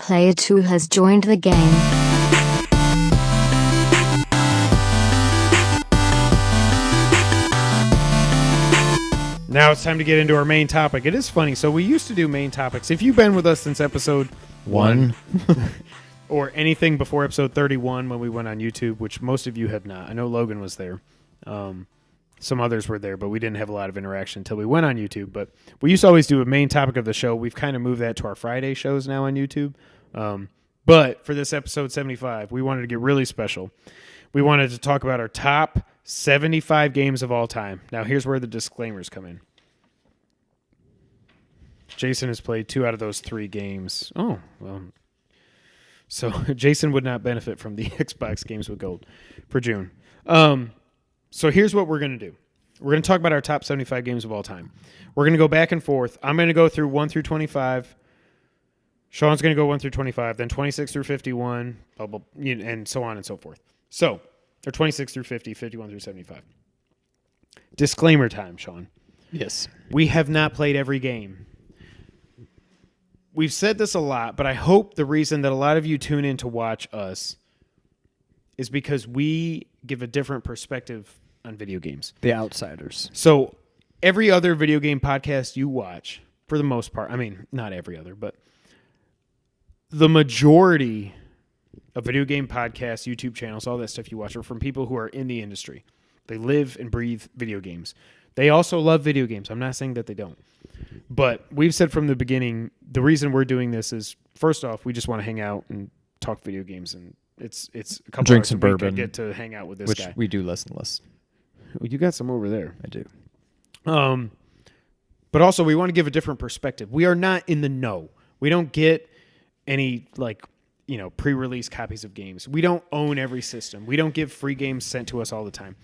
Player 2 has joined the game. Now it's time to get into our main topic. It is funny. So we used to do main topics. If you've been with us since episode 1 or anything before episode 31 when we went on YouTube, which most of you have not. I know Logan was there. Some others were there, but we didn't have a lot of interaction until we went on YouTube. But we used to always do a main topic of the show. We've kind of moved that to our Friday shows now on YouTube. But for this episode 75, we wanted to get really special. We wanted to talk about our top 75 games of all time. Now, here's where the disclaimers come in. Jason has played 2 out of those 3 games. Oh, well. So Jason would not benefit from the Xbox Games with Gold for June. So here's what we're going to do. We're going to talk about our top 75 games of all time. We're going to go back and forth. I'm going to go through 1 through 25. Sean's going to go 1 through 25, then 26 through 51, and so on and so forth. So, or 26 through 50, 51 through 75. Disclaimer time, Sean. Yes. We have not played every game. We've said this a lot, but I hope the reason that a lot of you tune in to watch us is because we give a different perspective on video games. The outsiders. So every other video game podcast you watch, for the most part, I mean, not every other, but the majority of video game podcasts, YouTube channels, all that stuff you watch are from people who are in the industry. They live and breathe video games. They also love video games. I'm not saying that they don't. But we've said from the beginning, the reason we're doing this is, first off, we just want to hang out and talk video games. And it's a couple drink hours some a week bourbon, I get to hang out with this which guy. we do less and less. You got some over there. I do. But also, we want to give a different perspective. We are not in the know. We don't get any, pre-release copies of games. We don't own every system. We don't give free games sent to us all the time.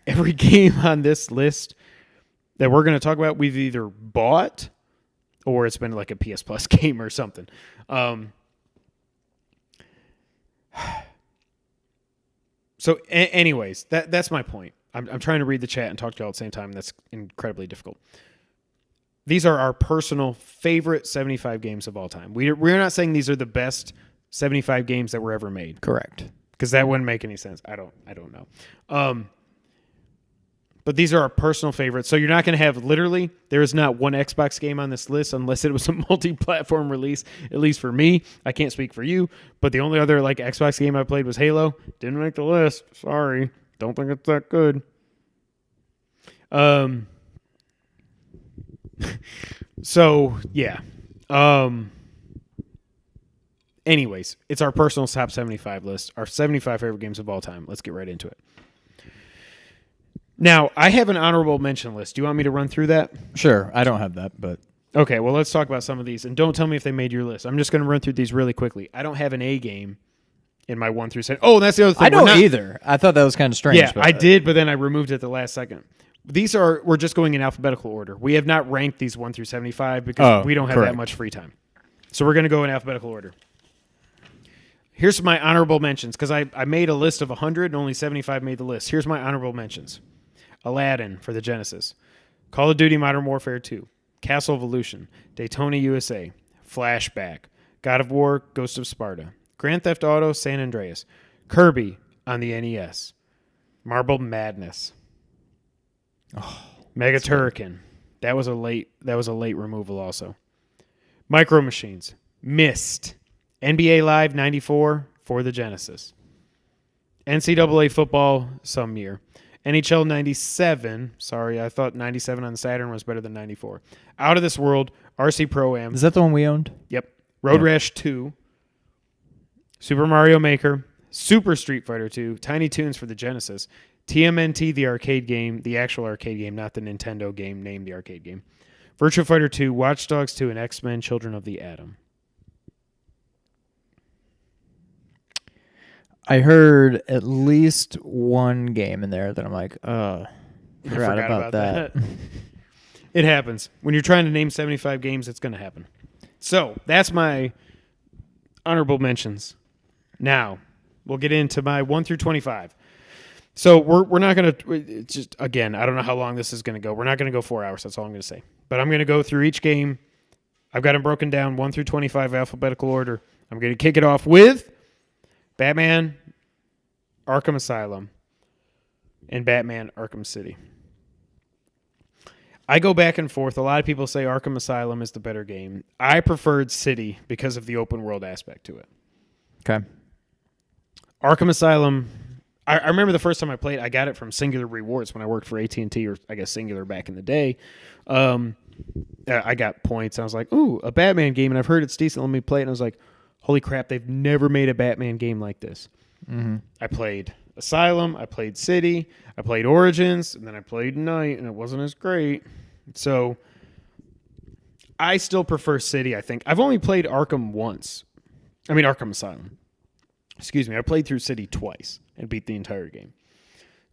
Every game on this list that we're going to talk about, we've either bought or it's been like a PS Plus game or something. So anyways, that's my point. I'm trying to read the chat and talk to y'all at the same time. That's incredibly difficult. These are our personal favorite 75 games of all time. We're not saying these are the best 75 games that were ever made. Correct. Because that wouldn't make any sense. I don't know. But these are our personal favorites. So you're not going to have literally, there is not one Xbox game on this list unless it was a multi-platform release, at least for me. I can't speak for you, but the only other Xbox game I played was Halo. Didn't make the list. Sorry. Don't think it's that good. So, yeah. Anyways, it's our personal top 75 list, our 75 favorite games of all time. Let's get right into it. Now, I have an honorable mention list. Do you want me to run through that? Sure. I don't have that, but... Okay, well, let's talk about some of these. And don't tell me if they made your list. I'm just going to run through these really quickly. I don't have an A game in my 1 through 7. Oh, that's the other thing. I don't either. I thought that was kind of strange. Yeah, I did, but then I removed it at the last second. We're just going in alphabetical order. We have not ranked these 1 through 75 because we don't have that much free time. So we're going to go in alphabetical order. Here's my honorable mentions because I made a list of 100 and only 75 made the list. Here's my honorable mentions. Aladdin for the Genesis, Call of Duty Modern Warfare 2, Castle Evolution, Daytona USA, Flashback, God of War, Ghost of Sparta, Grand Theft Auto, San Andreas, Kirby on the NES, Marble Madness, Mega Turrican. That was a late removal also. Micro Machines, Myst, NBA Live 94 for the Genesis, NCAA football some year. NHL 97. Sorry, I thought 97 on the Saturn was better than 94. Out of This World. RC Pro-Am. Is that the one we owned? Yep. Road Rash 2. Super Mario Maker. Super Street Fighter 2. Tiny Toons for the Genesis. TMNT, the arcade game. The actual arcade game, not the Nintendo game named the arcade game. Virtua Fighter 2. Watch Dogs 2. And X-Men Children of the Atom. I heard at least one game in there that I'm like, forgot about that. It happens. When you're trying to name 75 games, it's going to happen. So that's my honorable mentions. Now, we'll get into my 1 through 25. So we're not going to, just again, I don't know how long this is going to go. We're not going to go 4 hours. That's all I'm going to say. But I'm going to go through each game. I've got them broken down 1 through 25 alphabetical order. I'm going to kick it off with Batman Arkham Asylum and Batman Arkham City. I go back and forth. A lot of people say Arkham Asylum is the better game. I preferred City because of the open world aspect to it. Okay. Arkham Asylum, I remember the first time I played, I got it from Singular Rewards when I worked for AT&T, or I guess Singular back in the day. I got points. I was like, ooh, a Batman game, and I've heard it's decent. Let me play it. And I was like, holy crap, they've never made a Batman game like this. Mm-hmm. I played Asylum, I played City, I played Origins, and then I played Night, and it wasn't as great. So I still prefer City, I think. I've only played Arkham Asylum. Excuse me. I played through City twice and beat the entire game.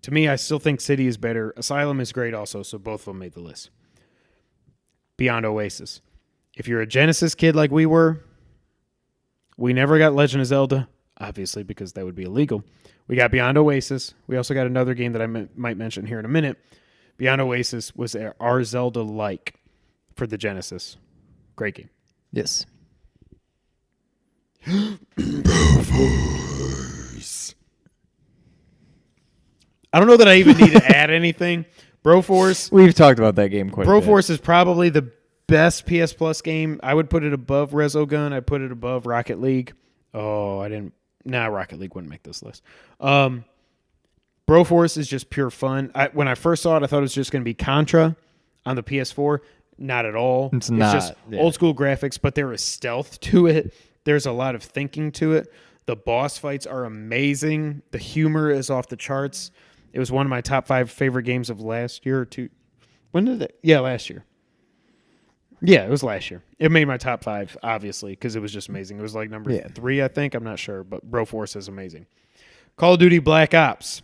To me, I still think City is better. Asylum is great also, so both of them made the list. Beyond Oasis. If you're a Genesis kid like we were, we never got Legend of Zelda, obviously, because that would be illegal. We got Beyond Oasis. We also got another game that I might mention here in a minute. Beyond Oasis was our Zelda-like for the Genesis. Great game. Yes. I don't know that I even need to add anything. Broforce. We've talked about that game quite a bit. Broforce is probably the best PS Plus game. I would put it above Resogun. I'd put it above Rocket League. Oh, I didn't. Nah, Rocket League wouldn't make this list. Broforce is just pure fun. When I first saw it, I thought it was just going to be Contra on the PS4. Not at all. It's not. Just old school graphics, but there is stealth to it. There's a lot of thinking to it. The boss fights are amazing. The humor is off the charts. It was one of my top 5 favorite games of last year or two. When did it? Yeah, last year. Yeah, it was last year. It made my top 5, obviously, because it was just amazing. It was like number 3, I think. I'm not sure, but Broforce is amazing. Call of Duty Black Ops.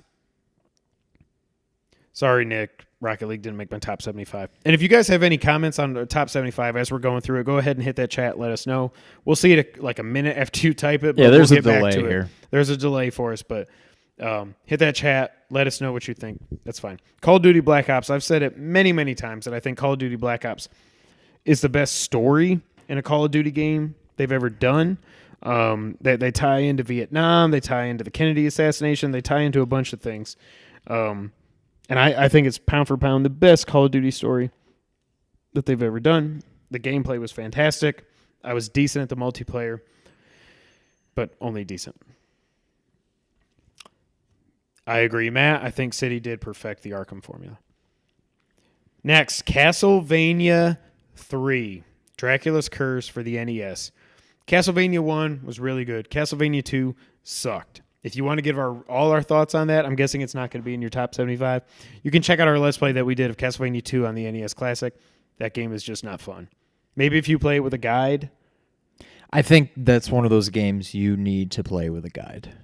Sorry, Nick. Rocket League didn't make my top 75. And if you guys have any comments on the top 75 as we're going through it, go ahead and hit that chat. Let us know. We'll see it like a minute after you type it. But yeah, there's we'll a delay here. There's a delay for us, but hit that chat. Let us know what you think. That's fine. Call of Duty Black Ops. I've said it many, many times that I think Call of Duty Black Ops is the best story in a Call of Duty game they've ever done. They tie into Vietnam. They tie into the Kennedy assassination. They tie into a bunch of things. And I think it's pound for pound the best Call of Duty story that they've ever done. The gameplay was fantastic. I was decent at the multiplayer, but only decent. I agree, Matt. I think City did perfect the Arkham formula. Next, Castlevania 3, Dracula's Curse for the NES. Castlevania 1 was really good. Castlevania 2 sucked. If you want to give all our thoughts on that, I'm guessing it's not going to be in your top 75. You can check out our Let's Play that we did of Castlevania 2 on the NES Classic. That game is just not fun. Maybe if you play it with a guide. I think that's one of those games you need to play with a guide.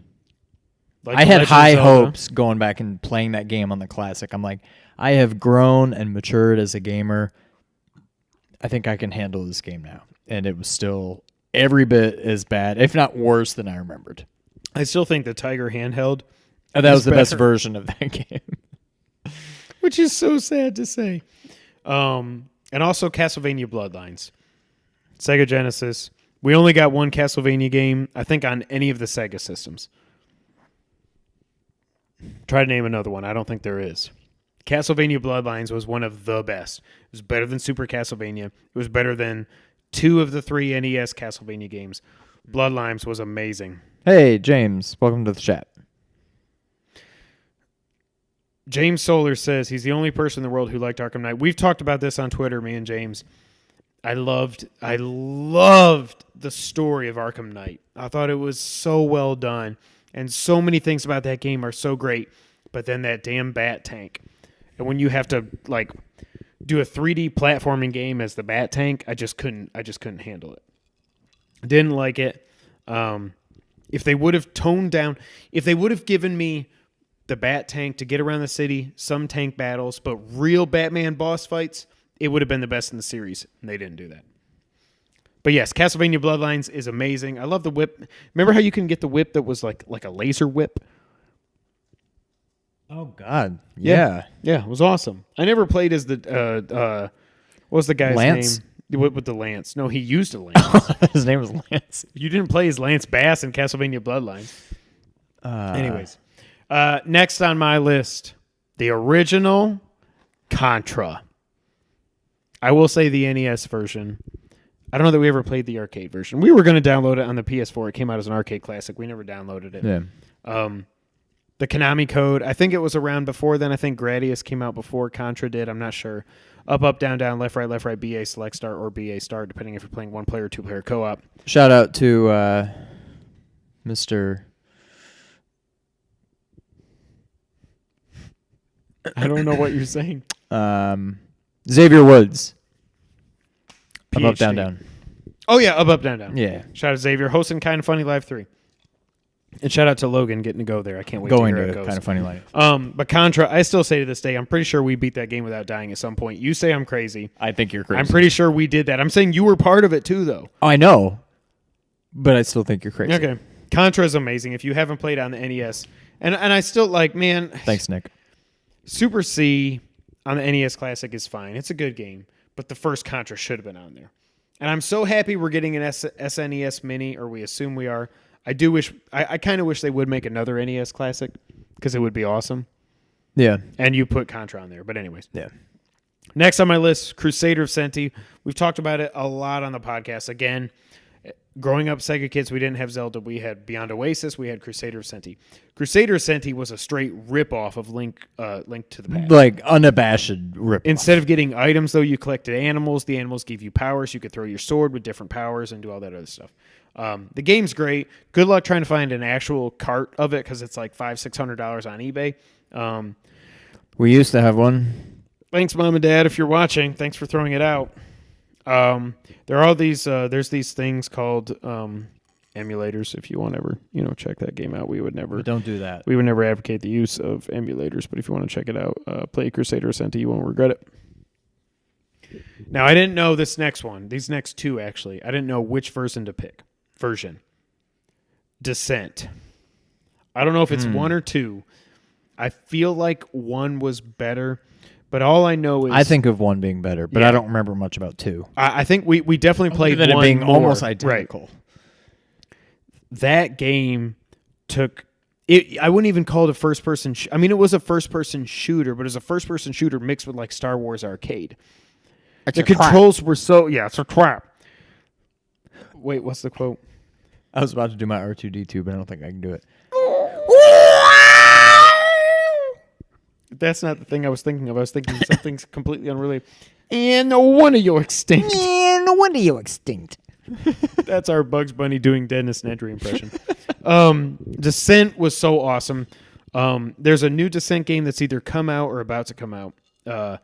Like I had high hopes going back and playing that game on the Classic. I'm like, I have grown and matured as a gamer. I think I can handle this game now. And it was still every bit as bad, if not worse, than I remembered. I still think the Tiger handheld. That was the best version of that game. Which is so sad to say. And also Castlevania Bloodlines. Sega Genesis. We only got one Castlevania game, I think, on any of the Sega systems. Try to name another one. I don't think there is. Castlevania Bloodlines was one of the best. It was better than Super Castlevania. It was better than 2 of the 3 NES Castlevania games. Bloodlines was amazing. Hey, James. Welcome to the chat. James Solar says he's the only person in the world who liked Arkham Knight. We've talked about this on Twitter, me and James. I loved the story of Arkham Knight. I thought it was so well done. And so many things about that game are so great. But then that damn Bat Tank. And when you have to like do a 3D platforming game as the Bat Tank, I just couldn't handle it. Didn't like it. If they would have toned down, if they would have given me the Bat Tank to get around the city, some tank battles, but real Batman boss fights, it would have been the best in the series, and they didn't do that. But yes, Castlevania Bloodlines is amazing. I love the whip. Remember how you can get the whip that was like a laser whip? Oh, God. Yeah. Yeah, it was awesome. I never played as the, what was the guy's Lance? name? with the lance. No, he used a lance. His name was Lance. You didn't play as Lance Bass in Castlevania Bloodlines. Anyways, next on my list, the original Contra. I will say the NES version. I don't know that we ever played the arcade version. We were going to download it on the PS4. It came out as an arcade classic. We never downloaded it. Yeah. The Konami code, I think it was around before then. I think Gradius came out before Contra did. I'm not sure. Up, down, left, right, BA, select star, or BA star, depending if you're playing one player or two player co-op. Shout out to Mr. I don't know what you're saying. Xavier Woods. Up, PhD. down. Oh, yeah, up, down. Yeah. Shout out to Xavier, hosting Kind of Funny Live 3. And shout out to Logan getting to go there. I can't wait to hear how it goes. Kind of Funny Live. But Contra, I still say to this day, I'm pretty sure we beat that game without dying at some point. You say I'm crazy. I think you're crazy. I'm pretty sure we did that. I'm saying you were part of it too, though. I know, but I still think you're crazy. Okay. Contra is amazing. If you haven't played on the NES, and I still like, man. Thanks, Nick. Super C on the NES Classic is fine. It's a good game, but the first Contra should have been on there. And I'm so happy we're getting an SNES Mini, or we assume we are. I kind of wish they would make another NES Classic because it would be awesome. Yeah. And you put Contra on there. But anyways. Yeah. Next on my list, Crusader of Senti. We've talked about it a lot on the podcast. Again, growing up Sega kids, we didn't have Zelda. We had Beyond Oasis. We had Crusader of Senti. Crusader of Senti was a straight rip-off of Link to the Past. Like unabashed rip. Instead of getting items, though, you collected animals. The animals give you powers. You could throw your sword with different powers and do all that other stuff. The game's great. Good luck trying to find an actual cart of it because it's like $500-$600 on eBay. We used to have one. Thanks, Mom and Dad, if you're watching. Thanks for throwing it out. There are these. There's these things called emulators. If you want to ever, check that game out, we would never. But don't do that. We would never advocate the use of emulators. But if you want to check it out, play Crusader Ascenti. You won't regret it. Now, I didn't know this next one. These next two, actually, I didn't know which version to pick. Descent. I don't know if it's one or two. I feel like one was better. But all I know is I think of one being better, but I don't remember much about two. I think we definitely played Other than one it being more. almost identical. Right. That game took it. I wouldn't even call it a first person. I mean, it was a first person shooter, but it was a first person shooter mixed with like Star Wars Arcade. The controls were so it's a trap. Wait, what's the quote? I was about to do my R2D2, but I don't think I can do it. That's not the thing I was thinking of. I was thinking something completely unrelated. And no wonder you're extinct. No wonder you're extinct. That's our Bugs Bunny doing Dennis Nedry impression. Descent was so awesome. There's a new Descent game that's either come out or about to come out. But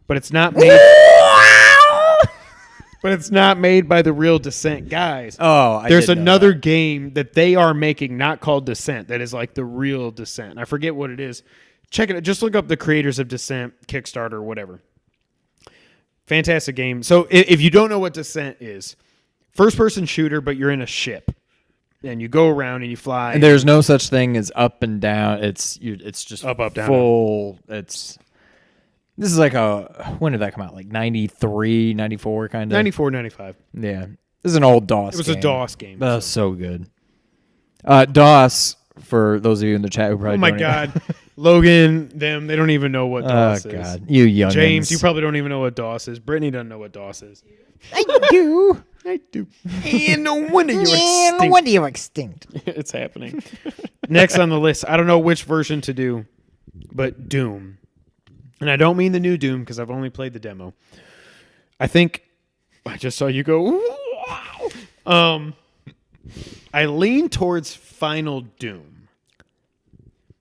it's not made. But it's not made by the real Descent guys. There's another game that they are making, not called Descent, that is like the real Descent. I forget what it is. Check it out. Just look up the creators of Descent, Kickstarter, or whatever. Fantastic game. So if you don't know what Descent is, first-person shooter, but you're in a ship. And you go around and you fly. And there's no such thing as up and down. It's just up, down, full. This is like when did that come out? Like 93, 94 kind of? 94, 95. Yeah. This is an old DOS game. It was a DOS game. But that's so good. DOS, for those of you in the chat who probably oh my God. Logan, them, they don't even know what DOS is. Oh, God. You youngins. James, you probably don't even know what DOS is. Brittany doesn't know what DOS is. I do. I do. And no wonder you're extinct. No wonder you're extinct. It's happening. Next on the list, I don't know which version to do, but Doom. And I don't mean the new Doom because I've only played the demo. I think I just saw you go, wow. I lean towards Final Doom.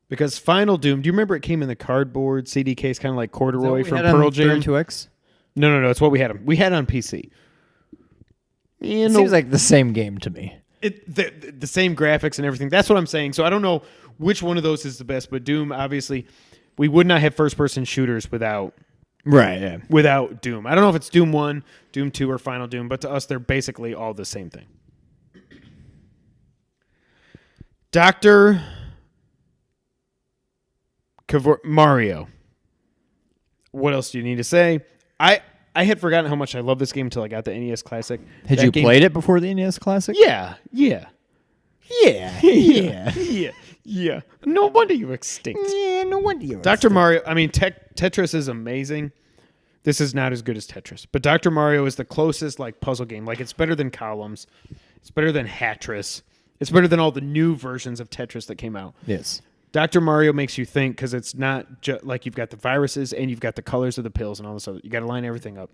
Because Final Doom, do you remember it came in the cardboard CD case, kind of like corduroy from Pearl Jam? 32X? No. It's what we had. We had it on PC. It seems like the same game to me. The same graphics and everything. That's what I'm saying. So I don't know which one of those is the best, but Doom, obviously, we would not have first-person shooters without Doom. I don't know if it's Doom 1, Doom 2, or Final Doom, but to us, they're basically all the same thing. Dr. Mario. What else do you need to say? I had forgotten how much I love this game until I got the NES Classic. Had you played it before the NES Classic? Yeah. Yeah. Yeah. No wonder you extinct. Yeah, no wonder you Dr. Mario, I mean, Tetris is amazing. This is not as good as Tetris. But Dr. Mario is the closest like puzzle game. Like, it's better than Columns. It's better than Hatris. It's better than all the new versions of Tetris that came out. Yes. Dr. Mario makes you think because it's not like you've got the viruses and you've got the colors of the pills and all this other. You got to line everything up.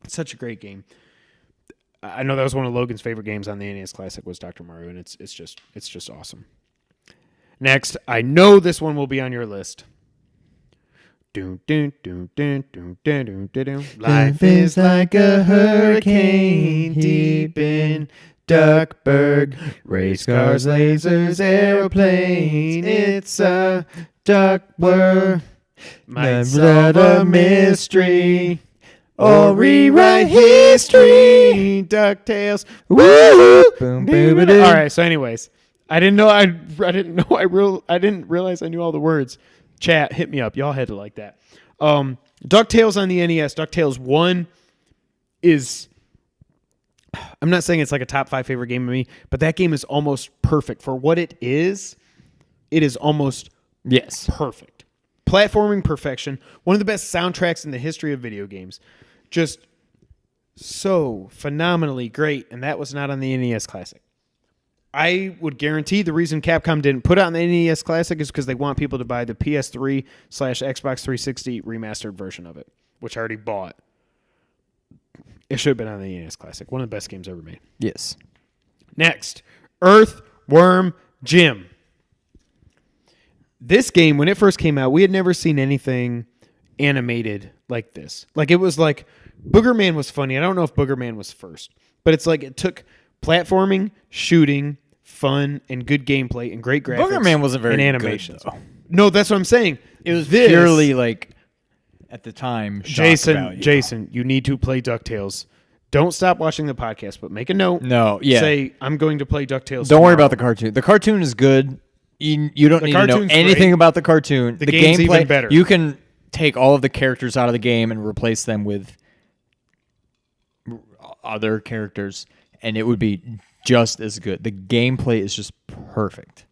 It's such a great game. I know that was one of Logan's favorite games on the NES Classic was Dr. Mario, and it's just awesome. Next, I know this one will be on your list. Life is like a hurricane deep in Duckburg. Race cars, lasers, airplanes. It's a Duckburg. Might solve a mystery or rewrite history. DuckTales. Woo! Boom, boom, boom. All right. So, anyways, I didn't realize I knew all the words. Chat, hit me up. Y'all had to like that. DuckTales on the NES. DuckTales 1 is. I'm not saying it's like a top 5 favorite game of me, but that game is almost perfect for what it is. It is almost perfect. Platforming perfection. One of the best soundtracks in the history of video games. Just so phenomenally great, and that was not on the NES Classic. I would guarantee the reason Capcom didn't put it on the NES Classic is because they want people to buy the PS3/Xbox 360 remastered version of it, which I already bought. It should have been on the NES Classic. One of the best games ever made. Yes. Next, Earthworm Jim. This game, when it first came out, we had never seen anything animated like this. Like, it was like, Booger Man was funny. I don't know if Booger Man was first, but it's like it took platforming, shooting, fun, and good gameplay and great graphics. Booger Man wasn't very and animations. good, though. No, that's what I'm saying. It was purely like, at the time, Jason, you need to play DuckTales. Don't stop watching the podcast, but make a note. No, yeah. Say, I'm going to play DuckTales. Don't worry about the cartoon. The cartoon is good. You don't need to know anything about the cartoon. The game's gameplay, even better. You can take all of the characters out of the game and replace them with other characters, and it would be just as good. The gameplay is just perfect.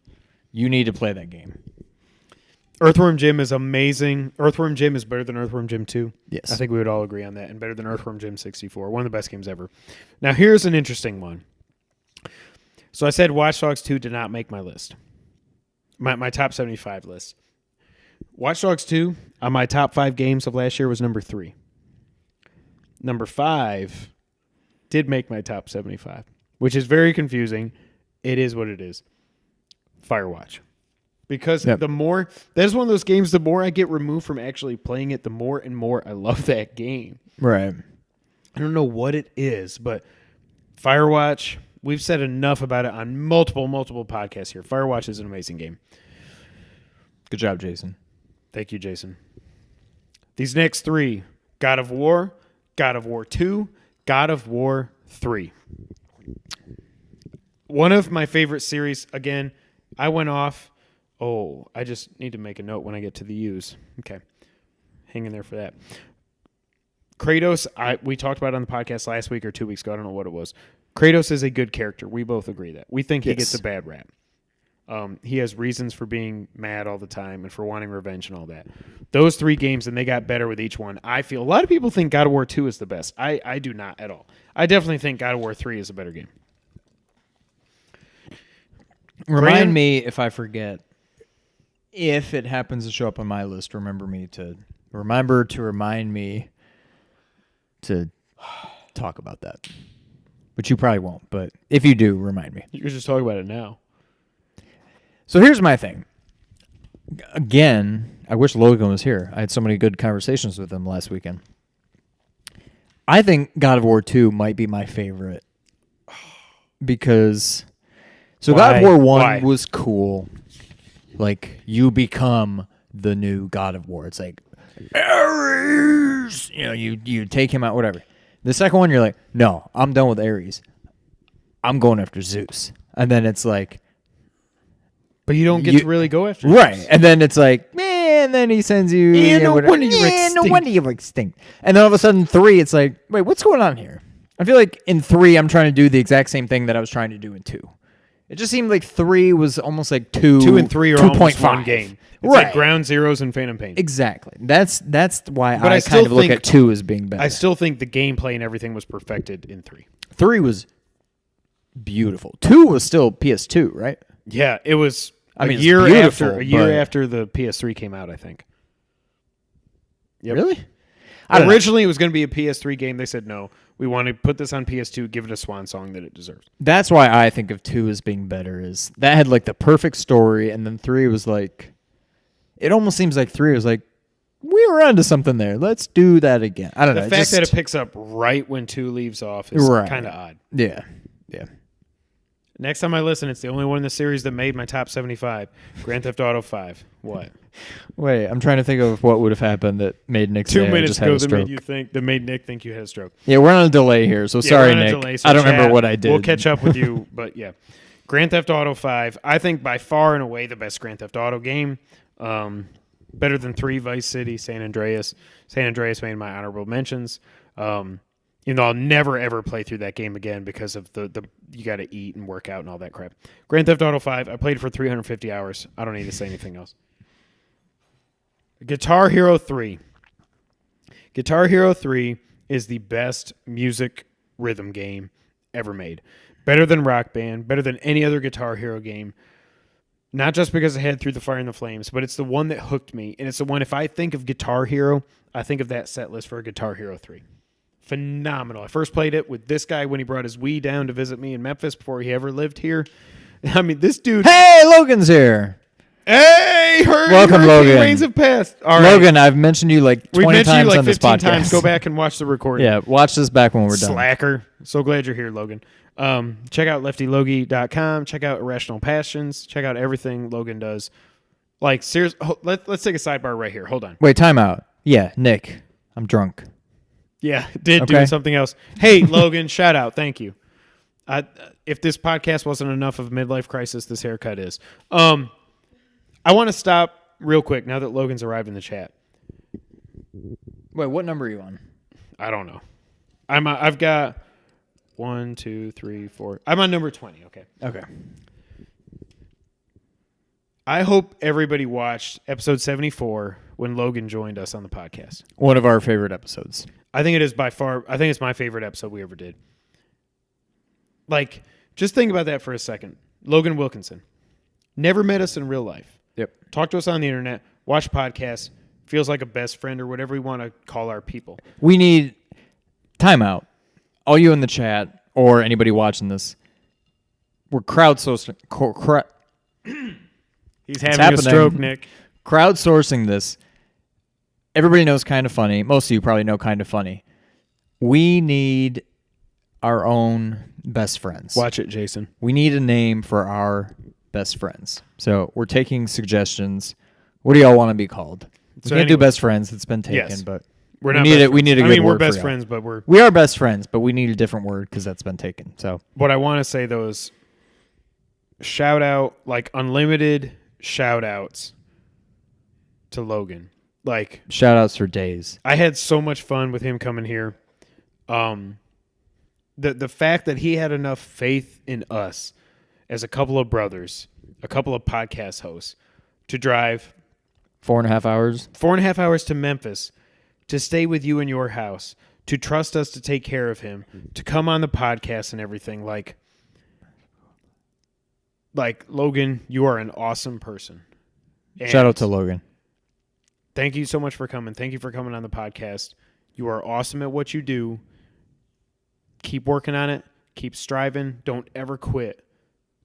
You need to play that game. Earthworm Jim is amazing. Earthworm Jim is better than Earthworm Jim 2. Yes. I think we would all agree on that, and better than Earthworm Jim 64. One of the best games ever. Now, here's an interesting one. So I said Watch Dogs 2 did not make my list. My top 75 list. Watch Dogs 2 on my top 5 games of last year was number 3. Number 5 did make my top 75, which is very confusing. It is what it is. Firewatch. Because that is one of those games, the more I get removed from actually playing it, the more and more I love that game. Right. I don't know what it is, but Firewatch, we've said enough about it on multiple podcasts here. Firewatch is an amazing game. Good job, Jason. Thank you, Jason. These next 3, God of War 2, God of War 3. One of my favorite series, again, I went off. Oh, I just need to make a note when I get to the U's. Okay. Hang in there for that. Kratos, we talked about it on the podcast last week or 2 weeks ago. I don't know what it was. Kratos is a good character. We both agree that. We think he gets a bad rap. He has reasons for being mad all the time and for wanting revenge and all that. Those 3 games, and they got better with each one. I feel a lot of people think God of War 2 is the best. I do not at all. I definitely think God of War 3 is a better game. Remind me if I forget. If it happens to show up on my list, remember to remind me to talk about that. But you probably won't. But if you do, remind me. You're just talking about it now. So here's my thing. Again, I wish Logan was here. I had so many good conversations with him last weekend. I think God of War 2 might be my favorite. Because... So Why? God of War 1 Why? was cool. Like, you become the new God of War. It's like, Ares! You know, you take him out, whatever. The second one, you're like, no, I'm done with Ares. I'm going after Zeus. And then it's like... But you don't get to really go after Right. Zeus. And then it's like, and then he sends you. No wonder you're extinct. No wonder you're extinct. And then all of a sudden, 3, it's like, wait, what's going on here? I feel like in 3, I'm trying to do the exact same thing that I was trying to do in 2. It just seemed like 3 was almost like 2. 2 and 3 are 2.5 almost one game. It's right. like Ground Zeroes and Phantom Pain. Exactly. That's why But I still kind of look think- at 2 as being better. I still think the gameplay and everything was perfected in 3. 3 was beautiful. 2 was still PS2, right? Yeah, it was I mean, a it's year beautiful, after but- after the PS3 came out, I think. Yep. Really? I don't know. Originally, it was going to be a PS3 game. They said no. We want to put this on PS2. Give it a swan song that it deserves. That's why I think of 2 as being better. Is that had like the perfect story, and then 3 was like, it almost seems like 3 was like, we were onto something there. Let's do that again. I don't know. The fact that it picks up right when 2 leaves off is Right. kind of odd. Yeah. Next time I listen, it's the only one in the series that made my top 75. Grand Theft Auto 5. What? Wait, I'm trying to think of what would have happened that made Nick 2 say I minutes just had ago a that stroke. made Nick think you had a stroke. Yeah, we're on a delay here, so Yeah, sorry, we're on a Nick. delay, so I don't remember chat, what I did. We'll catch up with you, but yeah. Grand Theft Auto 5, I think by far and away the best Grand Theft Auto game. Better than 3, Vice City, San Andreas. San Andreas made my honorable mentions. Even though I'll never, ever play through that game again because of the you got to eat and work out and all that crap. Grand Theft Auto 5, I played it for 350 hours. I don't need to say anything else. Guitar Hero 3. Guitar Hero 3 is the best music rhythm game ever made. Better than Rock Band, better than any other Guitar Hero game. Not just because it had Through the Fire and the Flames, but it's the one that hooked me. And it's the one, if I think of Guitar Hero, I think of that set list for Guitar Hero 3. Phenomenal. I first played it with this guy when he brought his Wii down to visit me in Memphis before he ever lived here. I mean, this dude... Hey, Logan's here. Hey, Welcome, Hurricane Logan. Rains have passed. All right. Logan, I've mentioned you like 20 We've mentioned times you like on this 15 podcast. times. Go back and watch the recording. Yeah, watch this back when we're done. Slacker. So glad you're here, Logan. Check out leftylogie.com. Check out Irrational Passions. Check out everything Logan does. Like, seriously, let's take a sidebar right here. Hold on. Wait, time out. Yeah, Nick, I'm drunk. Yeah, did Okay. do something else. Hey, Logan, shout out. Thank you. If this podcast wasn't enough of a midlife crisis, this haircut is. I want to stop real quick now that Logan's arrived in the chat. Wait, what number are you on? I don't know. I've got 1, 2, 3, 4. I'm on number 20. Okay. Okay. I hope everybody watched episode 74 when Logan joined us on the podcast. One of our favorite episodes. I think it is by far. I think it's my favorite episode we ever did. Like, just think about that for a second. Logan Wilkinson never met us in real life. Yep. Talked to us on the internet. Watched podcasts. Feels like a best friend or whatever we want to call our people. We need timeout. All you in the chat or anybody watching this, we're crowdsourcing. He's having happening. a stroke, Nick. Crowdsourcing this. Everybody knows Kind of Funny. Most of you probably know Kind of Funny. We need our own best friends. Watch it, Jason. We need a name for our best friends. So we're taking suggestions. What do y'all want to be called? We So can't do anyway- best friends. It's been taken, Yes. but We're we not. need best it. We friends. need a I good mean, we're word for best y'all. friends, but we're. We are best friends, but we need a different word because that's been taken. So What I want to say though is, shout out, like unlimited shout outs to Logan. Like, shout outs for days. I had so much fun with him coming here. The fact that he had enough faith in us as a couple of brothers, a couple of podcast hosts, to drive 4.5 hours. 4.5 hours to Memphis, to stay with you in your house, to trust us to take care of him, to come on the podcast and everything. Like Logan, you are an awesome person. And Shout out to Logan. thank you so much for coming. Thank you for coming on the podcast. You are awesome at what you do. Keep working on it. Keep striving. Don't ever quit.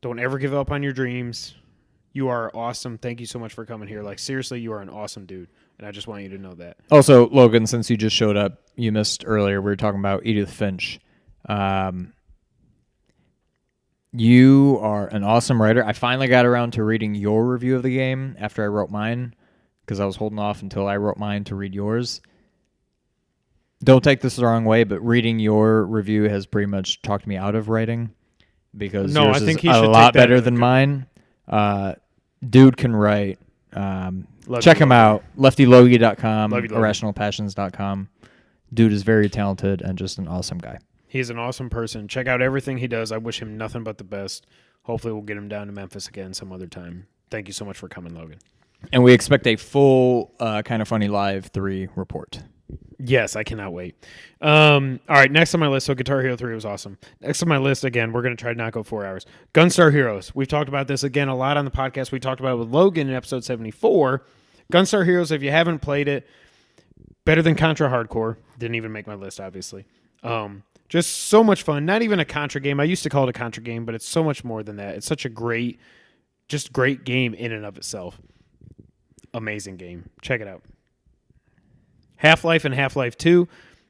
Don't ever give up on your dreams. You are awesome. Thank you so much for coming here. Like, seriously, you are an awesome dude. And I just want you to know that. Also, Logan, since you just showed up, you missed earlier. We were talking about Edith Finch. You are an awesome writer. I finally got around to reading your review of the game after I wrote mine because I was holding off until I wrote mine to read yours. Don't take this the wrong way, but reading your review has pretty much talked me out of writing because No, yours I think is he a should lot take that better as a than good- mine. Dude can write. check him out. LeftyLogie.com, Love you, Logie. IrrationalPassions.com. Dude is very talented and just an awesome guy. He's an awesome person. Check out everything he does. I wish him nothing but the best. Hopefully we'll get him down to Memphis again some other time. Thank you so much for coming, Logan. And we expect a full Kind of Funny Live 3 report. Yes, I cannot wait. All right, next on my list. So Guitar Hero 3 was awesome. Next on my list, again, we're going to try to not go 4 hours. Gunstar Heroes. We've talked about this again a lot on the podcast. We talked about it with Logan in episode 74. Gunstar Heroes, if you haven't played it, better than Contra Hardcore. Didn't even make my list, obviously. Just so much fun. Not even a Contra game. I used to call it a Contra game, but it's so much more than that. It's such a great game in and of itself. Amazing game. Check it out. Half-Life and Half-Life 2.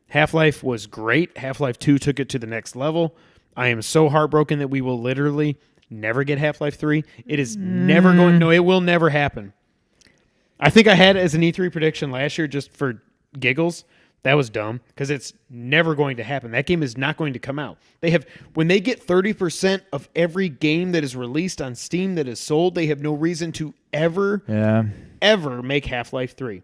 Half-Life was great. Half-Life 2 took it to the next level. I am so heartbroken that we will literally never get Half-Life 3. It is never going... No, it will never happen. I think I had it as an E3 prediction last year just for giggles. That was dumb because it's never going to happen. That game is not going to come out. When they get 30% of every game that is released on Steam that is sold, they have no reason to ever make Half-Life 3.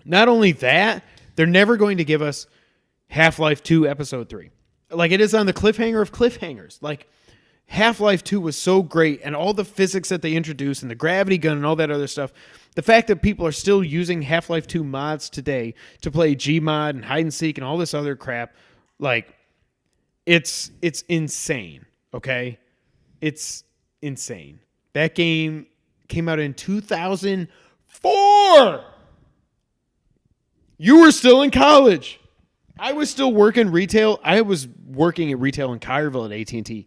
Not only that, they're never going to give us Half-Life 2 Episode 3. Like, it is on the cliffhanger of cliffhangers. Like, Half-Life 2 was so great, and all the physics that they introduced, and the gravity gun and all that other stuff, the fact that people are still using Half-Life 2 mods today to play Gmod and hide and seek and all this other crap, like, it's insane, okay? It's insane. That game came out in 2004! You were still in college. I was still working retail. I was working at retail in Collierville at AT&T,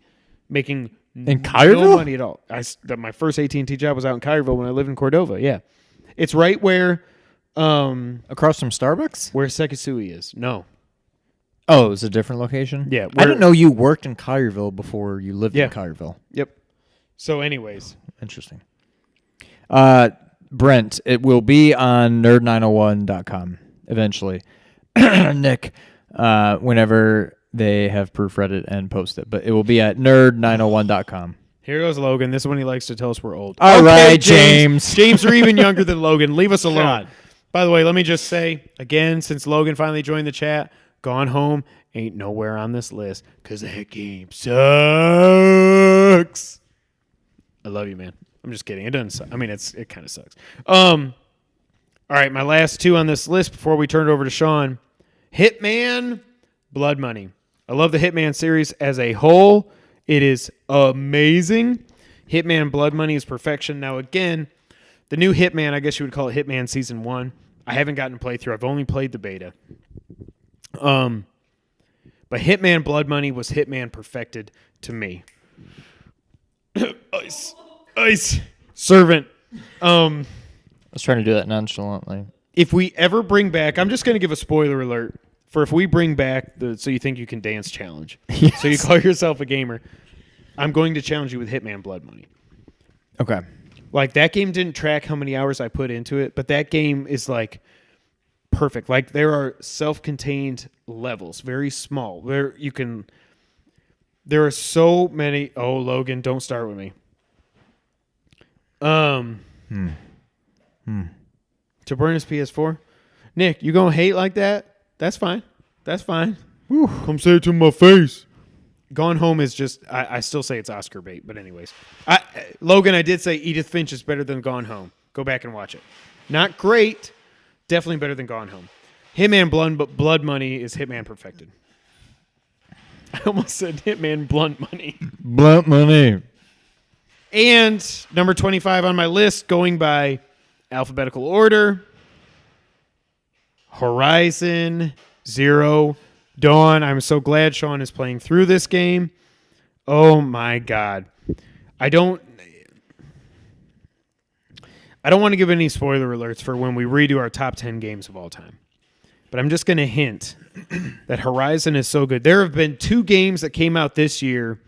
making no money at all. My first AT&T job was out in Collierville when I lived in Cordova. Yeah, it's right where across from Starbucks, where Sekisui is. No. Oh, it was a different location. Yeah, I didn't know you worked in Collierville before you lived in Collierville. Yep. So, anyways, interesting. Brent, it will be on nerd901.com eventually. Nick, whenever they have proofread it and post it, but it will be at nerd901.com. Here goes Logan. This is when he likes to tell us we're old. All right, James. James, are even younger than Logan. Leave us alone. God. By the way, let me just say, again, since Logan finally joined the chat, Gone Home ain't nowhere on this list because that game sucks. I love you, man. I'm just kidding. It doesn't suck. I mean, it kind of sucks. All right, my last two on this list before we turn it over to Sean. Hitman, Blood Money. I love the Hitman series as a whole. It is amazing. Hitman Blood Money is perfection. Now, again, the new Hitman, I guess you would call it Hitman Season 1. I haven't gotten a playthrough. I've only played the beta. But Hitman Blood Money was Hitman perfected to me. Ice. Servant. I was trying to do that nonchalantly. If we ever bring back, I'm just going to give a spoiler alert for if we bring back the So You Think You Can Dance challenge. Yes. So you call yourself a gamer. I'm going to challenge you with Hitman Blood Money. Okay. Like, that game didn't track how many hours I put into it, but that game is like perfect. Like, there are self-contained levels, very small, where you can. There are so many. Oh, Logan, don't start with me. To burn his PS4. Nick, you gonna hate like that? That's fine. Whew. Come say it to my face. Gone Home is just, I still say it's Oscar bait, but anyways. Logan, I did say Edith Finch is better than Gone Home. Go back and watch it. Not great, definitely better than Gone Home. Hitman Blood Money is Hitman perfected. I almost said Hitman Blunt Money. Blunt Money. And number 25 on my list, going by alphabetical order, Horizon Zero Dawn. I'm so glad Sean is playing through this game. Oh my God. I don't want to give any spoiler alerts for when we redo our top 10 games of all time. But I'm just going to hint that Horizon is so good. There have been 2 games that came out this year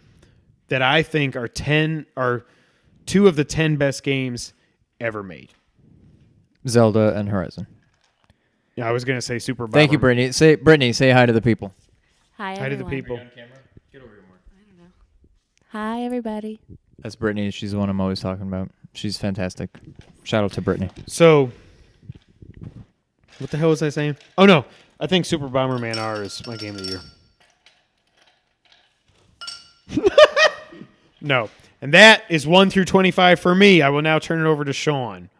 that I think are 2 of the 10 best games ever made. Zelda and Horizon. Yeah, I was going to say Super Bomberman. Thank you, Brittany. Say hi to the people. Hi, everyone. Hi to the people. Get over here more. I don't know. Hi, everybody. That's Brittany. She's the one I'm always talking about. She's fantastic. Shout out to Brittany. So, what the hell was I saying? Oh, no. I think Super Bomberman R is my game of the year. No. And that is 1 through 25 for me. I will now turn it over to Sean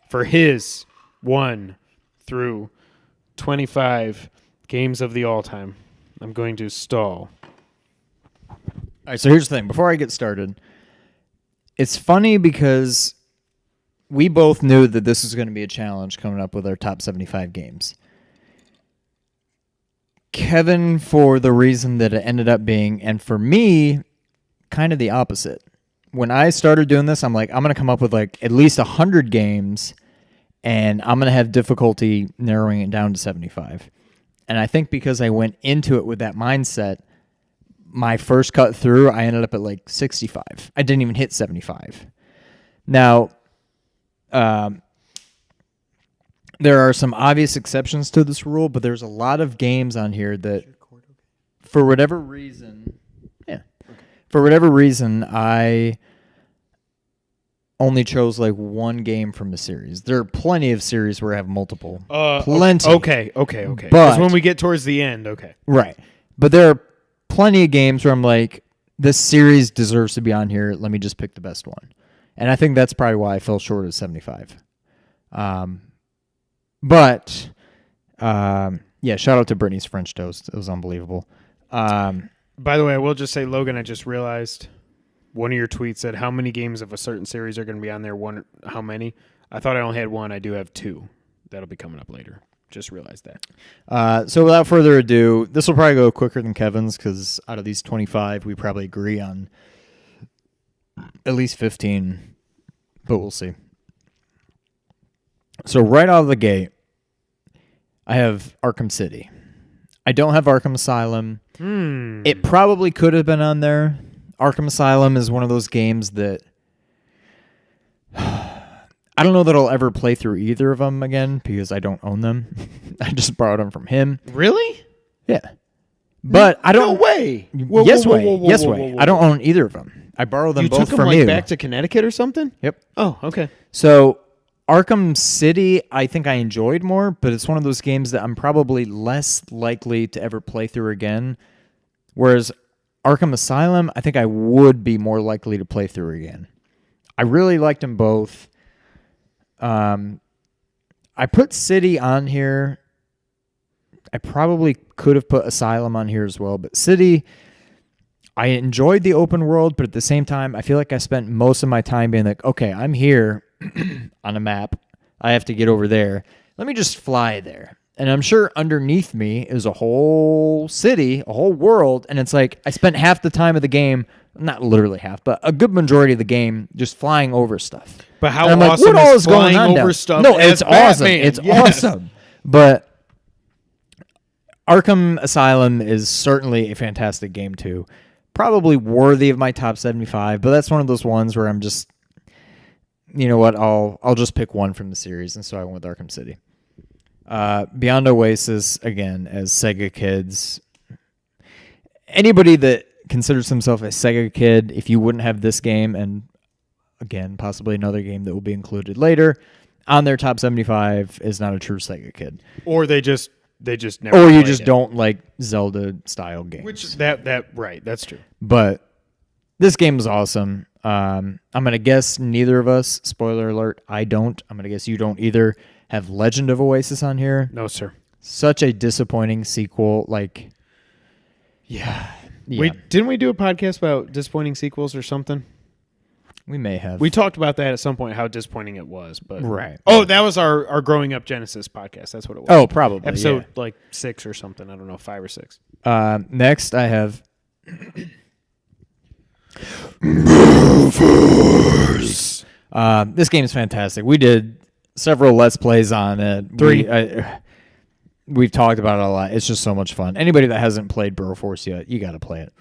for his 1 through 25 games of the all-time. I'm going to stall. All right, so here's the thing. Before I get started, it's funny because we both knew that this was going to be a challenge coming up with our top 75 games. Kevin, for the reason that it ended up being, and for me, kind of the opposite. When I started doing this, I'm like, I'm going to come up with like at least 100 games, and I'm going to have difficulty narrowing it down to 75. And I think because I went into it with that mindset, my first cut through, I ended up at like 65. I didn't even hit 75. Now, there are some obvious exceptions to this rule, but there's a lot of games on here that, for whatever reason, I only chose like one game from a series. There are plenty of series where I have multiple. Plenty. Okay. Because when we get towards the end, okay. Right. But there are plenty of games where I'm like, this series deserves to be on here. Let me just pick the best one. And I think that's probably why I fell short of 75. Yeah, shout out to Brittany's French toast. It was unbelievable. By the way, I will just say, Logan, I just realized one of your tweets said how many games of a certain series are going to be on there. How many? I thought I only had one. I do have 2. That'll be coming up later. Just realized that. So without further ado, this will probably go quicker than Kevin's because out of these 25, we probably agree on at least 15, but we'll see. So right out of the gate, I have Arkham City. I don't have Arkham Asylum. It probably could have been on there. Arkham Asylum is one of those games that I don't know that I'll ever play through either of them again because I don't own them. I just borrowed them from him. Really? Yeah. But I don't. No way. Yes way. I don't own either of them. I borrowed them both from you. Back to Connecticut or something? Yep. Oh, okay. So Arkham City, I think I enjoyed more, but it's one of those games that I'm probably less likely to ever play through again. Whereas Arkham Asylum, I think I would be more likely to play through again. I really liked them both. I put City on here. I probably could have put Asylum on here as well, but City, I enjoyed the open world, but at the same time, I feel like I spent most of my time being like, okay, I'm here on a map. I have to get over there. Let me just fly there. And I'm sure underneath me is a whole city, a whole world, and it's like I spent half the time of the game, not literally half, but a good majority of the game just flying over stuff. But how and I'm awesome like, what all is going flying on over now? stuff? No, as it's awesome. Batman? It's Yes. awesome. But Arkham Asylum is certainly a fantastic game too. Probably worthy of my top 75, but that's one of those ones where I'm just, you know what, I'll just pick one from the series, and so I went with Arkham City. Beyond Oasis, again, as Sega kids. Anybody that considers himself a Sega kid, if you wouldn't have this game, and again, possibly another game that will be included later, on their top 75 is not a true Sega kid. Or they just never. Or you played just it. don't like Zelda style games. Which that right, that's true. But this game is awesome. I'm gonna guess neither of us. Spoiler alert: I don't. I'm gonna guess you don't either. Have Legend of Oasis on here? No, sir. Such a disappointing sequel. Like, yeah. Didn't we do a podcast about disappointing sequels or something? We may have. We talked about that at some point, how disappointing it was. But Right. Oh, that was our Growing Up Genesis podcast. That's what it was. Oh, probably. Episode like 6 or something. I don't know, 5 or 6. Next, I have this game is fantastic. We did several Let's Plays on it. 3. We've talked about it a lot. It's just so much fun. Anybody that hasn't played Broforce yet, you got to play it.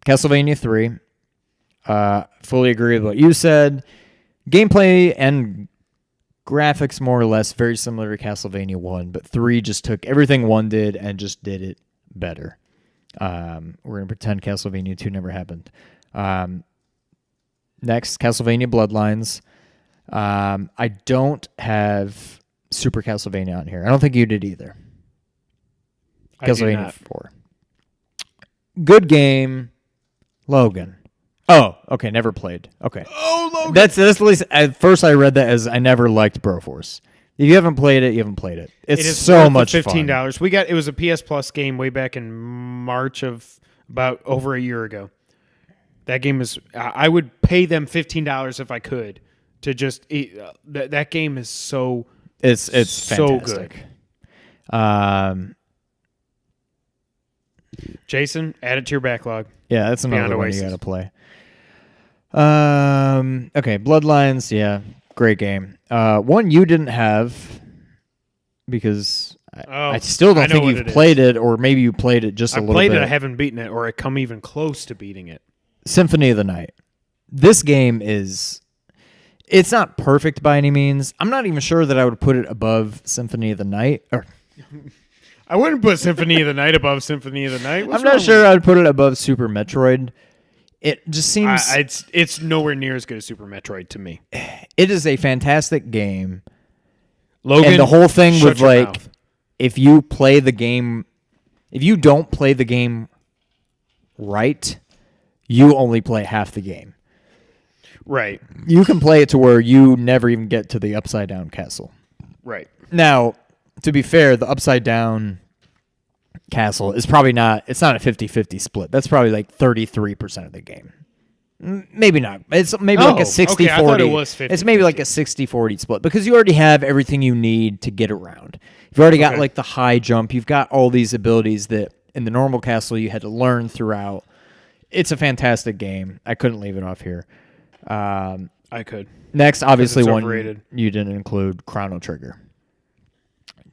Castlevania 3. Fully agree with what you said. Gameplay and graphics, more or less, very similar to Castlevania 1, but 3 just took everything 1 did and just did it better. We're going to pretend Castlevania 2 never happened. Next, Castlevania Bloodlines. I don't have Super Castlevania on here. I don't think you did either. Castlevania 4. Good game. Logan. Oh, okay. Never played. Okay. Oh, Logan. That's at least at first I read that as I never liked Broforce. If you haven't played it, you haven't played it. It's it is so much $15. fun. It was a PS Plus game way back in March of about over a year ago. That game is. I would pay them $15 if I could to just eat. That game is so. It's so fantastic. Good. Jason, add it to your backlog. Yeah, that's another Beyond one Oasis. you got to play. Okay, Bloodlines. Yeah, great game. One you didn't have because I still don't think you've played it, or maybe you played it just a little bit. I played it. I haven't beaten it, or I come even close to beating it. Symphony of the Night. This game is. It's not perfect by any means. I'm not even sure that I would put it above Symphony of the Night. Or I wouldn't put Symphony of the Night above Symphony of the Night. I'm not sure I would put it above Super Metroid. It just seems it's nowhere near as good as Super Metroid to me. It is a fantastic game. Logan, and the whole thing with like, mouth. if you play the game, if you don't play the game right, you only play half the game. Right. You can play it to where you never even get to the upside down castle. Right. Now, to be fair, the upside down castle is probably not, it's not a 50-50 split. That's probably like 33% of the game. Maybe not. It's maybe like a 60-40. Okay, I thought it was 50-50. It's maybe like a 60-40 split because you already have everything you need to get around. You've already got like the high jump. You've got all these abilities that in the normal castle you had to learn throughout. It's a fantastic game. I couldn't leave it off here. I could. Next, obviously, one overrated. you didn't include Chrono Trigger.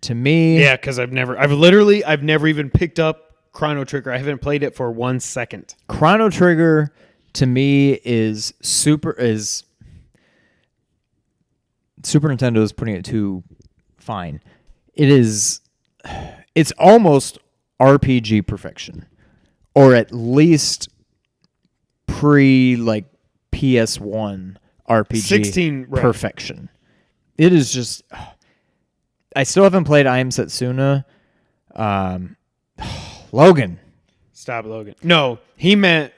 To me, yeah, because I've never even picked up Chrono Trigger. I haven't played it for 1 second. Chrono Trigger to me is Super Nintendo is putting it too fine. It's almost RPG perfection, or at least like PS1 RPG 16 right. perfection. It is just. I still haven't played I Am Setsuna. Logan. Stop, Logan. No, he meant.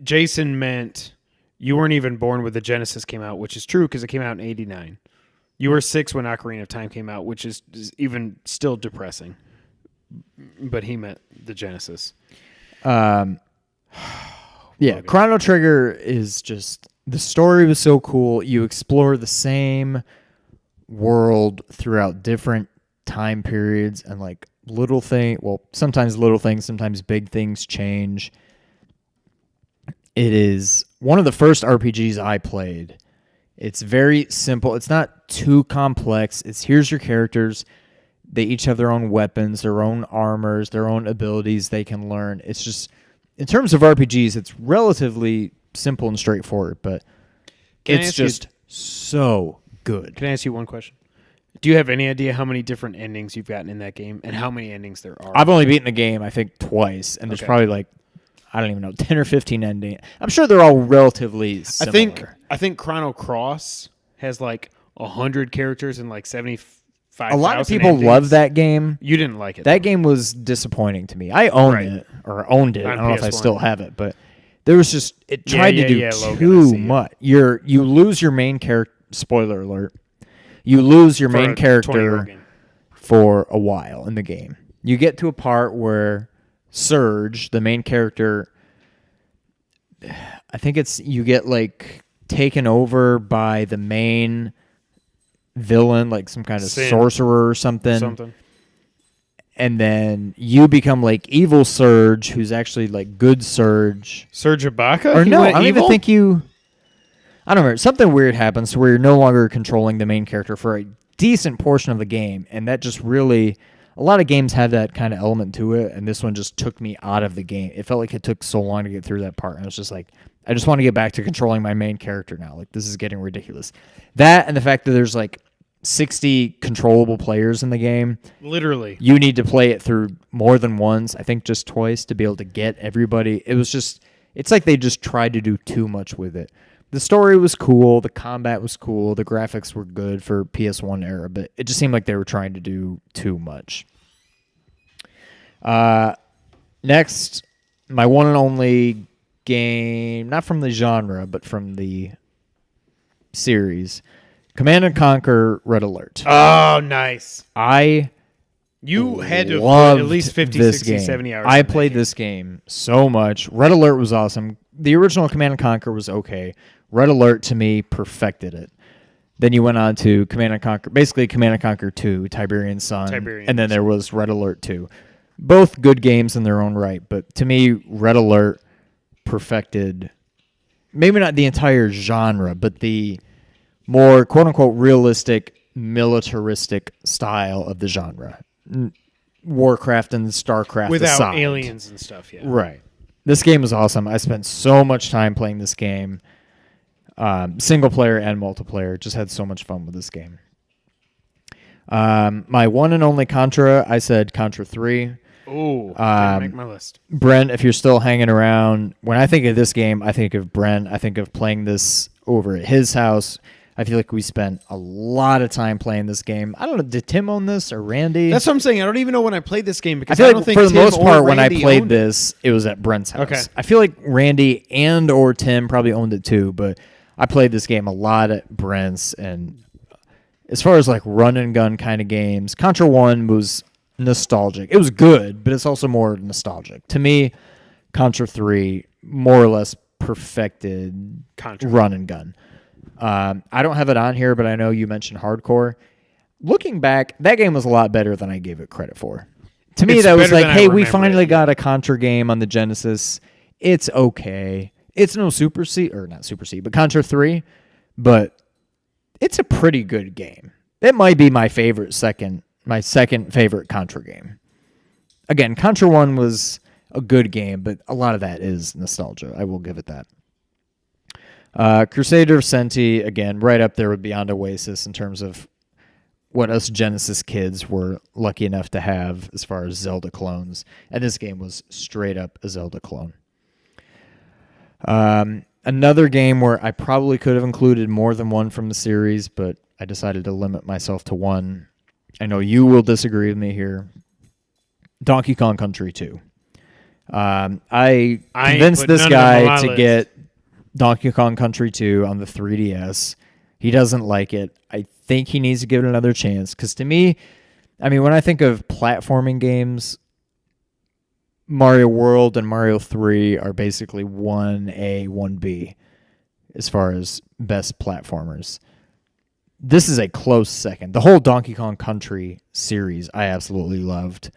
Jason meant you weren't even born when the Genesis came out, which is true because it came out in '89. You were 6 when Ocarina of Time came out, which is even still depressing. But he meant the Genesis. Yeah, Chrono Trigger is just, the story was so cool. You explore the same world throughout different time periods and like sometimes little things, sometimes big things change. It is one of the first RPGs I played. It's very simple. It's not too complex. It's here's your characters. They each have their own weapons, their own armors, their own abilities they can learn. It's just, in terms of RPGs, it's relatively simple and straightforward, but it's just so good. Can I ask you one question? Do you have any idea how many different endings you've gotten in that game and how many endings there are? I've only beaten the game, I think, twice, and there's probably like, I don't even know, 10 or 15 endings. I'm sure they're all relatively similar. I think Chrono Cross has like 100 characters and like 75,000 A lot of people endings. love that game. You didn't like it. That game was disappointing to me. I owned it. I don't know if I still have it, but there was just, it tried to do too much. You lose your main character, spoiler alert, you lose your main character for a while in the game. You get to a part where Surge, the main character, I think you get like taken over by the main villain, like some kind of sorcerer or something. And then you become like evil Surge, who's actually like good Surge. Surge Ibaka? Or no, I don't even think I don't remember. Something weird happens to where you're no longer controlling the main character for a decent portion of the game. And that just really, a lot of games have that kind of element to it. And this one just took me out of the game. It felt like it took so long to get through that part. And I was just like, I just want to get back to controlling my main character now. Like, this is getting ridiculous. That and the fact that there's like 60 controllable players in the game. Literally. You need to play it through more than once. I think just twice to be able to get everybody. It was just, it's like they just tried to do too much with it. The story was cool, the combat was cool, the graphics were good for PS1 era, but it just seemed like they were trying to do too much. Next, my one and only game, not from the genre, but from the series, Command & Conquer Red Alert. Oh, nice. You had to have at least 50, 60, game. 70 hours. I played this game so much. Red Alert was awesome. The original Command & Conquer was okay. Red Alert, to me, perfected it. Then you went on to Command & Conquer, basically Command & Conquer 2, Tiberian Sun, and then there was Red Alert 2. Both good games in their own right, but to me, Red Alert perfected, maybe not the entire genre, but the more quote-unquote realistic, militaristic style of the genre. Warcraft and StarCraft without aside. aliens and stuff, yeah. Right. This game was awesome. I spent so much time playing this game. Single player and multiplayer. Just had so much fun with this game. My one and only Contra, I said Contra 3. Ooh, didn't make my list. Brent, if you're still hanging around, when I think of this game, I think of Brent. I think of playing this over at his house. I feel like we spent a lot of time playing this game. I don't know, did Tim own this or Randy? That's what I'm saying. I don't even know when I played this game because I feel don't like think for the Tim most part or when I Randy played owned this, it was at Brent's house. Okay. I feel like Randy and or Tim probably owned it too, but I played this game a lot at Brent's, and as far as like run and gun kind of games, Contra 1 was nostalgic. It was good, but it's also more nostalgic. To me, Contra 3 more or less perfected Contra. Run and gun. I don't have it on here, but I know you mentioned hardcore. Looking back, that game was a lot better than I gave it credit for. To me, that was like, hey, we finally got a Contra game on the Genesis. It's okay. It's no Super C, or not Super C, but Contra 3, but it's a pretty good game. It might be my second favorite Contra game. Again, Contra 1 was a good game, but a lot of that is nostalgia. I will give it that. Crusader of Senti, again, right up there with Beyond Oasis in terms of what us Genesis kids were lucky enough to have as far as Zelda clones. And this game was straight up a Zelda clone. Another game where I probably could have included more than one from the series, but I decided to limit myself to one. I know you will disagree with me here. Donkey Kong Country 2. I convinced this guy to get Donkey Kong Country 2 on the 3DS. He doesn't like it. I think he needs to give it another chance. Because to me, I mean, when I think of platforming games, Mario World and Mario 3 are basically 1A, 1B as far as best platformers. This is a close second. The whole Donkey Kong Country series I absolutely loved.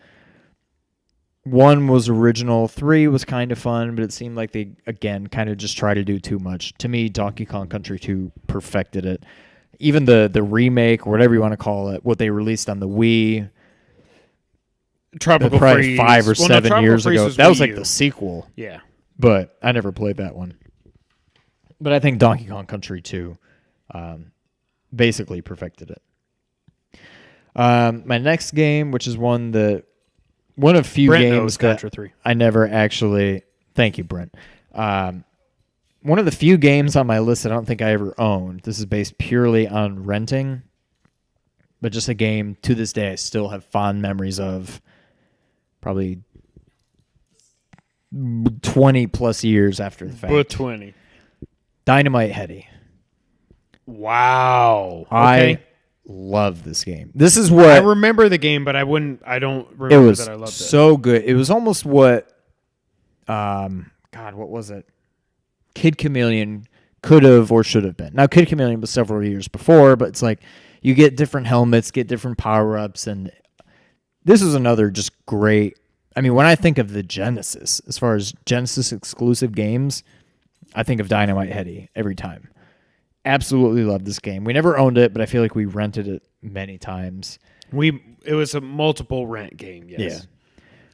1 was original, 3 was kind of fun, but it seemed like they, again, kind of just try to do too much. To me, Donkey Kong Country 2 perfected it. Even the remake, or whatever you want to call it, what they released on the Wii, Tropical probably Freeze. 5 or 7 years ago. That was like Wii U. the sequel. Yeah. But I never played that one. But I think Donkey Kong Country 2 basically perfected it. My next game, which is one of few Brent games knows that Contra 3. I never actually... Thank you, Brent. One of the few games on my list I don't think I ever owned. This is based purely on renting, but just a game to this day I still have fond memories of. Probably 20 plus years after the fact. But 20. Dynamite Headdy. Wow. I love this game. This is what I remember the game, but I don't it remember was that I loved it. so good. It was almost what what was it? Kid Chameleon could have or should have been. Now Kid Chameleon was several years before, but it's like you get different helmets, get different power-ups, and this is another just great. I mean, when I think of the Genesis, as far as Genesis exclusive games, I think of Dynamite Headdy every time. Absolutely love this game. We never owned it, but I feel like we rented it many times. It was a multiple rent game, yes.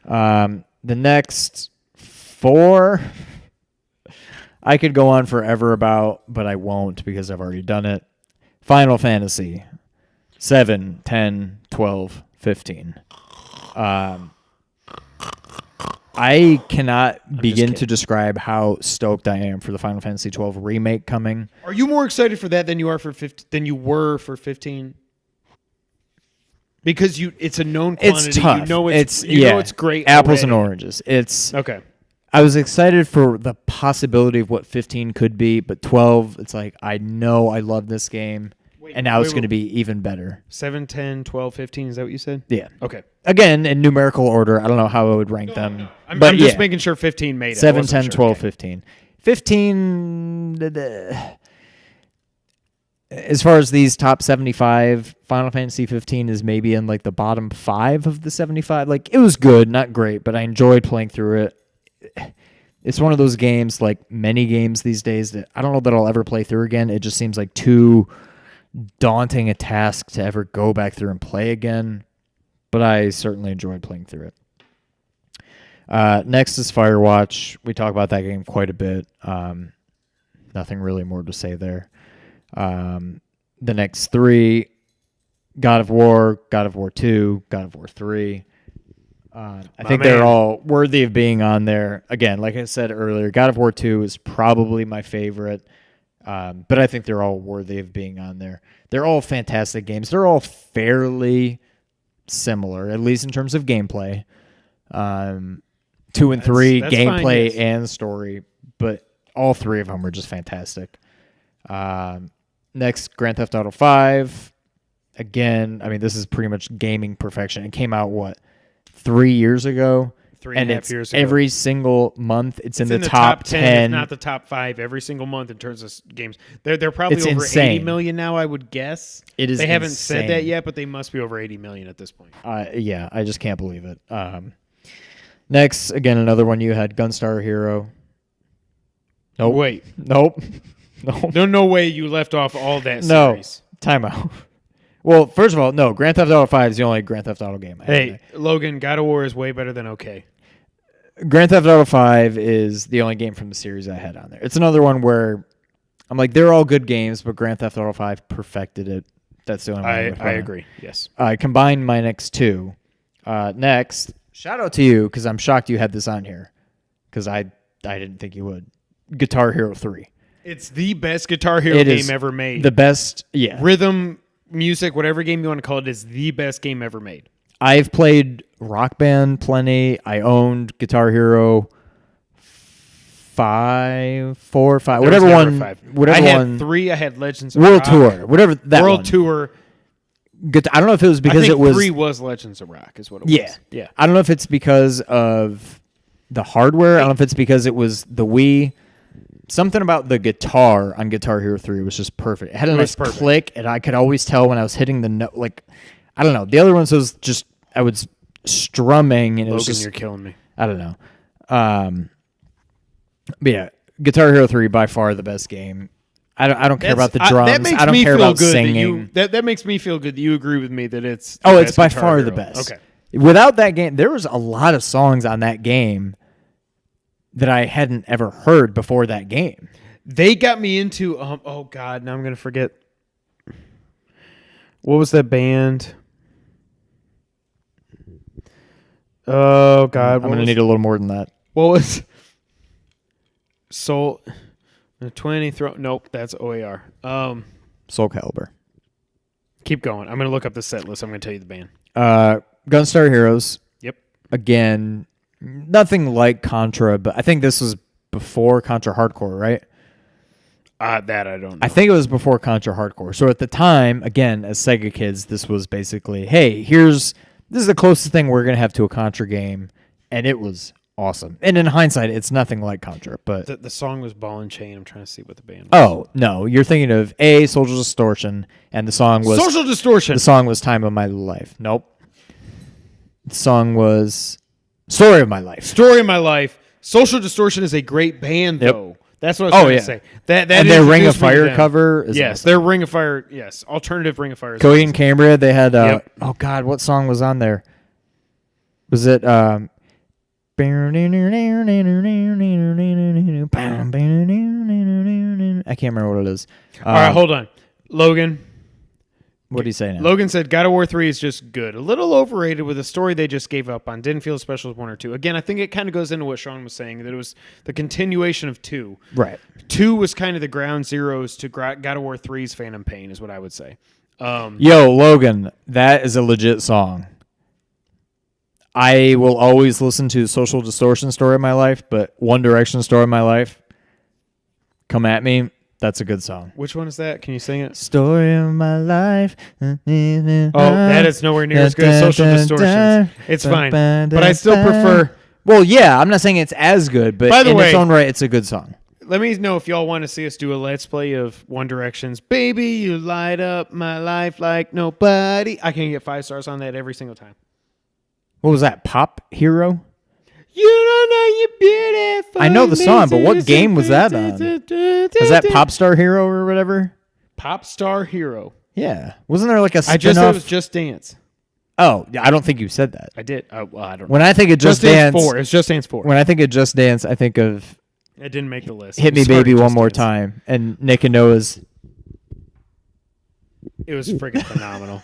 Yeah. The next 4 I could go on forever about, but I won't because I've already done it. Final Fantasy 7, 10, 12, 15. I cannot begin to kidding. describe how stoked I am for the Final Fantasy 12 remake coming. Are you more excited for that than you are for 15, than you were for 15? Because it's a known quantity. It's tough. You know it's great. Apples and already. oranges. It's Okay. I was excited for the possibility of what 15 could be, but 12, it's like I know I love this game, and now it's going to be even better. 7, 10, 12, 15, is that what you said? Yeah. Okay. Again, in numerical order, I don't know how I would rank them. I'm but just yeah. making sure 15 made it. 7, I wasn't 10, sure. 12, Okay. 15. 15, as far as these top 75, Final Fantasy 15 is maybe in like the bottom 5 of the 75. Like, it was good, not great, but I enjoyed playing through it. It's one of those games, like many games these days, that I don't know that I'll ever play through again. It just seems like too daunting a task to ever go back through and play again. But I certainly enjoyed playing through it. Next is Firewatch. We talk about that game quite a bit. Nothing really more to say there. The next three, God of War 2, God of War 3. I think they're all worthy of being on there. Again, like I said earlier, God of War 2 is probably my favorite, but I think they're all worthy of being on there. They're all fantastic games. They're all fairly similar, at least in terms of gameplay. 2 and 3, that's gameplay fine, yes. and story, but all three of them are just fantastic. Next, Grand Theft Auto 5. Again, I mean, this is pretty much gaming perfection. It came out, 3 years ago? 3.5 years ago. Every single month, it's in the top 10. if not the top 5, every single month in terms of games. They're probably It's over insane. 80 million now, I would guess. It is They haven't insane. said that yet, but they must be over 80 million at this point. Yeah, I just can't believe it. Next, again, another one you had, Gunstar Hero. Nope. Wait. Nope. Nope. No way you left off all that No. series. Timeout. Well, first of all, no. Grand Theft Auto 5 is the only Grand Theft Auto game I have. Hey, Logan, God of War is way better than okay. Grand Theft Auto 5 is the only game from the series I had on there. It's another one where I'm like, they're all good games, but Grand Theft Auto 5 perfected it. That's the only one would I put on. agree. Yes. I combined my next two. Next, shout out to you because I'm shocked you had this on here because I didn't think you would. Guitar Hero 3. It's the best Guitar Hero It game is ever made. The best, yeah. Rhythm, music, whatever game you want to call it, is the best game ever made. I've played Rock Band plenty. I owned Guitar Hero 5, 4, 5, There was whatever never one. five. Whatever I one. had 3. I had Legends of World Rock. Tour, whatever that World one. Tour. I don't know if it was I because think it was 3 was Legends of Rock, is what it Yeah. was. Yeah. I don't know if it's because of the hardware. I don't know if it's because it was the Wii. Something about the guitar on Guitar Hero 3 was just perfect. It had a was nice perfect. click, and I could always tell when I was hitting the note. Like, I don't know. The other ones was just I was strumming, and it was Logan, just you're killing me. I don't know. But yeah, Guitar Hero 3 by far the best game. I don't care about the drums. That makes I don't me care feel about good singing. that makes me feel good that you agree with me that it's Oh, the it's best by Guitar far the Hero. best. Okay. Without that game, there was a lot of songs on that game that I hadn't ever heard before that game. They got me into oh god, now I'm going to forget. What was that band? Oh god, I'm going to need a little more than that. what was Soul 20 throw nope, that's OAR. Soul Calibur. Keep going. I'm going to look up the set list. I'm going to tell you the band. Gunstar Heroes. Yep. Again, nothing like Contra, but I think this was before Contra Hardcore, right? That I don't know. I think it was before Contra Hardcore. So at the time, again, as Sega kids, this was basically, hey, this is the closest thing we're going to have to a Contra game, and it was awesome. And in hindsight, it's nothing like Contra, but the song was Ball and Chain. I'm trying to see what the band was. oh, no, you're thinking of Social Distortion, and the song was Social Distortion. The song was Time of My Life. Nope. The song was Story of My Life. Story of My Life. Social Distortion is a great band, Yep. though. That's what I was trying yeah. to say. That And their Ring of introduced me to Fire them. cover is Yes, awesome. their Ring of Fire. Yes, alternative Ring of Fire. Is Cody awesome. and Cambria, they had Yep. oh god, what song was on there? Was it I can't remember what it is. All right, hold on, Logan. What do you say now? Logan said God of War 3 is just good. A little overrated with a story they just gave up on. Didn't feel as special as 1 or 2. Again, I think it kind of goes into what Sean was saying, that it was the continuation of 2. Right. 2 was kind of the ground zeros to God of War 3's Phantom Pain, is what I would say. Yo, Logan, that is a legit song. I will always listen to Social Distortion Story of My Life, but One Direction Story of My Life, come at me. That's a good song. Which one is that? Can you sing it? Story of my life. Oh, that is nowhere near as good as Social Distortions. It's fine. But I still prefer... Well, yeah, I'm not saying it's as good, but in its own right, it's a good song. Let me know if y'all want to see us do a Let's Play of One Direction's Baby, You Light Up My Life Like Nobody. I can get 5 stars on that every single time. What was that? Pop Hero? You don't know you're beautiful. I know the song, but what game was that on? Was that Pop Star Hero or whatever? Pop Star Hero. Yeah. Wasn't there like a spin-off? I just said it was Just Dance. Oh, I don't think you said that. I did. Well, I don't know. When I think of Just Dance 4. It's Just Dance 4. When I think of Just Dance, I think of it didn't make the list. Hit Me Baby One More Time and Nick and Noah's. It was freaking phenomenal.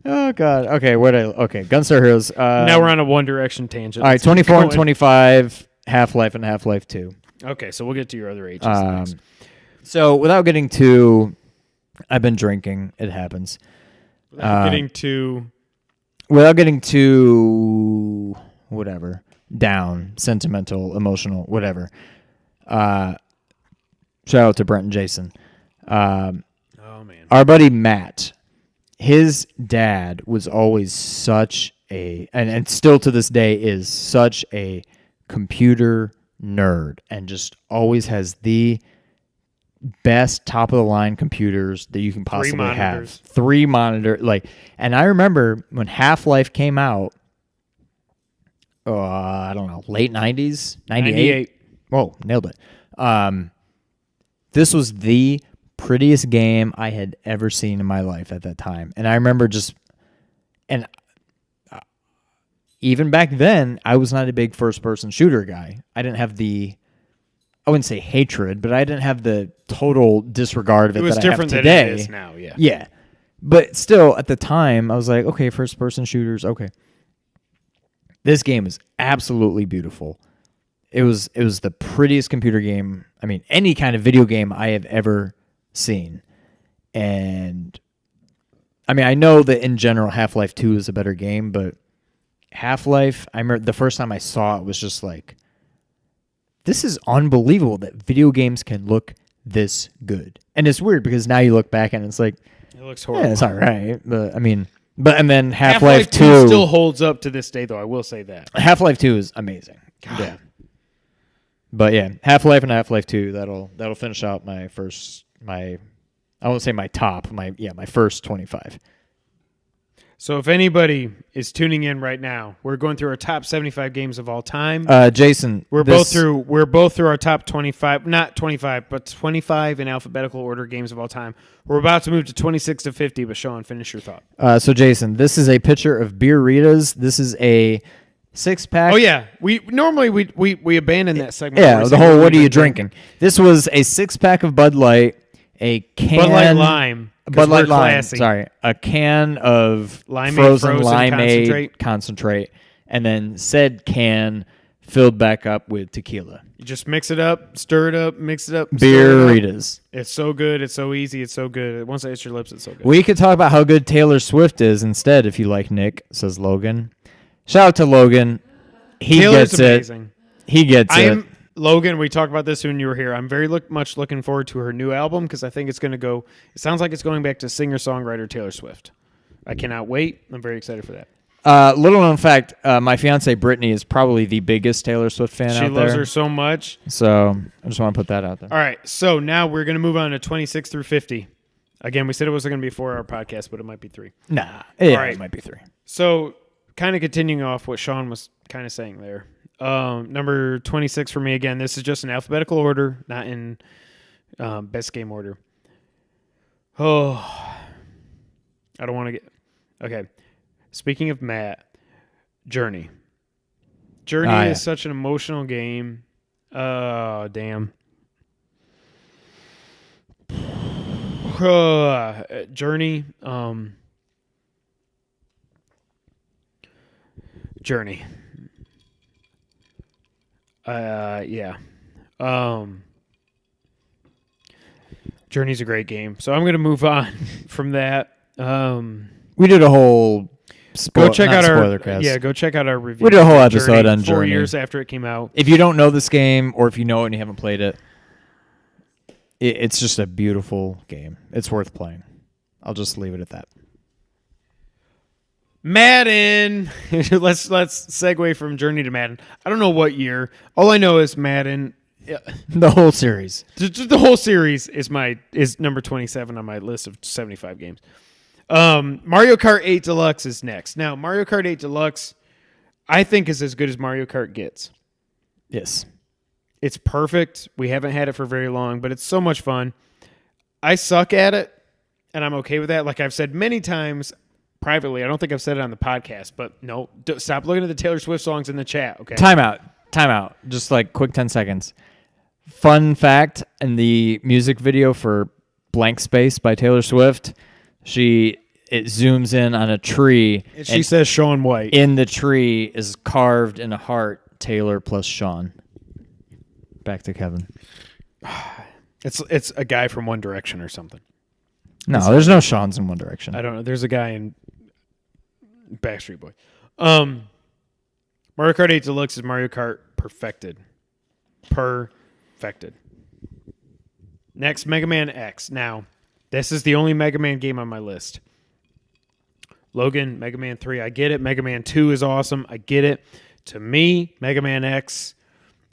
Oh God. Okay, Gunstar Heroes. Now we're on a One Direction tangent. All right, 24 and 25, Half-Life and Half-Life 2. Okay, so we'll get to your other ages next. So without getting too, I've been drinking. It happens. Without getting too whatever, down, sentimental, emotional, whatever. Shout out to Brent and Jason. Oh man. Our buddy Matt. His dad was always such a, and still to this day is such a computer nerd, and just always has the best top of the line computers that you can possibly have. 3 monitor, and I remember when Half-Life came out, I don't know, late 90s, 98. Whoa, nailed it. This was the prettiest game I had ever seen in my life at that time. And I remember even back then, I was not a big first-person shooter guy. I didn't have I wouldn't say hatred, but I didn't have the total disregard of it that I have today. Than it is now, yeah. Yeah. But still, at the time, I was like, okay, first-person shooters, okay. This game is absolutely beautiful. It was the prettiest computer game, I mean, any kind of video game I have ever seen. And I mean, I know that in general Half-Life 2 is a better game, but Half-Life, I remember the first time I saw it was just like, this is unbelievable that video games can look this good. And it's weird because now you look back and it's like, it looks horrible. Yeah, it's all right. But I mean, and then Half-Life 2 still holds up to this day, though. I will say that Half-Life 2 is amazing. God. Yeah. But yeah, Half-Life and Half-Life 2, that'll finish out my I won't say my top, my first 25. So if anybody is tuning in right now, we're going through our top 75 games of all time. Jason, we're both through our top 25, not 25, but 25 in alphabetical order games of all time. We're about to move to 26 to 50, but Sean, finish your thought. So Jason, this is a picture of Beer Ritas. This is a 6-pack. Oh yeah, we normally we abandon that segment. Yeah, the whole what are you drinking? This was a 6-pack of Bud Light, a can Bud Light Lime. Bud Light Lime. Sorry, a can of frozen limeade concentrate, and then said can filled back up with tequila. You just mix it up, stir it up, mix it up. Beer Ritas. It's so good. It's so easy. It's so good. Once it hits your lips, it's so good. We could talk about how good Taylor Swift is instead, if you like, Nick, says Logan. Shout out to Logan. Taylor's gets amazing. He gets it. Logan, we talked about this when you were here. I'm very much looking forward to her new album because I think it's going to go. It sounds like it's going back to singer-songwriter Taylor Swift. I cannot wait. I'm very excited for that. Little known fact, my fiance Brittany is probably the biggest Taylor Swift fan out there. She loves her so much. So I just want to put that out there. All right. So now we're going to move on to 26 through 50. Again, we said it wasn't going to be a 4-hour podcast, but it might be 3. Nah. Yeah, it might be 3. So kind of continuing off what Sean was kind of saying there. Number 26 for me, again, this is just in alphabetical order, not in best game order. Oh, I don't want to get... Okay. Speaking of Matt, Journey. Journey is such an emotional game. Oh, damn. Journey. Journey. Yeah. Journey's a great game. So I'm going to move on from that. We did a whole go check out our cast. Go check out our review. We did a whole episode on Journey 4 years after it came out. If you don't know this game, or if you know it and you haven't played it, it's just a beautiful game. It's worth playing. I'll just leave it at that. Madden. let's segue from Journey to Madden. I don't know what year. All I know is Madden. The whole series. The whole series is number 27 on my list of 75 games. Mario Kart 8 Deluxe is next. Now, Mario Kart 8 Deluxe, I think, is as good as Mario Kart gets. Yes. It's perfect. We haven't had it for very long, but it's so much fun. I suck at it, and I'm okay with that. Like I've said many times privately, I don't think I've said it on the podcast, but no, stop looking at the Taylor Swift songs in the chat, okay? Time out. Just like quick 10 seconds. Fun fact, in the music video for Blank Space by Taylor Swift, it zooms in on a tree. And she says Shaun White. In the tree is carved in a heart, Taylor plus Shaun. Back to Kevin. It's a guy from One Direction or something. No, there's no Shauns in One Direction. I don't know. There's a guy in Backstreet Boy. Mario Kart 8 Deluxe is Mario Kart perfected. Next, Mega Man X. Now, this is the only Mega Man game on my list. Logan, Mega Man 3, I get it. Mega Man 2 is awesome. I get it. To me, Mega Man X,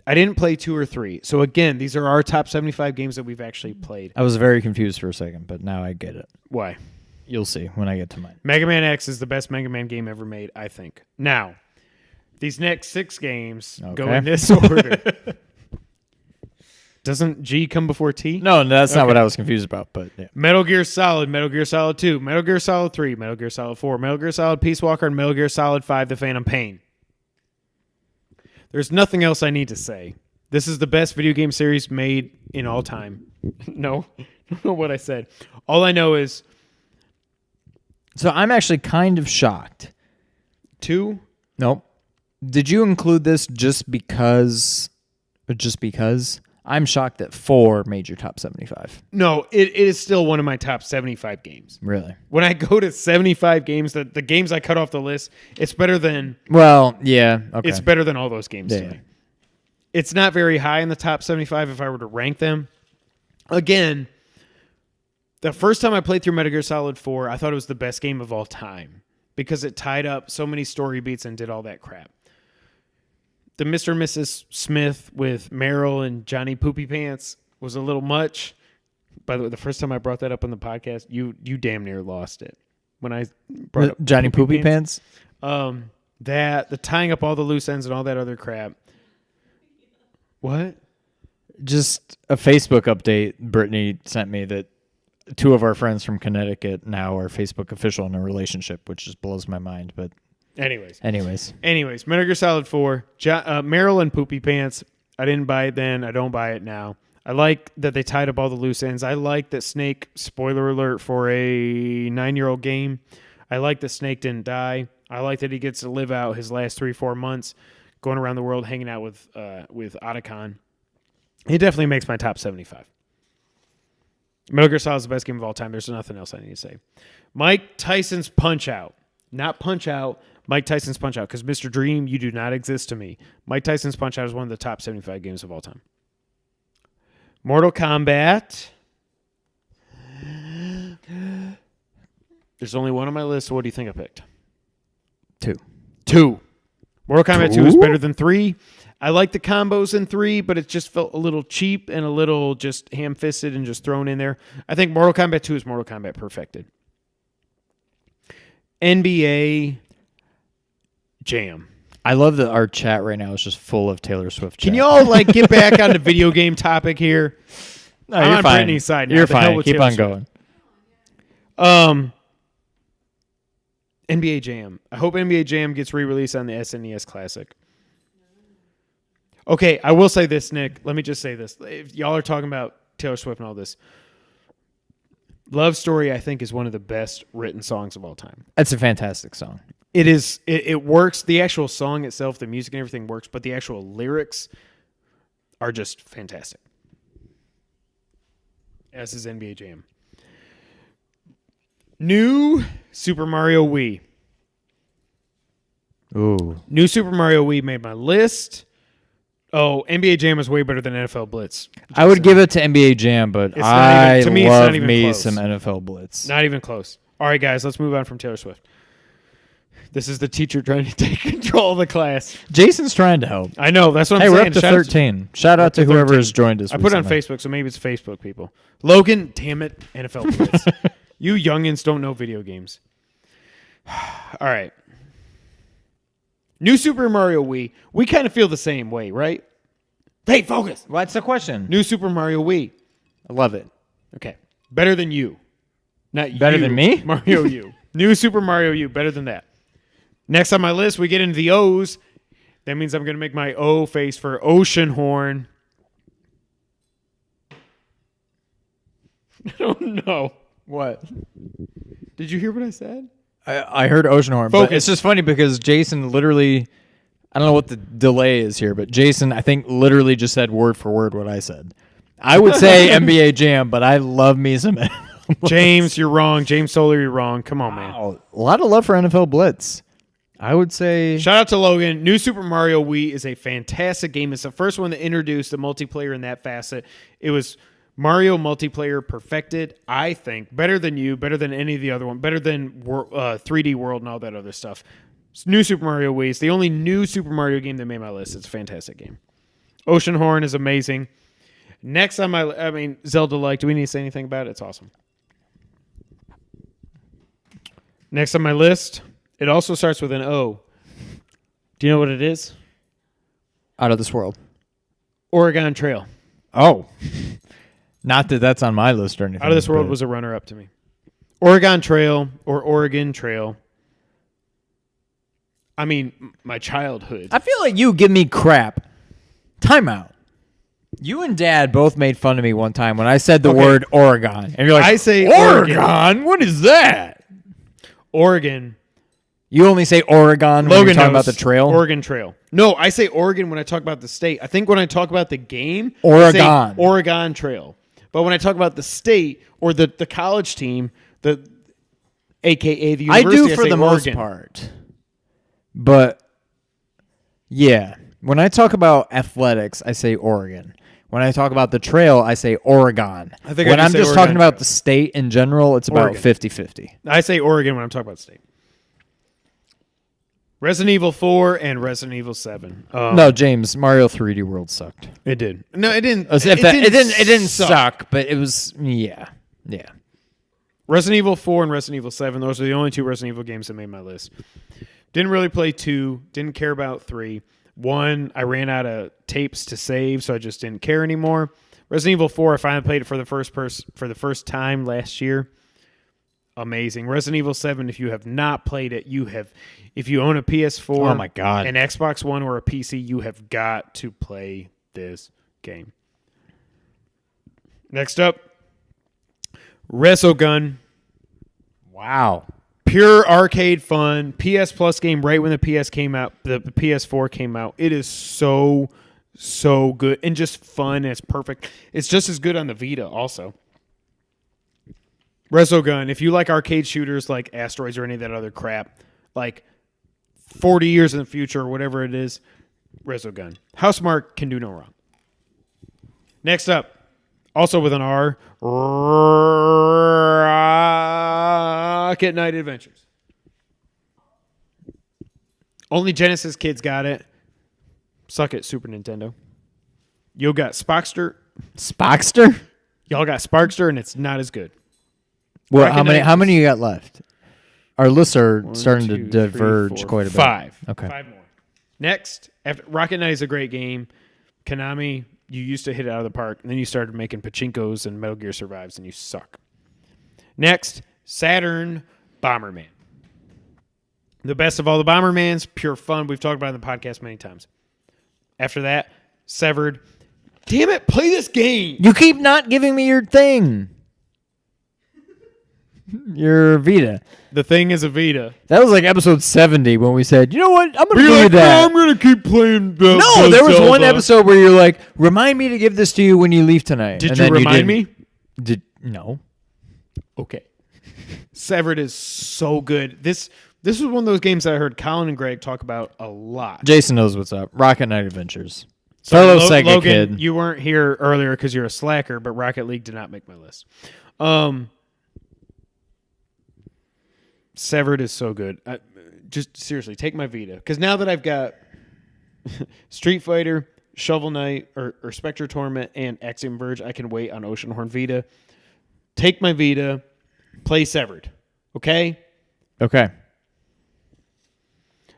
I didn't play 2 or 3. So again, these are our top 75 games that we've actually played. I was very confused for a second, but now I get it. Why? You'll see when I get to mine. Mega Man X is the best Mega Man game ever made, I think. Now, these next 6 games go in this order. Doesn't G come before T? No, that's not what I was confused about, but yeah. Metal Gear Solid, Metal Gear Solid 2, Metal Gear Solid 3, Metal Gear Solid 4, Metal Gear Solid Peace Walker, and Metal Gear Solid 5, The Phantom Pain. There's nothing else I need to say. This is the best video game series made in all time. No, I don't know what I said. All I know is... So I'm actually kind of shocked. 2? Nope. Did you include this just because... I'm shocked that 4 made your top 75. No, it is still one of my top 75 games. Really? When I go to 75 games, the games I cut off the list, it's better than... Well, yeah. Okay. It's better than all those games to me. It's not very high in the top 75 if I were to rank them. Again, the first time I played through Metal Gear Solid 4, I thought it was the best game of all time because it tied up so many story beats and did all that crap. The Mr. and Mrs. Smith with Meryl and Johnny Poopy Pants was a little much. By the way, the first time I brought that up on the podcast, you damn near lost it. When I brought up Johnny Poopy Pants? The tying up all the loose ends and all that other crap. What? Just a Facebook update Brittany sent me that 2 of our friends from Connecticut now are Facebook official in a relationship, which just blows my mind, but... Anyways, Metal Gear Solid 4, Meryl and Poopy Pants. I didn't buy it then. I don't buy it now. I like that they tied up all the loose ends. I like that Snake, spoiler alert for a 9-year-old game, I like that Snake didn't die. I like that he gets to live out his last 3-4 months going around the world hanging out with Otacon. It definitely makes my top 75. Metal Gear Solid is the best game of all time. There's nothing else I need to say. Mike Tyson's Punch-Out. Not Punch-Out. Mike Tyson's Punch-Out, because Mr. Dream, you do not exist to me. Mike Tyson's Punch-Out is one of the top 75 games of all time. Mortal Kombat. There's only one on my list, so what do you think I picked? 2. Mortal Kombat 2 is better than 3. I like the combos in 3, but it just felt a little cheap and a little just ham-fisted and just thrown in there. I think Mortal Kombat 2 is Mortal Kombat perfected. NBA Jam. I love that our chat right now is just full of Taylor Swift chat. Can you all get back on the video game topic here? No, I'm you're on fine. Brittany's side now. You're fine. Keep on going. NBA Jam. I hope NBA Jam gets re-released on the SNES Classic. Okay, I will say this, Nick. Let me just say this. If y'all are talking about Taylor Swift and all this, Love Story, I think, is one of the best written songs of all time. That's a fantastic song. It is. It works. The actual song itself, the music and everything works, but the actual lyrics are just fantastic. As is NBA Jam. New Super Mario Wii. Ooh. New Super Mario Wii made my list. Oh, NBA Jam is way better than NFL Blitz. I would give it to NBA Jam, but I love me close. some NFL Blitz. Not even close. All right, guys, let's move on from Taylor Swift. This is the teacher trying to take control of the class. Jason's trying to help. I know. That's what hey, I'm saying. We're up to 13. Shout out to whoever has joined us. I put it on Facebook, so maybe it's Facebook people. Logan, damn it, NFL Blitz. You youngins don't know video games. All right. New Super Mario Wii. We kind of feel the same way, right? Hey, focus. What's the question? New Super Mario Wii. I love it. Okay. Better than you. Not better you, than me? Mario U. New Super Mario U. Better than that. Next on my list, we get into the O's. That means I'm going to make my O face for Oceanhorn. I don't know. What? Did you hear what I said? I heard Oceanhorn, but it's just funny because Jason literally, I don't know what the delay is here, but Jason, I think, literally just said word for word what I said. I would say NBA Jam, but I love me some NFL Blitz. James, you're wrong. James Solar, you're wrong. Come on, man. Wow. A lot of love for NFL Blitz. I would say... Shout out to Logan. New Super Mario Wii is a fantastic game. It's the first one that introduced the multiplayer in that facet. It was Mario multiplayer perfected, I think. Better than you, better than any of the other one, better than 3D World and all that other stuff. New Super Mario Wii is the only new Super Mario game that made my list. It's a fantastic game. Oceanhorn is amazing. Next on my... Zelda-like. Do we need to say anything about it? It's awesome. Next on my list... It also starts with an O. Do you know what it is? Out of this world. Oregon Trail. Oh. Not that that's on my list or anything. Out of this world was a runner-up to me. Oregon Trail or Oregon Trail. I mean, my childhood. I feel like you give me crap. Timeout. You and Dad both made fun of me one time when I said the word Oregon. And you're like, I say Oregon? What is that? Oregon. You only say Oregon when you're talking about the trail? Oregon Trail. No, I say Oregon when I talk about the state. I think when I talk about the game, Oregon. I say Oregon Trail. But when I talk about the state or the college team, a.k.a. the university, I do for the most part. But, yeah. When I talk about athletics, I say Oregon. When I talk about the trail, I say Oregon. When I'm just talking about the state in general, it's about 50-50. I say Oregon when I'm talking about the state. Resident Evil 4 and Resident Evil 7. No, James, Mario 3D World sucked. It did. No, it didn't. It didn't suck, but it was yeah. Resident Evil 4 and Resident Evil 7. Those are the only two Resident Evil games that made my list. Didn't really play 2. Didn't care about 3. 1, I ran out of tapes to save, so I just didn't care anymore. Resident Evil 4, I finally played it for the first time last year. Amazing. Resident Evil 7, if you have not played it, if you own a PS4, oh my God, an Xbox One or a PC, you have got to play this game. Next up, Resogun. Wow. Pure arcade fun. PS Plus game right when the PS came out, the PS4 came out. It is so good and just fun. And it's perfect. It's just as good on the Vita also. Resogun, if you like arcade shooters like Asteroids or any of that other crap, like 40 years in the future or whatever it is, Resogun. Housemarque can do no wrong. Next up, also with an R, Rocket Knight Adventures. Only Genesis kids got it. Suck it, Super Nintendo. You got Sparkster. Sparkster? Y'all got Sparkster, and it's not as good. Well, how many you got left? Our lists are starting to diverge quite a bit. 5. Okay. 5 more. Next, after Rocket Knight is a great game. Konami, you used to hit it out of the park, and then you started making Pachinkos and Metal Gear Survives, and you suck. Next, Saturn Bomberman. The best of all the Bombermans, pure fun. We've talked about it in the podcast many times. After that, Severed. Damn it, play this game. You keep not giving me your thing. Your Vita. The thing is a Vita. That was like episode 70 when we said, you know what? I'm going to You're do like, that. "No, I'm going to keep playing. No, there was one episode where you're like, remind me to give this to you when you leave tonight. Did And you then remind me? No. Okay. Severed is so good. This was one of those games that I heard Colin and Greg talk about a lot. Jason knows what's up. Rocket Knight Adventures. So Fellow Sega Logan, kid. you weren't here earlier because you're a slacker, but Rocket League did not make my list. Severed is so good. Just seriously, take my Vita. Because now that I've got Street Fighter, Shovel Knight, or Spectre Torment, and Axiom Verge, I can wait on Oceanhorn Vita. Take my Vita, play Severed. Okay? Okay.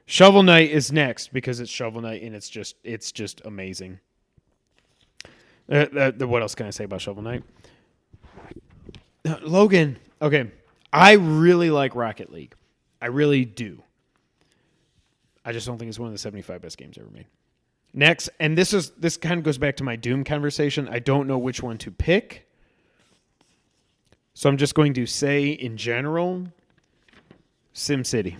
Shovel Knight is next because it's Shovel Knight and it's just amazing. What else can I say about Shovel Knight? Logan, okay. I really like Rocket League. I really do. I just don't think it's one of the 75 best games ever made. Next, and this kind of goes back to my Doom conversation. I don't know which one to pick. So I'm just going to say in general, SimCity.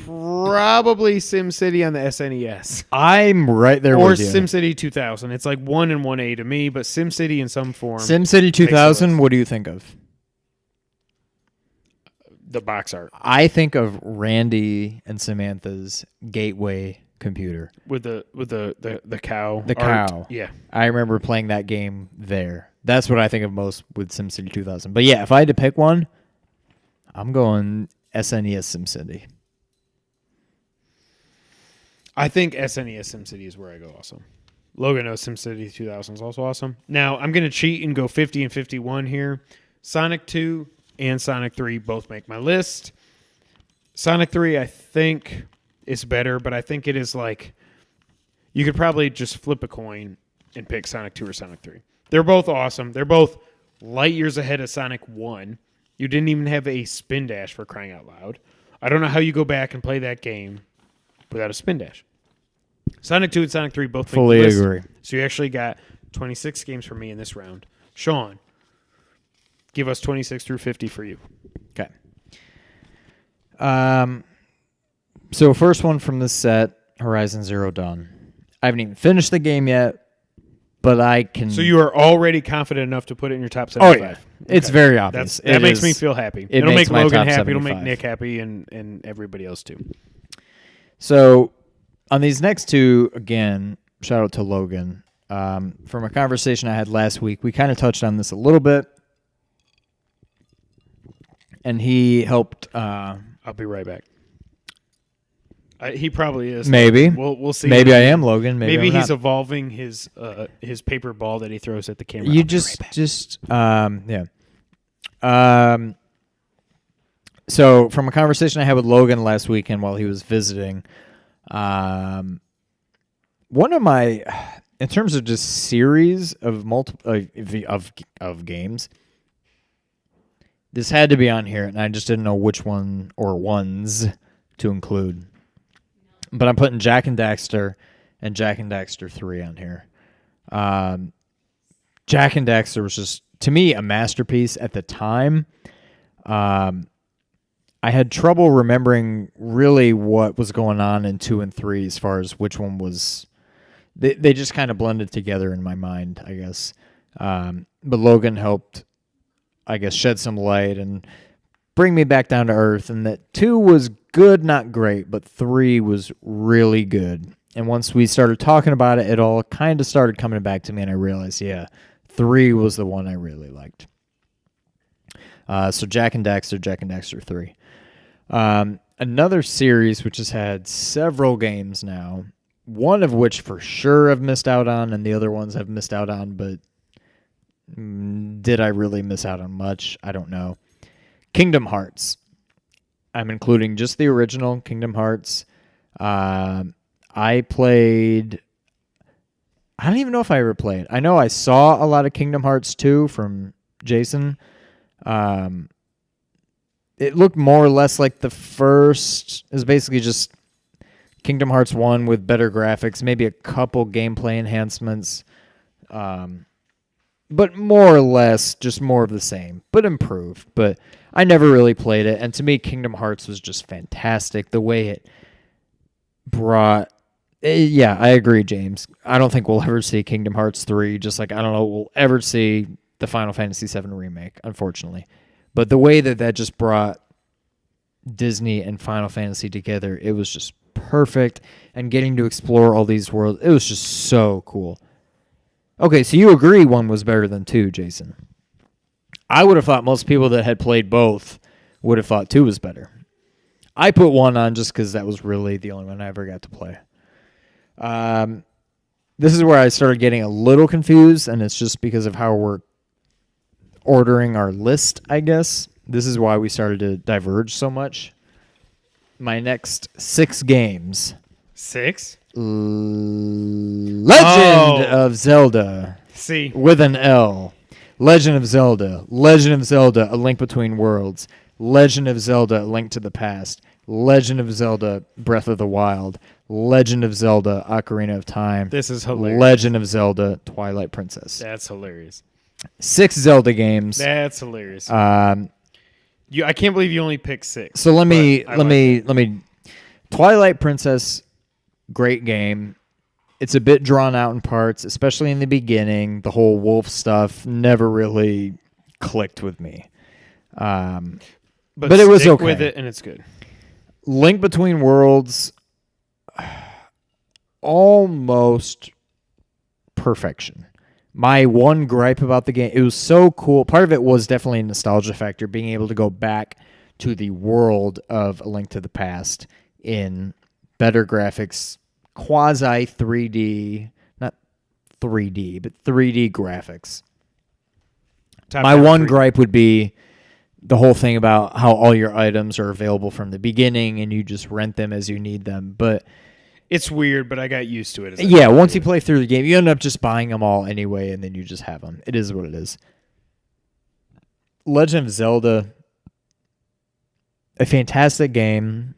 Probably SimCity on the SNES. I'm right there Or with you. SimCity 2000. It's like 1 and 1A to me, but SimCity in some form. SimCity 2000, what do you think of? The box art. I think of Randy and Samantha's gateway computer. With the cow. The art. cow. Yeah. I remember playing that game there. That's what I think of most with SimCity 2000. But yeah, if I had to pick one, I'm going SNES SimCity. I think SNES SimCity is where I go also. Logan knows SimCity 2000 is also awesome. Now, I'm going to cheat and go 50 and 51 here. Sonic 2 and Sonic 3 both make my list. Sonic 3, I think, is better, but I think it is like you could probably just flip a coin and pick Sonic 2 or Sonic 3. They're both awesome. They're both light years ahead of Sonic 1. You didn't even have a spin dash for crying out loud. I don't know how you go back and play that game without a spin dash. Sonic 2 and Sonic 3 both fully make the list. agree. So you actually got 26 games for me in this round. Sean, give us 26 through 50 for you. Okay. So first one from this set, Horizon Zero Dawn. I haven't even finished the game yet, but I can... So you are already confident enough to put it in your top 75. Oh, yeah. It's very obvious. That makes me feel happy. It'll makes make my Logan top happy. It'll 75. make Nick happy and everybody else too. So on these next two, again, shout out to Logan. From a conversation I had last week, we kind of touched on this a little bit. And he helped... I'll be right back. He probably is. Maybe. We'll see. Maybe I am Logan. Maybe he's not. evolving his paper ball that he throws at the camera. You I'll be right back. yeah. So from a conversation I had with Logan last weekend while he was visiting, one of my, in terms of just series of of games, this had to be on here, and I just didn't know which one or ones to include. But I'm putting Jak and Daxter and Jak and Daxter 3 on here. Jak and Daxter was just, to me, a masterpiece at the time. I had trouble remembering really what was going on in 2 and 3 as far as which one was... They just kind of blended together in my mind, I guess. But Logan helped, I guess, shed some light and bring me back down to earth, and that 2 was good, not great, but 3 was really good. And once we started talking about it, it all kind of started coming back to me, and I realized, yeah, 3 was the one I really liked. So Jak and Daxter 3. Another series which has had several games now, one of which for sure I've missed out on, and the other ones I've missed out on, but did I really miss out on much? I don't know. Kingdom Hearts. I'm including just the original Kingdom Hearts. I played... I don't even know if I ever played. I know I saw a lot of Kingdom Hearts 2 from Jason. It looked more or less like the first. It was basically just Kingdom Hearts 1 with better graphics, maybe a couple gameplay enhancements. but more or less just more of the same, but improved. But I never really played it, and to me, Kingdom Hearts was just fantastic. The way it brought, yeah, I agree, James. I don't think we'll ever see Kingdom Hearts 3, just like I don't know we'll ever see the Final Fantasy VII Remake, unfortunately. But the way that just brought Disney and Final Fantasy together, it was just perfect. And getting to explore all these worlds, it was just so cool. Okay, so you agree 1 was better than 2, Jason. I would have thought most people that had played both would have thought 2 was better. I put 1 on just because that was really the only one I ever got to play. This is where I started getting a little confused, and it's just because of how we're ordering our list, I guess. This is why we started to diverge so much. My next 6 games. 6? Legend of Zelda. See. With an L. Legend of Zelda. Legend of Zelda, A Link Between Worlds. Legend of Zelda, A Link to the Past. Legend of Zelda, Breath of the Wild. Legend of Zelda, Ocarina of Time. This is hilarious. Legend of Zelda, Twilight Princess. That's hilarious. 6 Zelda games. That's hilarious. I can't believe you only picked 6. So let me Twilight Princess, great game. It's a bit drawn out in parts, especially in the beginning. The whole wolf stuff never really clicked with me. But it was okay. With it, and it's good. Link Between Worlds, almost perfection. My one gripe about the game, it was so cool. Part of it was definitely a nostalgia factor, being able to go back to the world of A Link to the Past in better graphics, quasi 3D, not 3D, but 3D graphics. My one gripe would be the whole thing about how all your items are available from the beginning and you just rent them as you need them. But it's weird, but I got used to it. Yeah, once you play through the game, you end up just buying them all anyway, and then you just have them. It is what it is. Legend of Zelda, a fantastic game.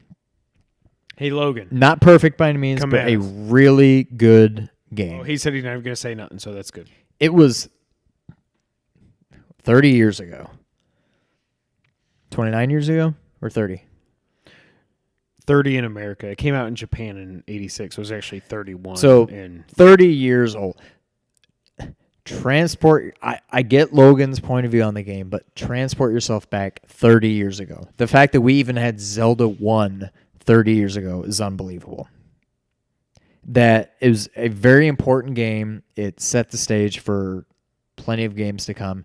Hey, Logan. Not perfect by any means, but a really good game. Oh, he said he's not even going to say nothing, so that's good. It was 30 years ago. 29 years ago? Or 30? 30 in America. It came out in Japan in 86. So it was actually 31. So 30 years old. I get Logan's point of view on the game, but transport yourself back 30 years ago. The fact that we even had Zelda 1 30 years ago is unbelievable. That it was a very important game. It set the stage for plenty of games to come.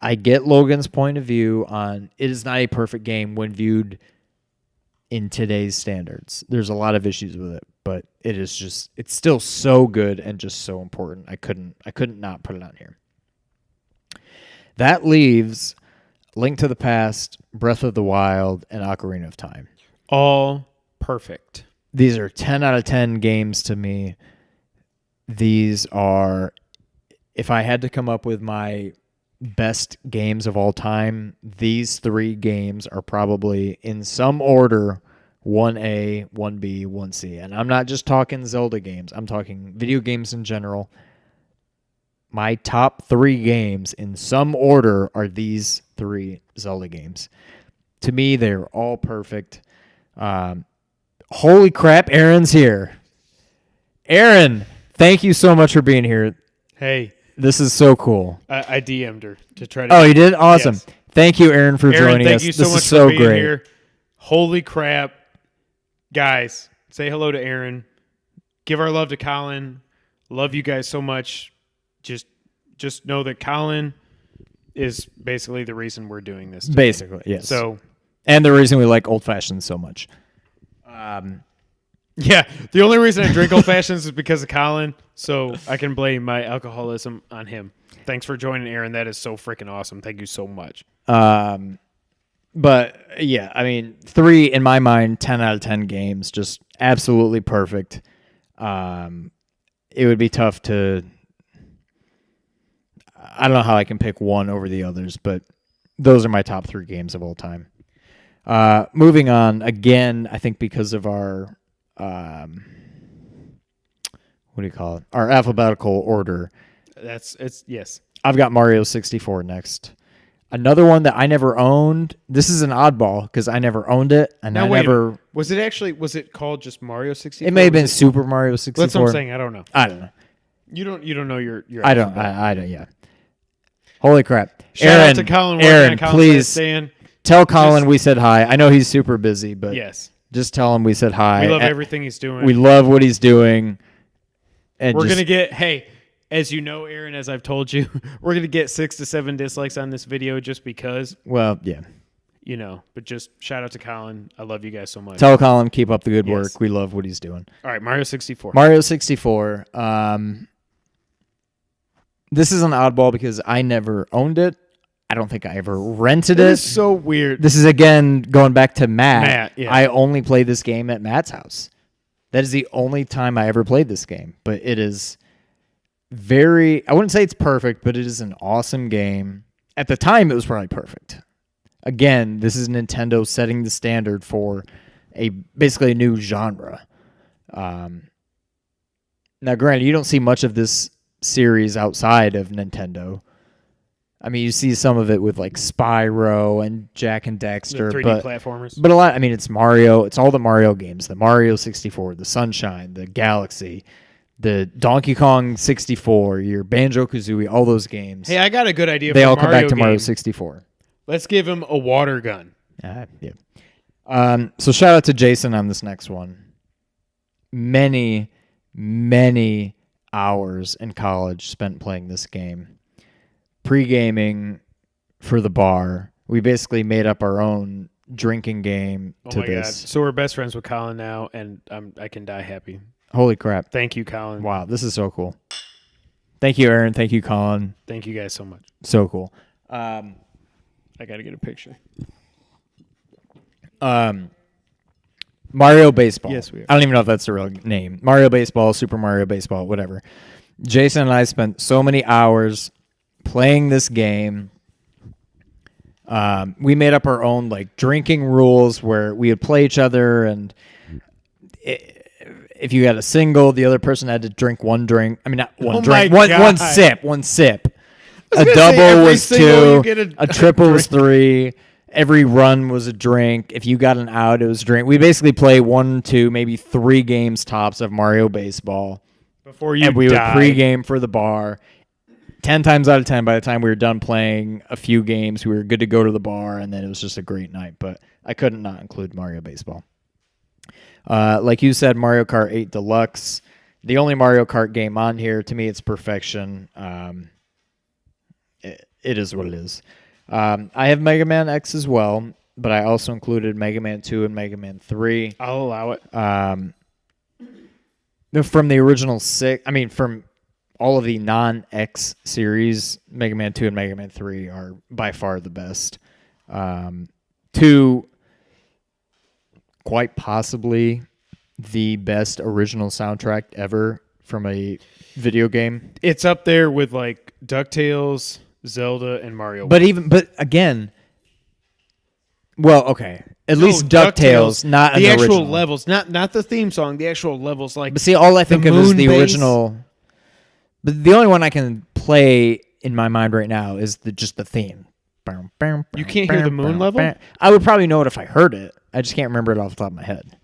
I get Logan's point of view on it is not a perfect game when viewed in today's standards. There's a lot of issues with it, but it's still so good and just so important. I couldn't not put it on here. That leaves Link to the Past, Breath of the Wild, and Ocarina of Time. All perfect. These are 10 out of 10 games to me. These are, if I had to come up with my best games of all time, these 3 games are probably in some order 1A, 1B, 1C. And I'm not just talking Zelda games. I'm talking video games in general. My top 3 games in some order are these 3 Zelda games. To me, they're all perfect. Holy crap, Aaron's here. Aaron, thank you so much for being here. Hey. This is so cool. I DM'd her to try to. Oh, you did? Awesome. Yes. Thank you, Aaron, for joining us. Thank you so much for being here. Holy crap. Guys, say hello to Aaron. Give our love to Colin. Love you guys so much. Just know that Colin is basically the reason we're doing this today. Basically, yes. And the reason we like old fashions so much. Yeah, the only reason I drink old fashions is because of Colin, so I can blame my alcoholism on him. Thanks for joining, Aaron. That is so freaking awesome. Thank you so much. But yeah, I mean, 3 in my mind, 10 out of 10 games, just absolutely perfect. It would be tough to. I don't know how I can pick one over the others, but those are my top 3 games of all time. Moving on again, I think because of our. What do you call it? Our alphabetical order. Yes. I've got Mario 64 next. Another one that I never owned. This is an oddball because I never owned it, and Now, I wait a never. minute. Was it called just Mario 64? It may have been Was Super Mario 64. That's what I'm saying. I don't know. I don't know. You don't know your. I don't. I don't. Yeah. Holy crap! Shout Aaron, out to Colin. Aaron, Colin's please saying, tell Colin we said hi. I know he's super busy, but yes, just tell him we said hi. we love everything he's doing. We love what he's doing. And We're gonna get as you know, Aaron, as I've told you, we're gonna get 6 to 7 dislikes on this video just because. Well, yeah. But just shout out to Colin. I love you guys so much. Tell Colin keep up the good Yes. work. We love what he's doing. All right, Mario 64. Mario 64. This is an oddball because I never owned it. I don't think I ever rented It it. is so weird. This is again going back to Matt. Matt, yeah. I only played this game at Matt's house. That is the only time I ever played this game. But it is I wouldn't say it's perfect, but it is an awesome game. At the time, it was probably perfect. Again, this is Nintendo setting the standard for basically a new genre. Now, granted, you don't see much of this series outside of Nintendo. I mean, you see some of it with like Spyro and Jak and Daxter, The 3D platformers. but a lot. I mean, it's Mario. It's all the Mario games: the Mario 64, the Sunshine, the Galaxy, the Donkey Kong 64, your Banjo-Kazooie, all those games. Hey, I got a good idea. They for all come back to Mario game. 64. Let's give him a water gun. Yeah. So shout out to Jason on this next one. Many, many hours in college spent playing this game. Pre-gaming for the bar. We basically made up our own drinking game to Oh my this. god! So we're best friends with Colin now, and I can die happy. Holy crap. Thank you, Colin. Wow, this is so cool. Thank you, Aaron. Thank you, Colin. Thank you guys so much. So cool. I got to get a picture. Mario Baseball. Yes, we are. I don't even know if that's the real name. Mario Baseball, Super Mario Baseball, whatever. Jason and I spent so many hours playing this game. We made up our own like drinking rules where we would play each other, and if you had a single, the other person had to drink one drink. I mean, not one drink, one sip. One sip. A double was 2. A triple was 3. Every run was a drink. If you got an out, it was a drink. We basically play 1, 2, maybe 3 games tops of Mario Baseball. Before you and we die. would pregame for the bar. 10 times out of 10, by the time we were done playing a few games, we were good to go to the bar, and then it was just a great night. But I couldn't not include Mario Baseball. Like you said, Mario Kart 8 Deluxe. The only Mario Kart game on here, to me, it's perfection. It is what it is. I have Mega Man X as well, but I also included Mega Man 2 and Mega Man 3. I'll allow it. From the original 6, I mean, from all of the non-X series, Mega Man 2 and Mega Man 3 are by far the best. 2, quite possibly the best original soundtrack ever from a video game. It's up there with like DuckTales, Zelda, and Mario. But again, well, okay, at least DuckTales, not the an actual original. levels, not the theme song, the actual levels. Like, But see, all I think of is the moon original. But the only one I can play in my mind right now is just the theme. You can't hear the moon level? I would probably know it if I heard it. I just can't remember it off the top of my head.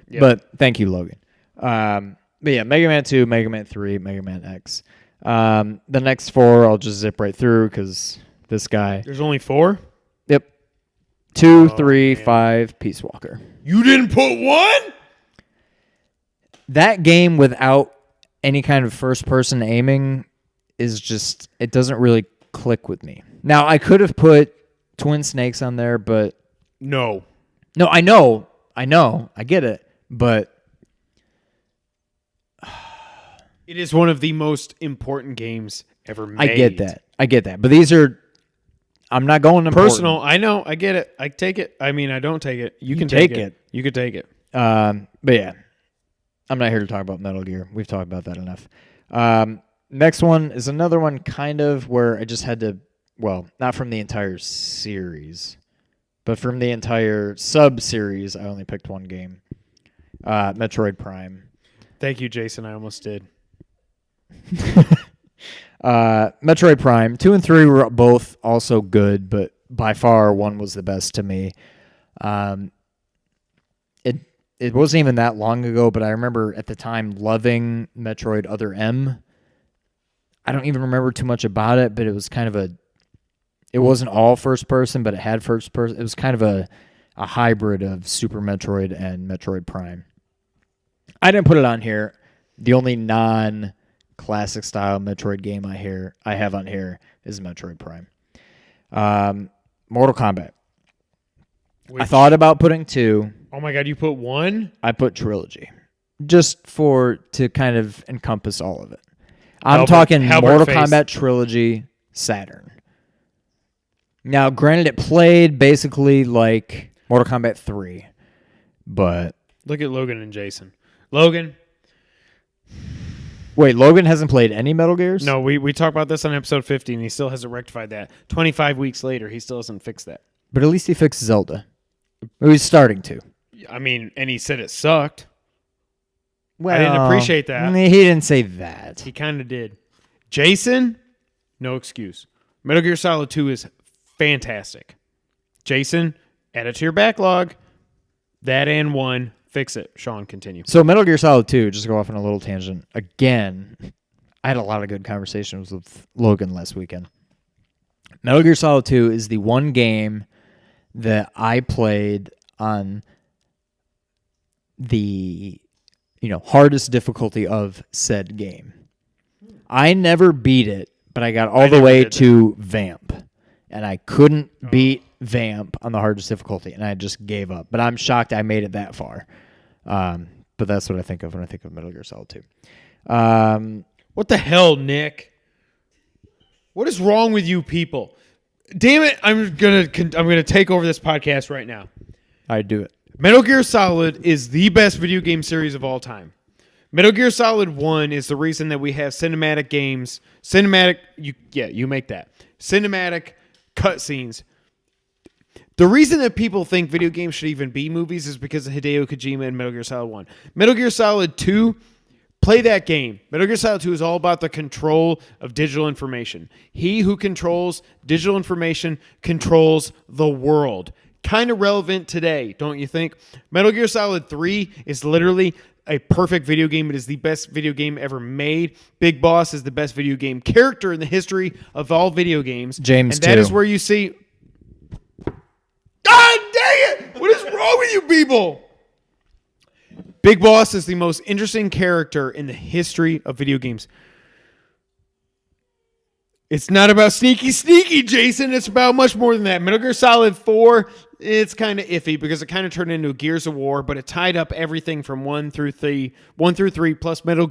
Yeah. But thank you, Logan. But yeah, Mega Man 2, Mega Man 3, Mega Man X. The next 4 I'll just zip right through because this guy. There's only 4. Yep. 2, Oh, 3, man. 5, Peace Walker. You didn't put 1? That game without any kind of first-person aiming is just, it doesn't really click with me. Now, I could have put Twin Snakes on there, but... No. No, I know, I get it, but... It is one of the most important games ever made. I get that. But these are... I'm not going to Personal, I know, I get it. I take it. I mean, I don't take it. You can take it. You could take it. But yeah, I'm not here to talk about Metal Gear. We've talked about that enough. Next one is another one kind of where I just had to, well, not from the entire series, but from the entire sub-series, I only picked one game. Metroid Prime. Thank you, Jason. I almost did. Metroid Prime 2 and 3 were both also good, but by far 1 was the best to me. It wasn't even that long ago, but I remember at the time loving Metroid Other M. I don't even remember too much about it, but it was kind of it wasn't all first person, but it had first person. It was kind of a hybrid of Super Metroid and Metroid Prime. I didn't put it on here. The only non-classic style Metroid game I have on here is Metroid Prime. Mortal Kombat. I thought about putting 2. Oh my God, you put 1? I put Trilogy. Just to kind of encompass all of it. I'm talking Mortal Kombat Trilogy, Saturn. Now, granted, it played basically like Mortal Kombat 3, but... Look at Logan and Jason. Logan. Wait, Logan hasn't played any Metal Gears? No, we talked about this on episode 50, and he still hasn't rectified that. 25 weeks later, he still hasn't fixed that. But at least he fixed Zelda. Or he's starting to. I mean, and he said it sucked. Well, I didn't appreciate that. He didn't say that. He kind of did. Jason, no excuse. Metal Gear Solid 2 is fantastic. Jason, add it to your backlog. That and 1, fix it. Sean, continue. So Metal Gear Solid 2, just to go off on a little tangent. Again, I had a lot of good conversations with Logan last weekend. Metal Gear Solid 2 is the one game that I played on the hardest difficulty of said game. I never beat it, but I got all the way to Vamp, and I couldn't beat Vamp on the hardest difficulty, and I just gave up. But I'm shocked I made it that far. But that's what I think of when I think of Metal Gear Solid 2. What the hell, Nick? What is wrong with you people? Damn it! I'm gonna take over this podcast right now. I do it. Metal Gear Solid is the best video game series of all time. Metal Gear Solid 1 is the reason that we have cinematic games. You make that. Cinematic cutscenes. The reason that people think video games should even be movies is because of Hideo Kojima and Metal Gear Solid 1. Metal Gear Solid 2, play that game. Metal Gear Solid 2 is all about the control of digital information. He who controls digital information controls the world. Kind of relevant today, don't you think? Metal Gear Solid 3 is literally a perfect video game. It is the best video game ever made. Big Boss is the best video game character in the history of all video games. James, and that is where you see... God dang it! What is wrong with you people? Big Boss is the most interesting character in the history of video games. It's not about sneaky, Jason. It's about much more than that. Metal Gear Solid 4, it's kind of iffy because it kind of turned into a Gears of War, but it tied up everything from 1 through 3 plus Metal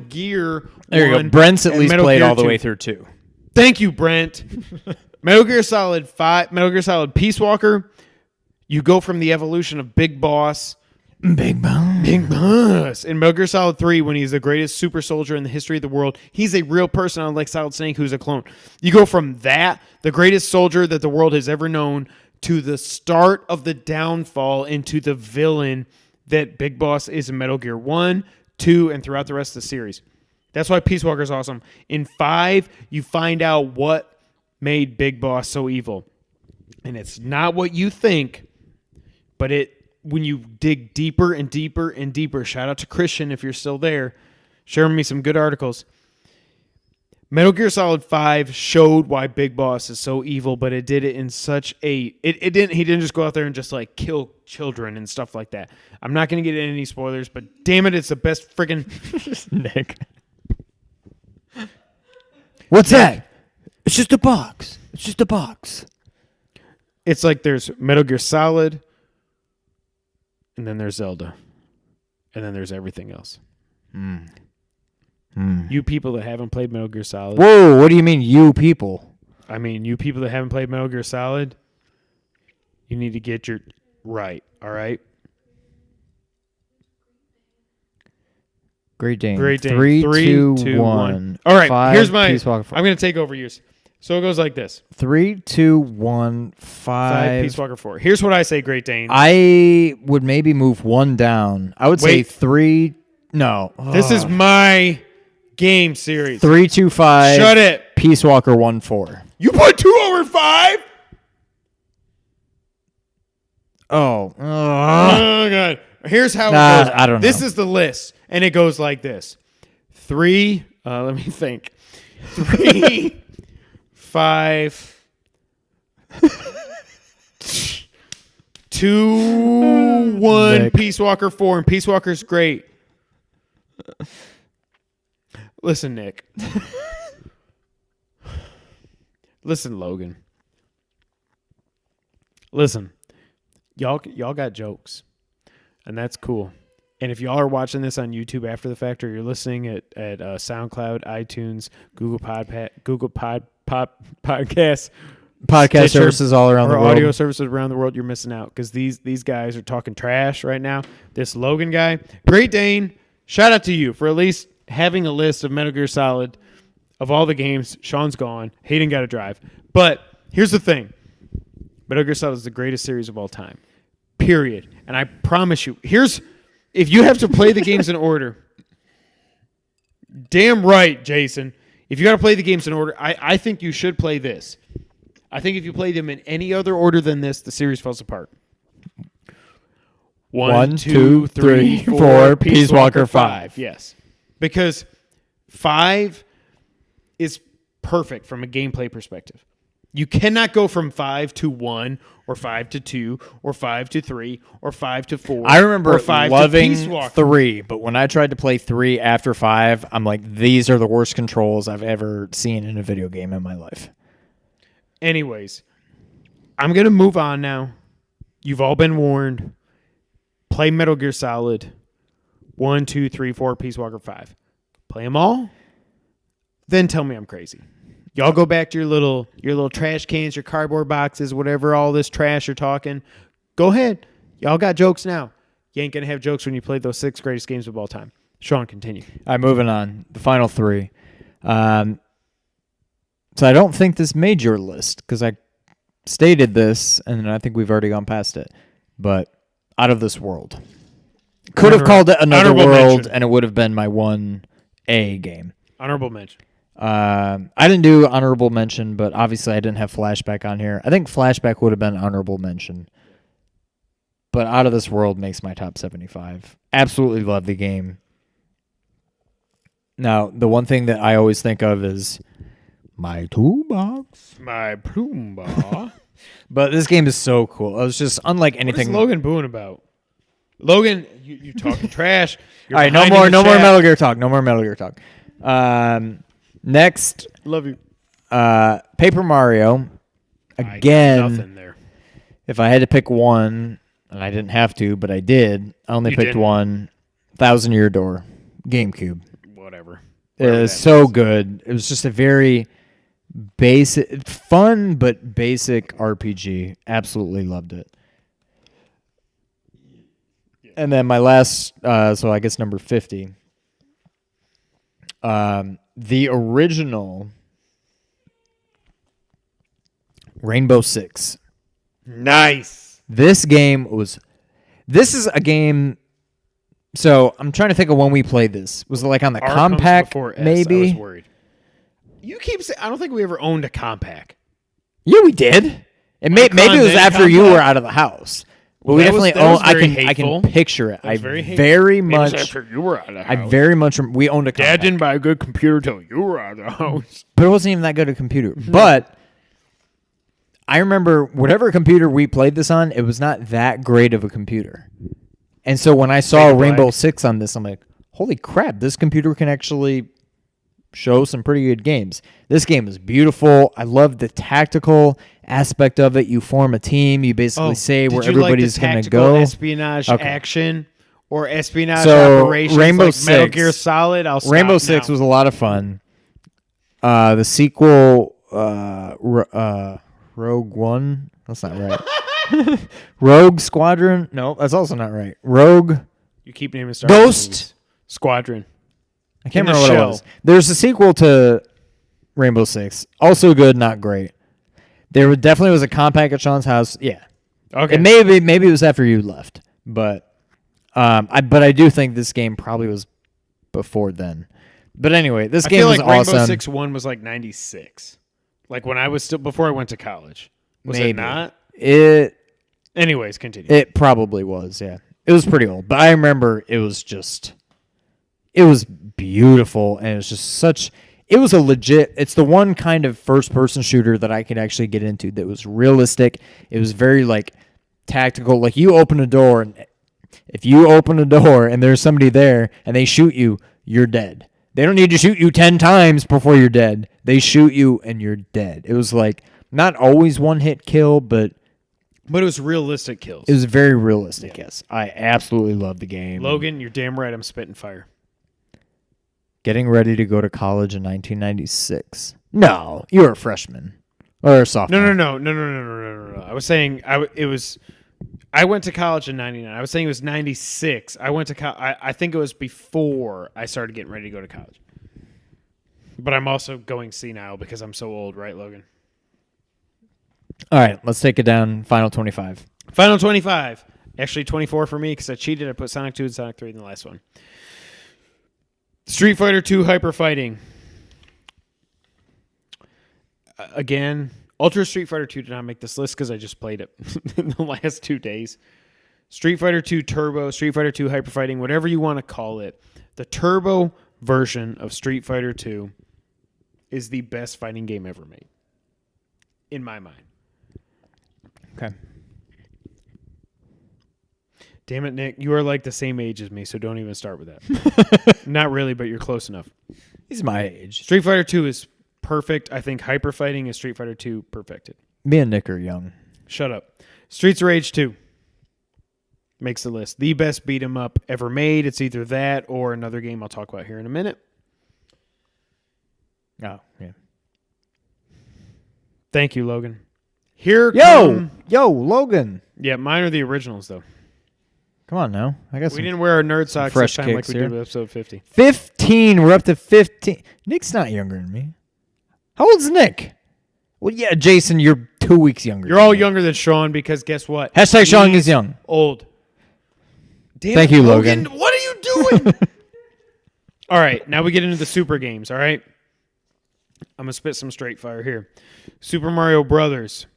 Gear. There you go. Brent's at least played all the way through 2. Thank you, Brent. Metal Gear Solid 5, Metal Gear Solid Peace Walker. You go from the evolution of Big Boss. Big Boss. In Metal Gear Solid 3, when he's the greatest super soldier in the history of the world, he's a real person, unlike Solid Snake, who's a clone. You go from that, the greatest soldier that the world has ever known, to the start of the downfall into the villain that Big Boss is in Metal Gear 1, 2, and throughout the rest of the series. That's why Peace Walker is awesome. In 5, you find out what made Big Boss so evil. And it's not what you think, but when you dig deeper and deeper and deeper, shout out to Christian if you're still there, sharing me some good articles. Metal Gear Solid 5 showed why Big Boss is so evil, but it did it in such he didn't just go out there and just like kill children and stuff like that. I'm not going to get into any spoilers, but damn it, it's the best friggin' Nick. What's that? It's just a box. It's just a box. It's like there's Metal Gear Solid, and then there's Zelda, and then there's everything else. You people that haven't played Metal Gear Solid. Whoa, what do you mean, you people? I mean, you people that haven't played Metal Gear Solid, you need to get your right, all right? Great Dane. 3, 2, 1. All right, here's my... I'm going to take over yours. So it goes like this. 3, 2, 1, 5. Peace Walker 4. Here's what I say, Great Dane. I would maybe move 1 down. I would say 3... No. This is my Game series. 3-2-5. Shut it. Peace Walker 1-4. You put 2 over 5? Oh. Oh, God. Here's how it goes. I don't know. This is the list, and it goes like this. 3, let me think. 3, 5, 2, 1, Nick. Peace Walker 4, and Peace Walker's great. Listen, Nick. Listen, Logan. Listen. Y'all got jokes. And that's cool. And if y'all are watching this on YouTube after the fact, or you're listening at SoundCloud, iTunes, Google Podcast, Podcast Stitcher, services all around the or world. audio services around the world, you're missing out because these guys are talking trash right now. This Logan guy, Great Dane, shout out to you for at least having a list of Metal Gear Solid of all the games. Sean's gone. Hayden got to drive. But here's the thing. Metal Gear Solid is the greatest series of all time. Period. And I promise you, if you have to play the games in order, damn right, Jason. If you got to play the games in order, I think you should play this. I think if you play them in any other order than this, the series falls apart. 1, 2, 3, 4, Peace Walker 5. Yes. Because 5 is perfect from a gameplay perspective. You cannot go from 5 to 1 or 5 to 2 or 5 to 3 or 5 to 4. I remember or 5 loving to Peace Walker. 3, but when I tried to play 3 after 5, I'm like, these are the worst controls I've ever seen in a video game in my life. Anyways, I'm going to move on now. You've all been warned. Play Metal Gear Solid 1, 2, 3, 4, Peace Walker 5. Play them all. Then tell me I'm crazy. Y'all go back to your little trash cans, your cardboard boxes, whatever, all this trash you're talking. Go ahead. Y'all got jokes now. You ain't going to have jokes when you play those 6 greatest games of all time. Sean, continue. All right, moving on. The final 3. So I don't think this made your list because I stated this, and I think we've already gone past it. But Out of This World. Could have called it Another World, mention. and it would have been my 1A game. Honorable mention. I didn't do honorable mention, but obviously I didn't have Flashback on here. I think Flashback would have been honorable mention. But Out of This World makes my top 75. Absolutely love the game. Now, the one thing that I always think of is my toolbox. My Pumbaa. But this game is so cool. It was just unlike What anything. is Logan booing about? Logan, you talking trash. You're All right, no behind in more the chat. Metal Gear talk. No more Metal Gear talk. Next, Love you. Paper Mario. I got Again, nothing there. if I had to pick one, and I didn't have to, but I did, I only You picked didn't. one. Thousand Year Door, GameCube. Whatever. It was so good. It was just a very basic, fun but basic RPG. Absolutely loved it. And then my last, so I guess number 50. The original Rainbow Six. Nice. This is a game. So I'm trying to think of when we played this. Was it like on the R comes compact? before S. I Maybe. was worried. You keep saying, I don't think we ever owned a compact. Yeah, we did. Maybe it was then after you compact? were out of the house. But we that was- definitely that was own. I very can hateful. picture it. That I was very hateful. very It was much. after you were out of the I house. very much. We owned a Dad compact, didn't buy a good computer till you were out of the house. but it wasn't even that good a computer. But I remember whatever computer we played this on, it was not that great of a computer. And so when I saw Fade to Rainbow black. Six on this, I'm like, holy crap! This computer can actually show some pretty good games. This game is beautiful. I love the tactical aspect of it. You form a team. You basically say did where you like the everybody's going to tactical go. espionage Okay. action or espionage So, operations Rainbow like Metal Six. Gear Solid? I'll stop Rainbow now. Six was a lot of fun. The sequel, Rogue One. That's not right. Rogue Squadron. No, that's also not right. Rogue. You keep naming Star Wars Ghost. movies. Squadron. I can't In the remember what it shell. was. There's a sequel to Rainbow Six. Also good, not great. There definitely was a compact at Sean's house. Yeah. Okay. It maybe it was after you left, but I do think this game probably was before then. But anyway, this I game feel was like Rainbow awesome. Six 1 was like 96. Like when I was still before I went to college. Was Maybe. it not? Anyways, continue. It probably was, yeah. It was pretty old. But I remember it was beautiful, and it was just it was a legit, it's the one kind of first-person shooter that I could actually get into that was realistic. It was very, like, tactical. Like, you open a door, and if you open a door and there's somebody there and they shoot you, you're dead. They don't need to shoot you 10 times before you're dead. They shoot you and you're dead. It was, like, not always one-hit kill, but it was realistic kills. it was very realistic, yes. I absolutely love the game. Logan, you're damn right I'm spitting fire. Getting ready to go to college in 1996. No, you were a freshman or a sophomore. No. I was saying I went to college in 99. I was saying it was 96. I went to I think it was before I started getting ready to go to college. But I'm also going senile because I'm so old, right, Logan? All right, let's take it down. Final 25. Final 25. Actually, 24 for me because I cheated. I put Sonic 2 and Sonic 3 in the last one. Street Fighter 2 Hyper Fighting. Again, Ultra Street Fighter 2 did not make this list because I just played it in the last 2 days. Street Fighter 2 Turbo, Street Fighter 2 Hyper Fighting, whatever you want to call it. The Turbo version of Street Fighter 2 is the best fighting game ever made. In my mind. Okay. Damn it, Nick. You are like the same age as me, so don't even start with that. Not really, but you're close enough. He's my age. Street Fighter 2 is perfect. I think Hyper Fighting is Street Fighter 2 perfected. Me and Nick are young. Shut up. Streets of Rage 2 makes the list. The best beat 'em up ever made. It's either that or another game I'll talk about here in a minute. Oh, yeah. Thank you, Logan. Yo, Logan. Yeah, mine are the originals, though. Come on now. I got We didn't wear our nerd socks fresh this time like kicks we here. did with episode 50. 15. We're up to 15. Nick's not younger than me. How old's Nick? Well, yeah, Jason, you're 2 weeks younger. You're all younger than Sean because guess what? Hashtag Sean He's is young. Old. Damn Thank it, you, Logan. What are you doing? All right, now we get into the super games, all right? I'm going to spit some straight fire here. Super Mario Brothers.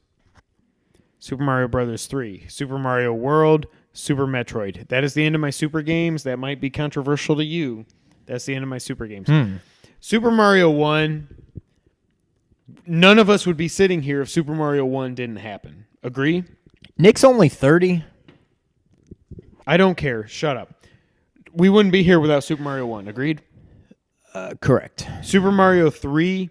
Super Mario Brothers 3. Super Mario World. Super Metroid. That is the end of my super games. That might be controversial to you. That's the end of my super games. Super Mario 1. None of us would be sitting here if Super Mario 1 didn't happen. Agree? Nick's only 30. I don't care. Shut up. We wouldn't be here without Super Mario 1. Agreed? Correct. Super Mario 3.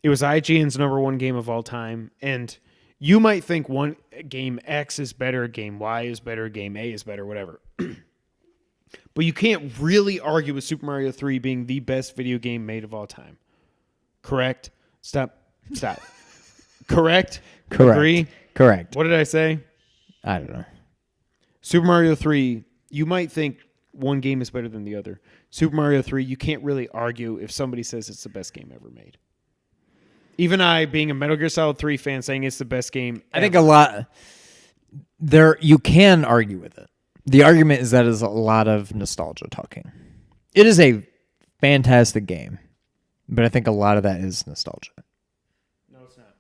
It was IGN's #1 game of all time. And you might think one game X is better, game Y is better, game A is better, whatever. But you can't really argue with Super Mario 3 being the best video game made of all time. Correct? Stop. Correct? Agree? Correct. What did I say? I don't know. Super Mario 3, you might think one game is better than the other. Super Mario 3, you can't really argue if somebody says it's the best game ever made. Even I, being a Metal Gear Solid 3 fan, saying it's the best game I think a lot there you can argue with it. The argument is that is a lot of nostalgia talking. It is a fantastic game, but I think a lot of that is nostalgia. No, it's not.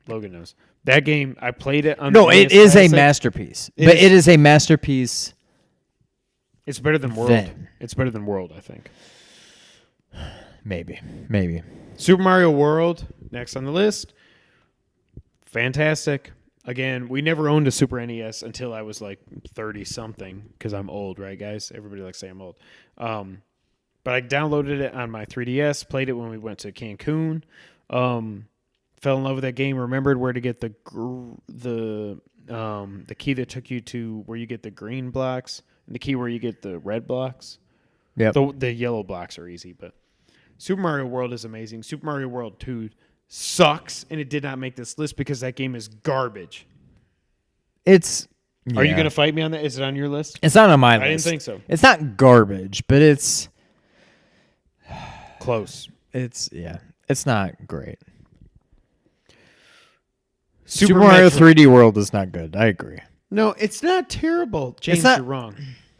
Logan knows. That game, I played it on No, the it NES is a Classic. masterpiece. But it is a masterpiece. It's better than World. Then. It's better than World, I think. Maybe. Super Mario World, next on the list. Fantastic. Again, we never owned a Super NES until I was like 30-something, because I'm old, right, guys? Everybody likes to say I'm old. But I downloaded it on my 3DS, played it when we went to Cancun, fell in love with that game, remembered where to get the key that took you to where you get the green blocks, and the key where you get the red blocks. Yeah. The yellow blocks are easy, but Super Mario World is amazing. Super Mario World 2 sucks, and it did not make this list because that game is garbage. It's Are you going to fight me on that? Is it on your list? It's not on my list. I didn't think so. It's not garbage, but it's Close. it's not great. Super Mario Metro- 3D World is not good. I agree. No, it's not terrible. James, not- you're wrong.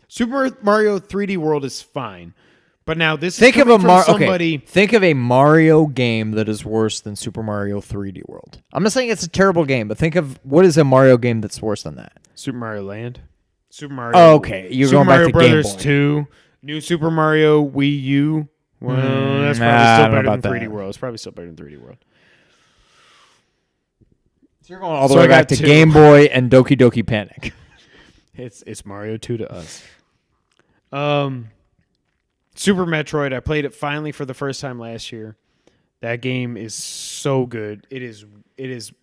Super Mario 3D World is fine. But now this Think is of a somebody. Okay. Think of a Mario game that is worse than Super Mario 3D World. I'm not saying it's a terrible game, but think of what is a Mario game that's worse than that. Super Mario Land. Super Mario. Oh, okay, you're Super going Mario back to Game Brothers Boy. 2. New Super Mario Wii U. Well, that's probably I still don't know better than about 3D that. World. It's probably still better than 3D World. So you're going all the So way I got back to 2. Game Boy and Doki Doki Panic. It's Mario 2 to us. Super Metroid. I played it finally for the first time last year. That game is so good. It is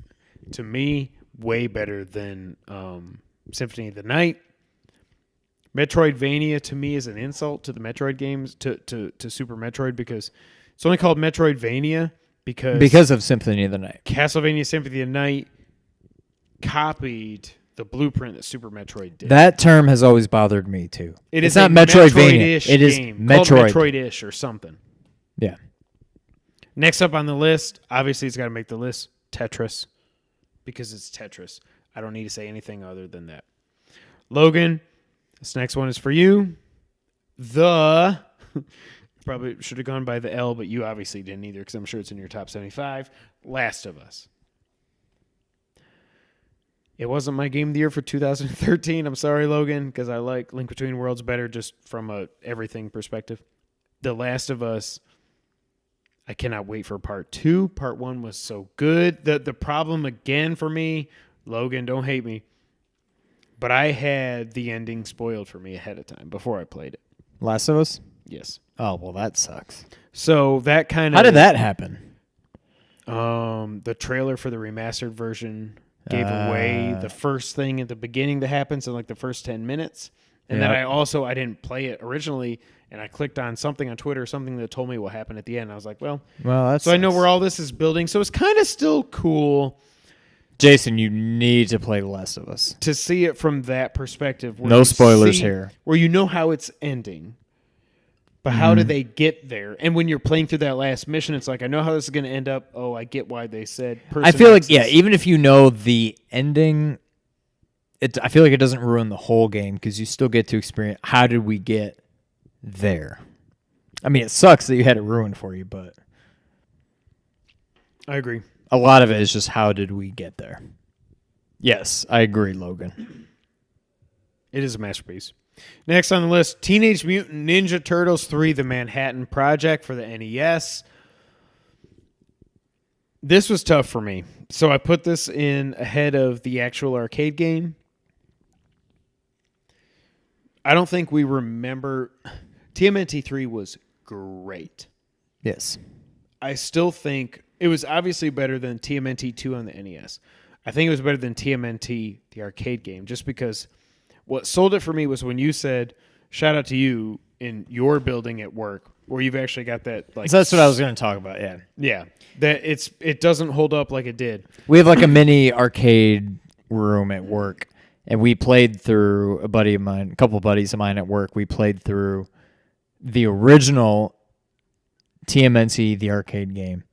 to me way better than Symphony of the Night. Metroidvania to me is an insult to the Metroid games to Super Metroid because it's only called Metroidvania Because of Symphony of the Night. Castlevania Symphony of the Night copied the blueprint that Super Metroid did. That term has always bothered me too. It's not a Metroidvania. Metroid-ish It is game, Metroid. called Metroid-ish or something. Yeah. Next up on the list, obviously it's got to make the list, Tetris, because it's Tetris. I don't need to say anything other than that. Logan, this next one is for you. Probably should have gone by the L, but you obviously didn't either because I'm sure it's in your top 75. Last of Us. It wasn't my game of the year for 2013. I'm sorry, Logan, because I like Link Between Worlds better just from a everything perspective. The Last of Us, I cannot wait for part 2. Part 1 was so good. The problem again for me, Logan, don't hate me, but I had the ending spoiled for me ahead of time before I played it. Last of Us? Yes. Oh, well, that sucks. So that kind of... How did that happen? The trailer for the remastered version gave away the first thing at the beginning that happens in like the first 10 minutes. And then I didn't play it originally, and I clicked on something on Twitter, something that told me what happened at the end. I was like, well that's so I know where all this is building. So it's kind of still cool Jason, you need to play The Last of Us. to see it from that perspective. Where No you spoilers see- here. Where you know how it's ending. But how do they get there? And when you're playing through that last mission, it's like, I know how this is going to end up. Oh, I get why they said person I feel like, X yeah, is- even if you know the ending, I feel like it doesn't ruin the whole game because you still get to experience how did we get there. I mean, it sucks that you had it ruined for you, but I agree. a lot of it is just how did we get there. Yes, I agree, Logan. It is a masterpiece. Next on the list, Teenage Mutant Ninja Turtles 3, The Manhattan Project for the NES. This was tough for me. So I put this in ahead of the actual arcade game. I don't think we remember. TMNT 3 was great. Yes. I still think it was obviously better than TMNT 2 on the NES. I think it was better than TMNT, the arcade game, just because what sold it for me was when you said, shout out to you in your building at work, where you've actually got that. Like, So that's what I was going to talk about, yeah. Yeah. That it doesn't hold up like it did. We have like a mini arcade room at work, and we played through a couple buddies of mine at work. We played through the original TMNT, the arcade game.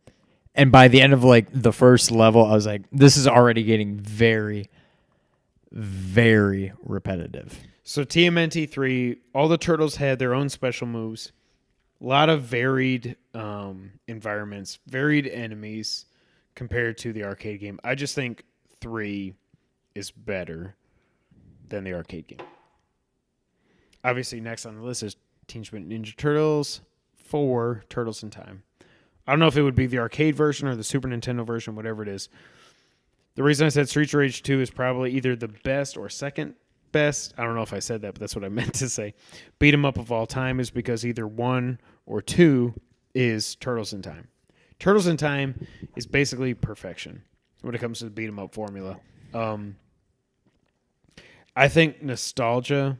And by the end of like the first level, I was like, this is already getting very, very repetitive. So TMNT 3, all the turtles had their own special moves. A lot of varied environments, varied enemies compared to the arcade game. I just think 3 is better than the arcade game. Obviously, next on the list is Teenage Mutant Ninja Turtles 4, Turtles in Time. I don't know if it would be the arcade version or the Super Nintendo version, whatever it is. The reason I said Streets of Rage 2 is probably either the best or second best. I don't know if I said that, but that's what I meant to say. Beat 'em up of all time is because either 1 or 2 is Turtles in Time. Turtles in Time is basically perfection when it comes to the beat 'em up formula. I think nostalgia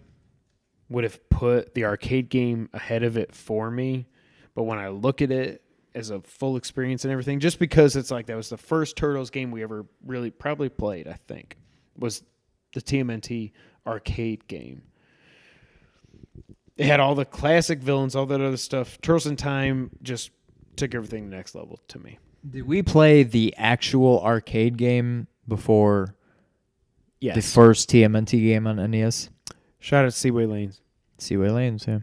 would have put the arcade game ahead of it for me, but when I look at it as a full experience and everything, just because it's like that was the first Turtles game we ever really probably played, I think, was the TMNT arcade game. It had all the classic villains, all that other stuff. Turtles in Time just took everything to the next level to me. Did we play the actual arcade game before Yes. the first TMNT game on NES? Shout out to Seaway Lanes. Seaway Lanes, yeah.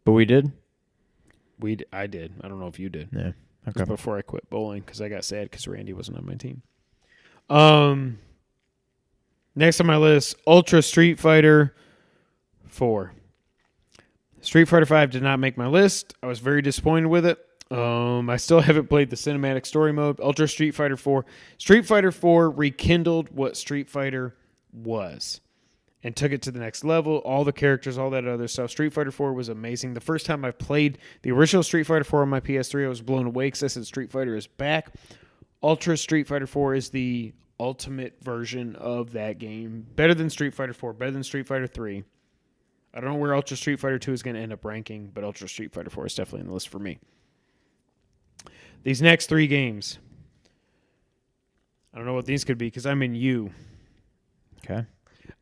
But we did? I did. I don't know if you did. Yeah. It Okay. was before I quit bowling because I got sad because Randy wasn't on my team. Next on my list, Ultra Street Fighter 4. Street Fighter 5 did not make my list. I was very disappointed with it. I still haven't played the cinematic story mode. Ultra Street Fighter 4. Street Fighter 4 rekindled what Street Fighter was and took it to the next level. All the characters, all that other stuff. Street Fighter 4 was amazing. The first time I played the original Street Fighter 4 on my PS3, I was blown away because I said Street Fighter is back. Ultra Street Fighter 4 is the ultimate version of that game. Better than Street Fighter 4, better than Street Fighter 3. I don't know where Ultra Street Fighter 2 is going to end up ranking, but Ultra Street Fighter 4 is definitely on the list for me. These next 3 games, I don't know what these could be because I'm in U. Okay.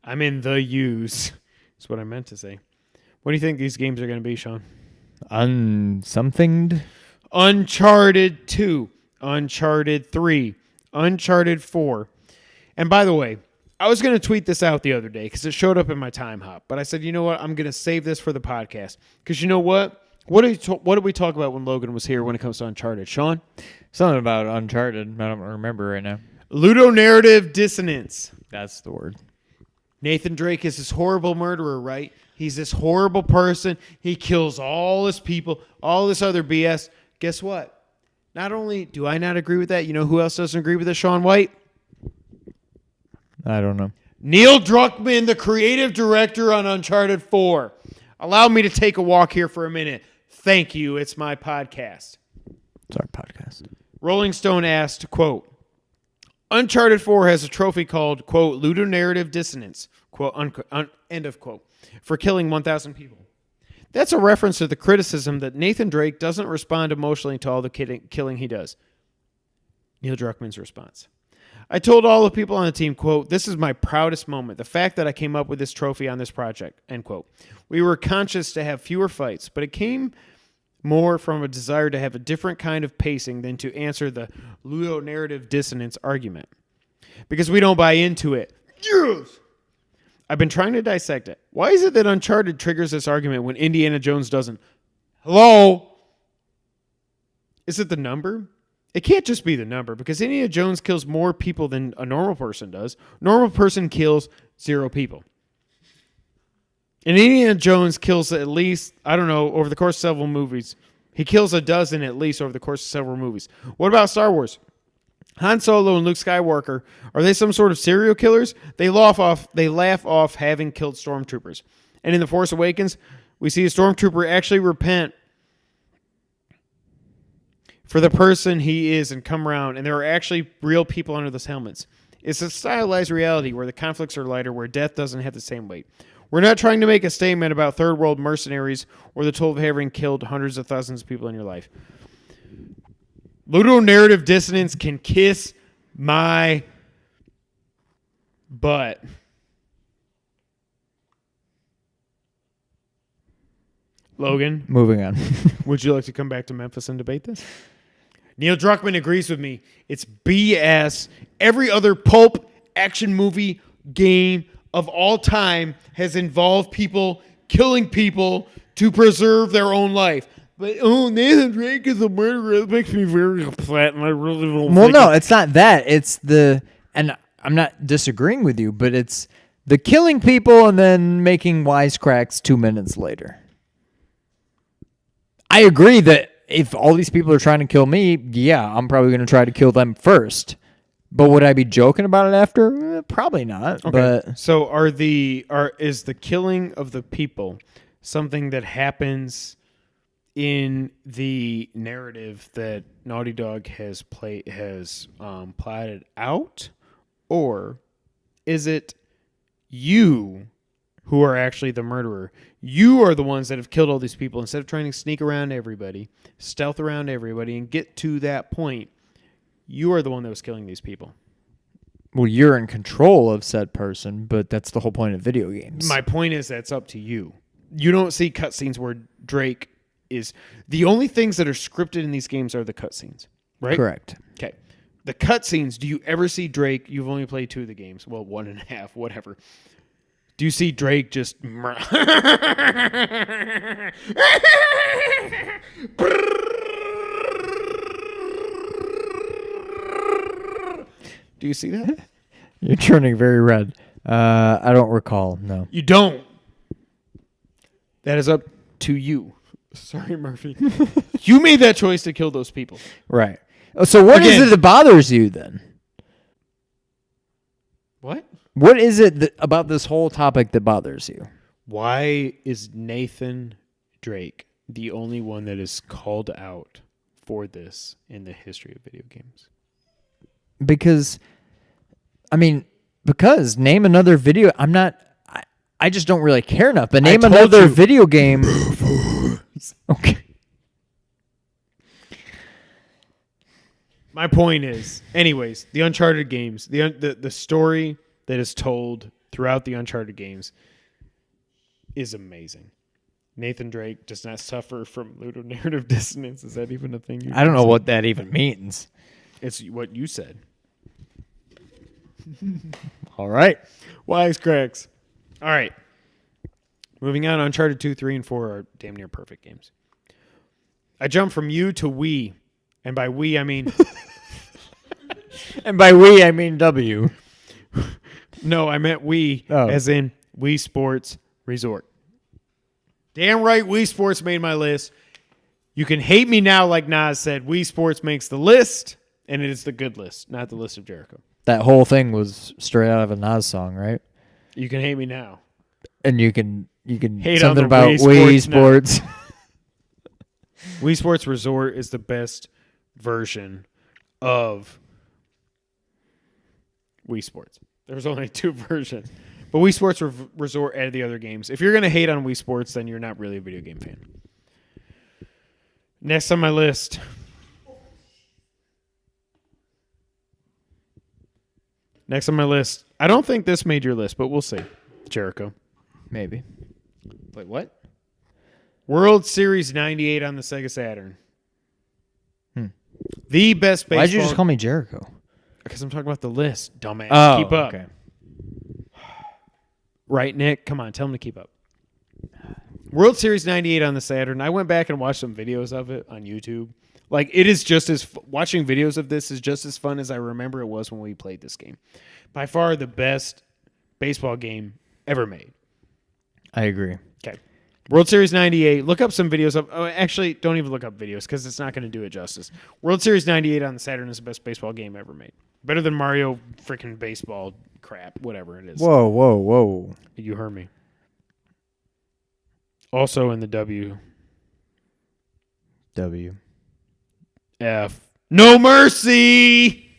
I'm in the U's. That's what I meant to say. What do you think these games are going to be, Sean? Somethinged. Uncharted 2, Uncharted 3, Uncharted 4. And by the way, I was going to tweet this out the other day because it showed up in my time hop. But I said, you know what? I'm going to save this for the podcast. Because you know what? What did we talk about when Logan was here when it comes to Uncharted? Sean? Something about Uncharted. I don't remember right now. Ludonarrative dissonance. That's the word. Nathan Drake is this horrible murderer, right? He's this horrible person. He kills all his people, all this other BS. Guess what? Not only do I not agree with that, you know who else doesn't agree with it, Sean White? I don't know. Neil Druckmann, the creative director on Uncharted 4. Allow me to take a walk here for a minute. Thank you. It's my podcast. It's our podcast. Rolling Stone asked, quote, Uncharted 4 has a trophy called, quote, ludonarrative dissonance, quote, end of quote, for killing 1,000 people. That's a reference to the criticism that Nathan Drake doesn't respond emotionally to all the killing he does. Neil Druckmann's response. I told all the people on the team, quote, this is my proudest moment, the fact that I came up with this trophy on this project, end quote. We were conscious to have fewer fights, but it came more from a desire to have a different kind of pacing than to answer the ludonarrative dissonance argument. Because we don't buy into it. Yes! I've been trying to dissect it. Why is it that Uncharted triggers this argument when Indiana Jones doesn't? Hello? Is it the number? It can't just be the number because Indiana Jones kills more people than a normal person does. Normal person kills 0 people. And Indiana Jones kills at least, I don't know, over the course of several movies. He kills a dozen at least over the course of several movies. What about Star Wars? Han Solo and Luke Skywalker, are they some sort of serial killers? They laugh off having killed stormtroopers. And in The Force Awakens, we see a stormtrooper actually repent for the person he is and come around, and there are actually real people under those helmets. It's a stylized reality where the conflicts are lighter, where death doesn't have the same weight. We're not trying to make a statement about third world mercenaries or the toll of having killed hundreds of thousands of people in your life. Ludonarrative dissonance can kiss my butt. Logan, Moving on. would you like to come back to Memphis and debate this? Neil Druckmann agrees with me. It's BS. Every other pulp action movie game of all time has involved people killing people to preserve their own life. But, Nathan Drake is a murderer. It makes me very upset, and I really don't Well, think no, it's not that. It's and I'm not disagreeing with you, but it's the killing people and then making wisecracks 2 minutes later. I agree that if all these people are trying to kill me, yeah, I'm probably going to try to kill them first. But would I be joking about it after? Probably not. Okay. But So is the killing of the people something that happens in the narrative that Naughty Dog has plotted out, or is it you who are actually the murderer? You are the ones that have killed all these people. Instead of trying to sneak around everybody, stealth around everybody, and get to that point, you are the one that was killing these people. well, you're in control of said person, but that's the whole point of video games. My point is that's up to you. You don't see cutscenes where Drake is... The only things that are scripted in these games are the cutscenes, right? Correct. Okay. The cutscenes, do you ever see Drake... You've only played 2 of the games. Well, 1.5, whatever. Do you see Drake just? Do you see that? You're turning very red. I don't recall. No. You don't. That is up to you. Sorry, Murphy. You made that choice to kill those people. Right. So what is it that bothers you then? What? What is it about this whole topic that bothers you? Why is Nathan Drake the only one that is called out for this in the history of video games? Because name another video. I just don't really care enough. But name another video game. Okay. My point is, anyways, the Uncharted games, the story that is told throughout the Uncharted games is amazing. Nathan Drake does not suffer from ludonarrative dissonance. Is that even a thing? I don't know what that even means. It's what you said. All right. Wise cracks. All right. Moving on, Uncharted 2, 3, and 4 are damn near perfect games. I jumped from U to we. And by we, I mean... And by we, I mean W. No, I meant we, as in Wii Sports Resort. Damn right, Wii Sports made my list. You can hate me now, like Nas said. Wii Sports makes the list, and it is the good list, not the list of Jericho. That whole thing was straight out of a Nas song, right? You can hate me now. And you can hate something on about Wii Sports. Wii Sports Resort is the best version of Wii Sports. There's only 2 versions. But Wii Sports Resort added the other games. If you're going to hate on Wii Sports, then you're not really a video game fan. Next on my list. I don't think this made your list, but we'll see. Jericho. Maybe. Wait, what? World Series 98 on the Sega Saturn. The best baseball... Why'd you just call me Jericho? Because I'm talking about the list, dumbass. Oh, keep up. Okay. Right, Nick? Come on, tell him to keep up. World Series 98 on the Saturn. I went back and watched some videos of it on YouTube. Like, it is just as... Watching videos of this is just as fun as I remember it was when we played this game. By far the best baseball game ever made. I agree. Okay. World Series 98. Look up some videos of... Oh, actually, don't even look up videos because it's not going to do it justice. World Series 98 on the Saturn is the best baseball game ever made. Better than Mario freaking baseball crap, whatever it is. Whoa. You heard me. Also in the W. F. No Mercy!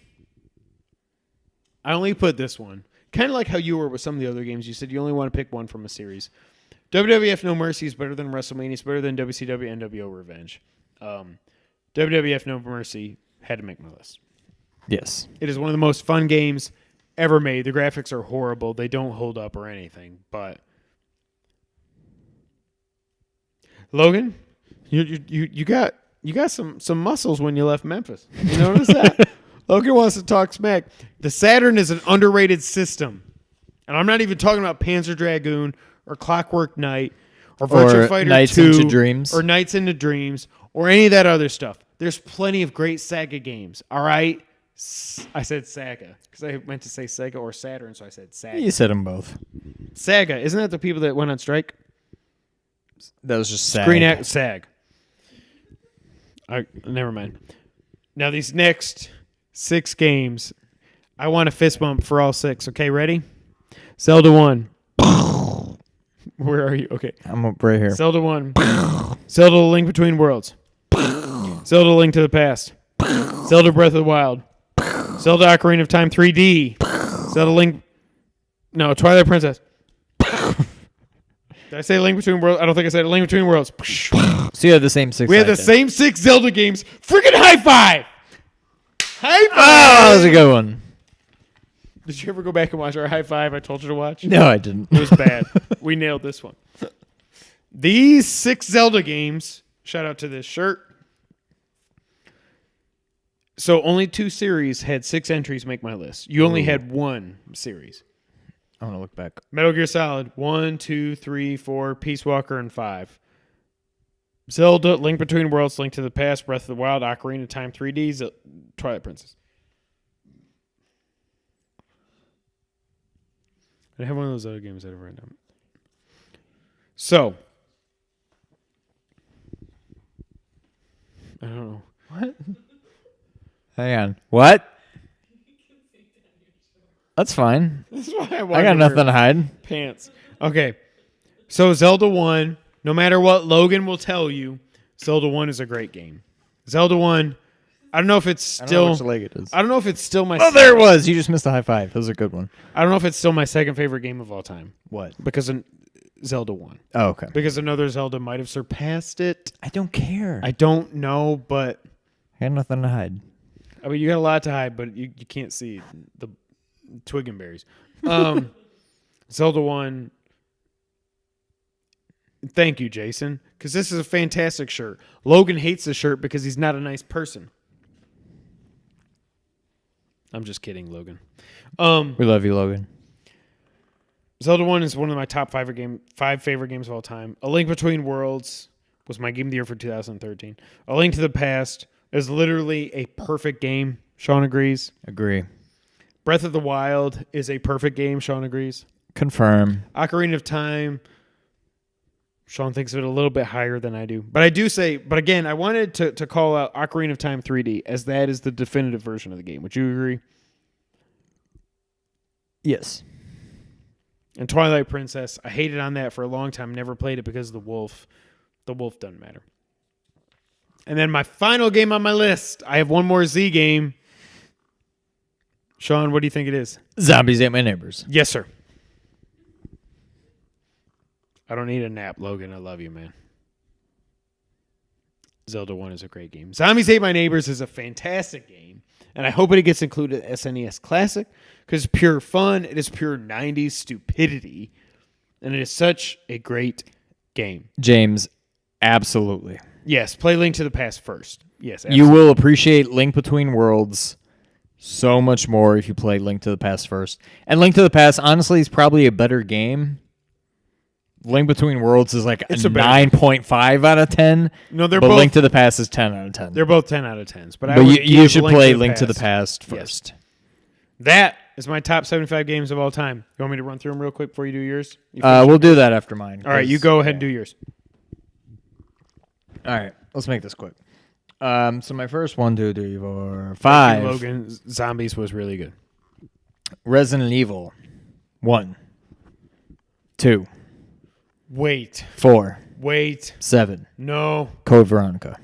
I only put this one. Kind of like how you were with some of the other games. You said you only want to pick one from a series. WWF No Mercy is better than WrestleMania. It's better than WCW NWO Revenge. WWF No Mercy had to make my list. Yes. It is one of the most fun games ever made. The graphics are horrible. They don't hold up or anything. But Logan, you got some muscles when you left Memphis. You notice that? Logan wants to talk smack. The Saturn is an underrated system. And I'm not even talking about Panzer Dragoon or Clockwork Knight or Virtua Fighter Nights 2 into Dreams. or Nights into Dreams or any of that other stuff. There's plenty of great Sega games. All right? I said Sega because I meant to say Sega or Saturn, so I said Sega. You said them both. Sega. Isn't that the people that went on strike? That was just SAG. Screen Act SAG. Never mind. Now these next 6 games, I want a fist bump for all 6. Okay, ready? Zelda 1. Where are you? Okay. I'm up right here. Zelda 1. Zelda Link Between Worlds. Zelda Link to the Past. Zelda Breath of the Wild. Zelda Ocarina of Time 3D. Zelda Link... No, Twilight Princess. Did I say Link Between Worlds? I don't think I said Link Between Worlds. So you had the same 6. We had the same 6 Zelda games. Freaking high five! High five! Oh, that was a good one. Did you ever go back and watch our high five I told you to watch? No, I didn't. It was bad. We nailed this one. These 6 Zelda games, shout out to this shirt. So only 2 series had 6 entries make my list. You only had 1 series. I want to look back. Metal Gear Solid 1, 2, 3, 4, Peace Walker, and 5. Zelda, Link Between Worlds, Link to the Past, Breath of the Wild, Ocarina of Time 3D, Twilight Princess. I have one of those other games that I've written down. So, I don't know. What? Hang on. What? That's fine. That's why I got nothing to hide. Pants. Okay. So Zelda 1, no matter what Logan will tell you, Zelda 1 is a great game. Zelda 1, I don't know if it's still... I don't know which leg it is. I don't know if it's still my... Oh, there it was. You just missed a high five. That was a good one. I don't know if it's still my second favorite game of all time. What? Because of Zelda 1. Oh, okay. Because another Zelda might have surpassed it. I don't care. I don't know, but... I got nothing to hide. I mean, you got a lot to hide, but you can't see the twig and berries. Zelda 1. Thank you, Jason, because this is a fantastic shirt. Logan hates the shirt because he's not a nice person. I'm just kidding, Logan. We love you, Logan. Zelda 1 is one of my top 5 favorite games of all time. A Link Between Worlds was my game of the year for 2013. A Link to the Past is literally a perfect game. Sean agrees. Agree. Breath of the Wild is a perfect game. Sean agrees. Confirm. Ocarina of Time. Sean thinks of it a little bit higher than I do. But I do say, but again, I wanted to call out Ocarina of Time 3D as that is the definitive version of the game. Would you agree? Yes. And Twilight Princess, I hated on that for a long time. Never played it because of the wolf. The wolf doesn't matter. And then my final game on my list, I have one more Z game. Sean, what do you think it is? Zombies Ate My Neighbors. Yes, sir. I don't need a nap, Logan. I love you, man. Zelda 1 is a great game. Zombies Ate My Neighbors is a fantastic game, and I hope it gets included in SNES Classic because it's pure fun. It is pure 90s stupidity, and it is such a great game. James, absolutely. Yes, play Link to the Past first. Yes, absolutely. You will appreciate Link Between Worlds so much more if you play Link to the Past first. And Link to the Past, honestly, is probably a better game. Link Between Worlds is like It's a a better 9.5 out of 10. No, they're but both. Link to the Past is 10 out of 10. They're both 10 out of 10s. But you should play Link to the Past first. Yes. That is my top 75 games of all time. You want me to run through them real quick before you do yours? We'll do that after mine. All right, you go ahead and do yours. All right, let's make this quick. So my first 1, 2, 3, 4, 5. Thank you, Logan, Zombies was really good. Resident Evil 1, 2, Wait. 4, Wait. 7. No. Code Veronica.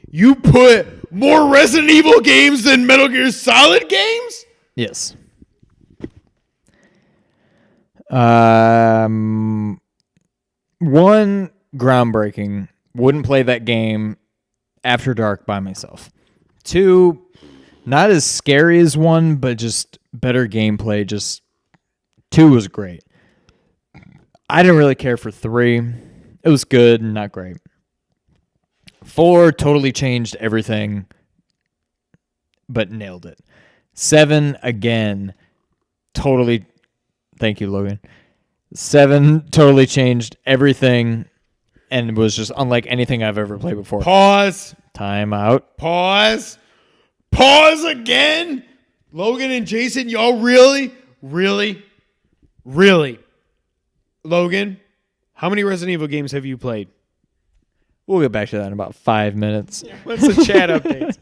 You put more Resident Evil games than Metal Gear Solid games? Yes. One, groundbreaking. Wouldn't play that game after dark by myself. 2, not as scary as 1, but just better gameplay. Just 2 was great. I didn't really care for 3. It was good, not great. 4 totally changed everything, but nailed it. 7, again, totally... Thank you, Logan. 7 totally changed everything and was just unlike anything I've ever played before. Pause. Time out. Pause. Pause again. Logan and Jason, y'all really? Logan, how many Resident Evil games have you played? We'll get back to that in about 5 minutes. What's the chat update?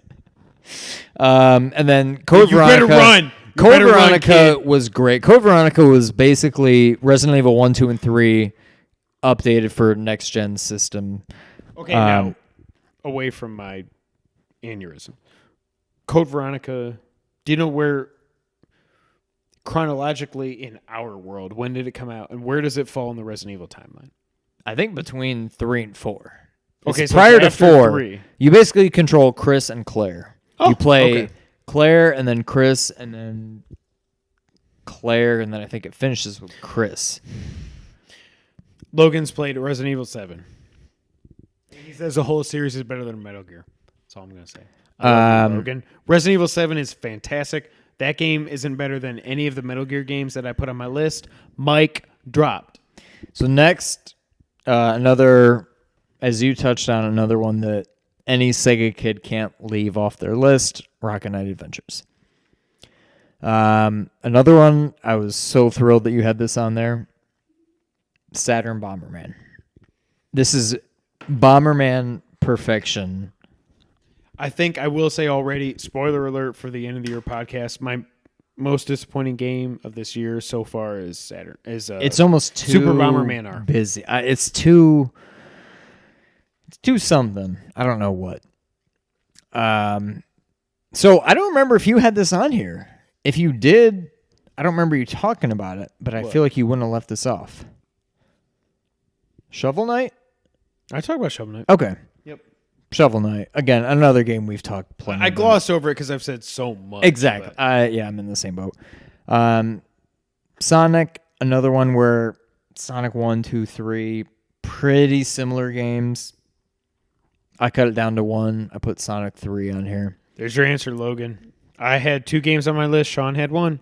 And then Code Veronica. You better run. Code Veronica was great. Code Veronica was basically Resident Evil 1, 2, and 3 updated for next-gen system. Okay, now, away from my aneurysm. Code Veronica, do you know where, chronologically in our world, when did it come out, and where does it fall in the Resident Evil timeline? I think between 3 and 4. Okay, so prior to after 4, 3. You basically control Chris and Claire. Oh, you play okay. Claire and then Chris and then Claire, and then I think it finishes with Chris. Logan's played Resident Evil 7. He says the whole series is better than Metal Gear. That's all I'm going to say. I love you, Logan. Resident Evil 7 is fantastic. That game isn't better than any of the Metal Gear games that I put on my list. Mic dropped. So next, another, as you touched on, another one that any Sega kid can't leave off their list, Rocket Knight Adventures. Another one, I was so thrilled that you had this on there, Saturn Bomberman. This is Bomberman perfection. I think I will say already, spoiler alert for the end of the year podcast, my most disappointing game of this year so far is Saturn. It's almost too Super Bomberman R. busy. It's too something. I don't know what. So I don't remember if you had this on here. If you did, I don't remember you talking about it, but I feel like you wouldn't have left this off. Shovel Knight? I talk about Shovel Knight. Okay. Yep. Shovel Knight. Again, another game we've talked plenty I about. glossed over it because I've said so much. Exactly. Yeah, I'm in the same boat. Sonic, another one where Sonic 1, 2, 3, pretty similar games. I cut it down to 1. I put Sonic 3 on here. There's your answer, Logan. I had 2 games on my list. Sean had 1.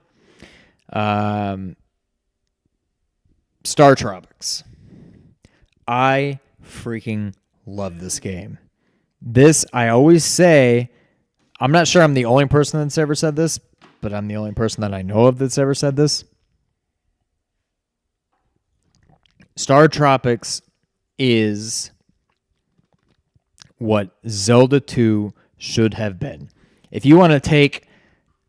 Star Tropics. I freaking love this game. This, I always say, I'm not sure I'm the only person that's ever said this, but I'm the only person that I know of that's ever said this. Star Tropics is what Zelda 2 should have been. If you want to take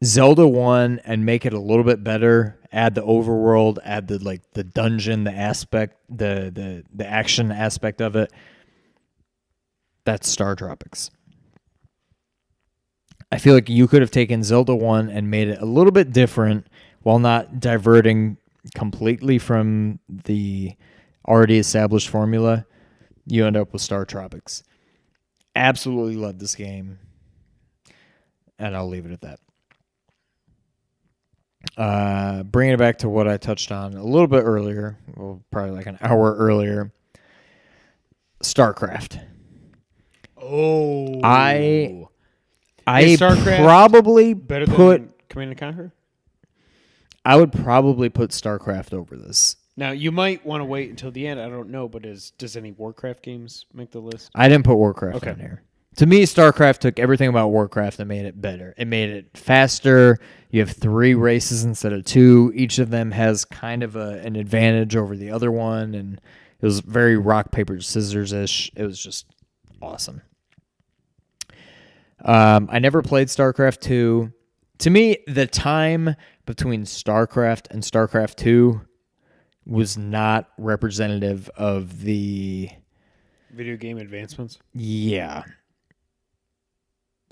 Zelda 1 and make it a little bit better, add the overworld, add the dungeon, the aspect, the action aspect of it, that's Star Tropics. I feel like you could have taken Zelda 1 and made it a little bit different while not diverting completely from the already established formula. You end up with Star Tropics. Absolutely love this game. And I'll leave it at that. Bringing it back to what I touched on a little bit earlier, well, probably like an hour earlier, StarCraft. Oh. I StarCraft probably better put than Command and Conquer? I would probably put StarCraft over this. Now, you might want to wait until the end. I don't know, but does any Warcraft games make the list? I didn't put Warcraft on here. To me, StarCraft took everything about Warcraft and made it better. It made it faster. You have 3 races instead of 2. Each of them has kind of an advantage over the other one, and it was very rock, paper, scissors-ish. It was just awesome. I never played StarCraft 2. To me, the time between StarCraft and StarCraft 2 was not representative of the video game advancements. Yeah.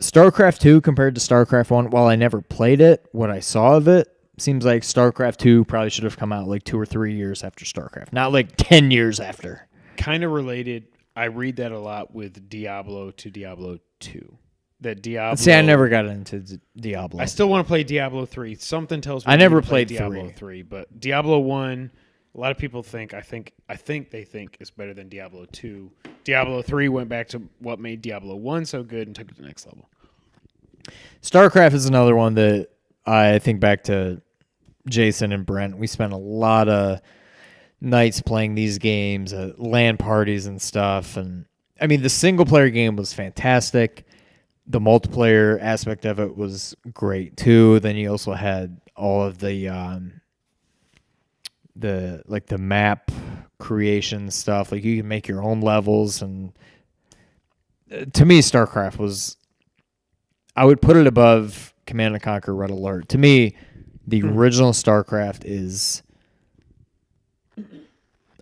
StarCraft 2 compared to StarCraft 1, while I never played it, what I saw of it seems like StarCraft 2 probably should have come out like 2 or 3 years after StarCraft, not like 10 years after. Kind of related. I read that a lot with Diablo to Diablo 2. That Diablo. See, I never got into Diablo. I still want to play Diablo 3. Something tells me I never to play played Diablo 3, but Diablo 1, a lot of people think they think is better than Diablo 2. Diablo 3 went back to what made Diablo 1 so good and took it to the next level. StarCraft is another one that I think back to Jason and Brent. We spent a lot of nights playing these games at LAN parties and stuff. And I mean, the single player game was fantastic. The multiplayer aspect of it was great too. Then you also had all of the map creation stuff. Like you can make your own levels, and to me, StarCraft was. I would put it above Command and Conquer: Red Alert. To me, the original StarCraft is.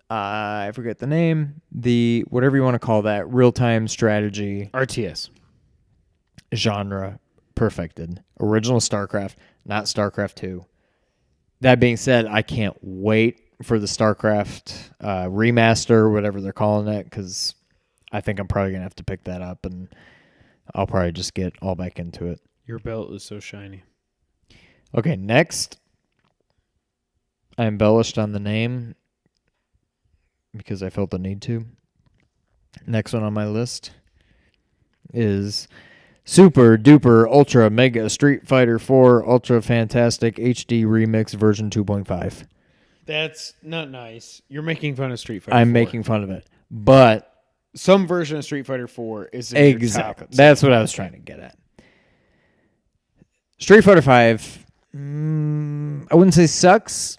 I forget the name. The whatever you want to call that real-time strategy RTS. Genre perfected. Original StarCraft, not StarCraft 2. That being said, I can't wait for the StarCraft remaster, whatever they're calling it, because I think I'm probably going to have to pick that up, and I'll probably just get all back into it. Your belt is so shiny. Okay, next. I embellished on the name because I felt the need to. Next one on my list is Super Duper Ultra Mega Street Fighter 4 Ultra Fantastic HD Remix version 2.5. That's not nice. You're making fun of Street Fighter. I'm 4. making fun of it, but some version of Street Fighter 4 is exactly. That's what I was trying to get at. Street Fighter 5, I wouldn't say sucks,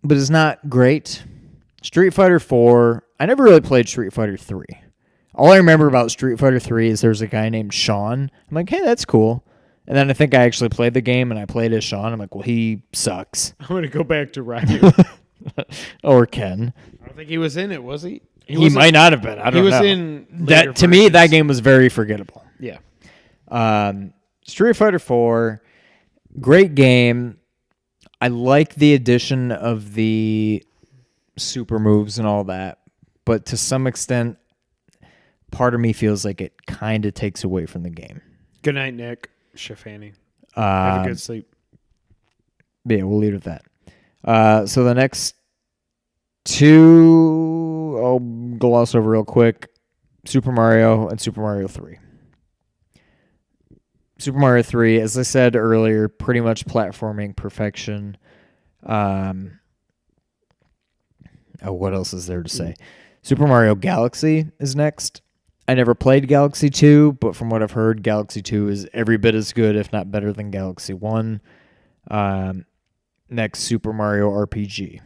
but it's not great. Street Fighter 4, I never really played Street Fighter 3. All I remember about Street Fighter 3 is there's a guy named Sean. I'm like, hey, that's cool. And then I think I actually played the game, and I played as Sean. I'm like, well, he sucks. I'm going to go back to Ryu. Or Ken. I don't think he was in it, was he? He might not have been. I don't know. He was in that. To me, that game was very forgettable. Yeah. Street Fighter 4, great game. I like the addition of the super moves and all that, but to some extent, part of me feels like it kind of takes away from the game. Good night, Nick Shafani. Have a good sleep. Yeah, we'll leave it at that. So the next two, I'll gloss over real quick. Super Mario and Super Mario 3. Super Mario 3, as I said earlier, pretty much platforming perfection. What else is there to say? Super Mario Galaxy is next. I never played Galaxy 2, but from what I've heard, Galaxy 2 is every bit as good, if not better than Galaxy 1. Next, Super Mario RPG.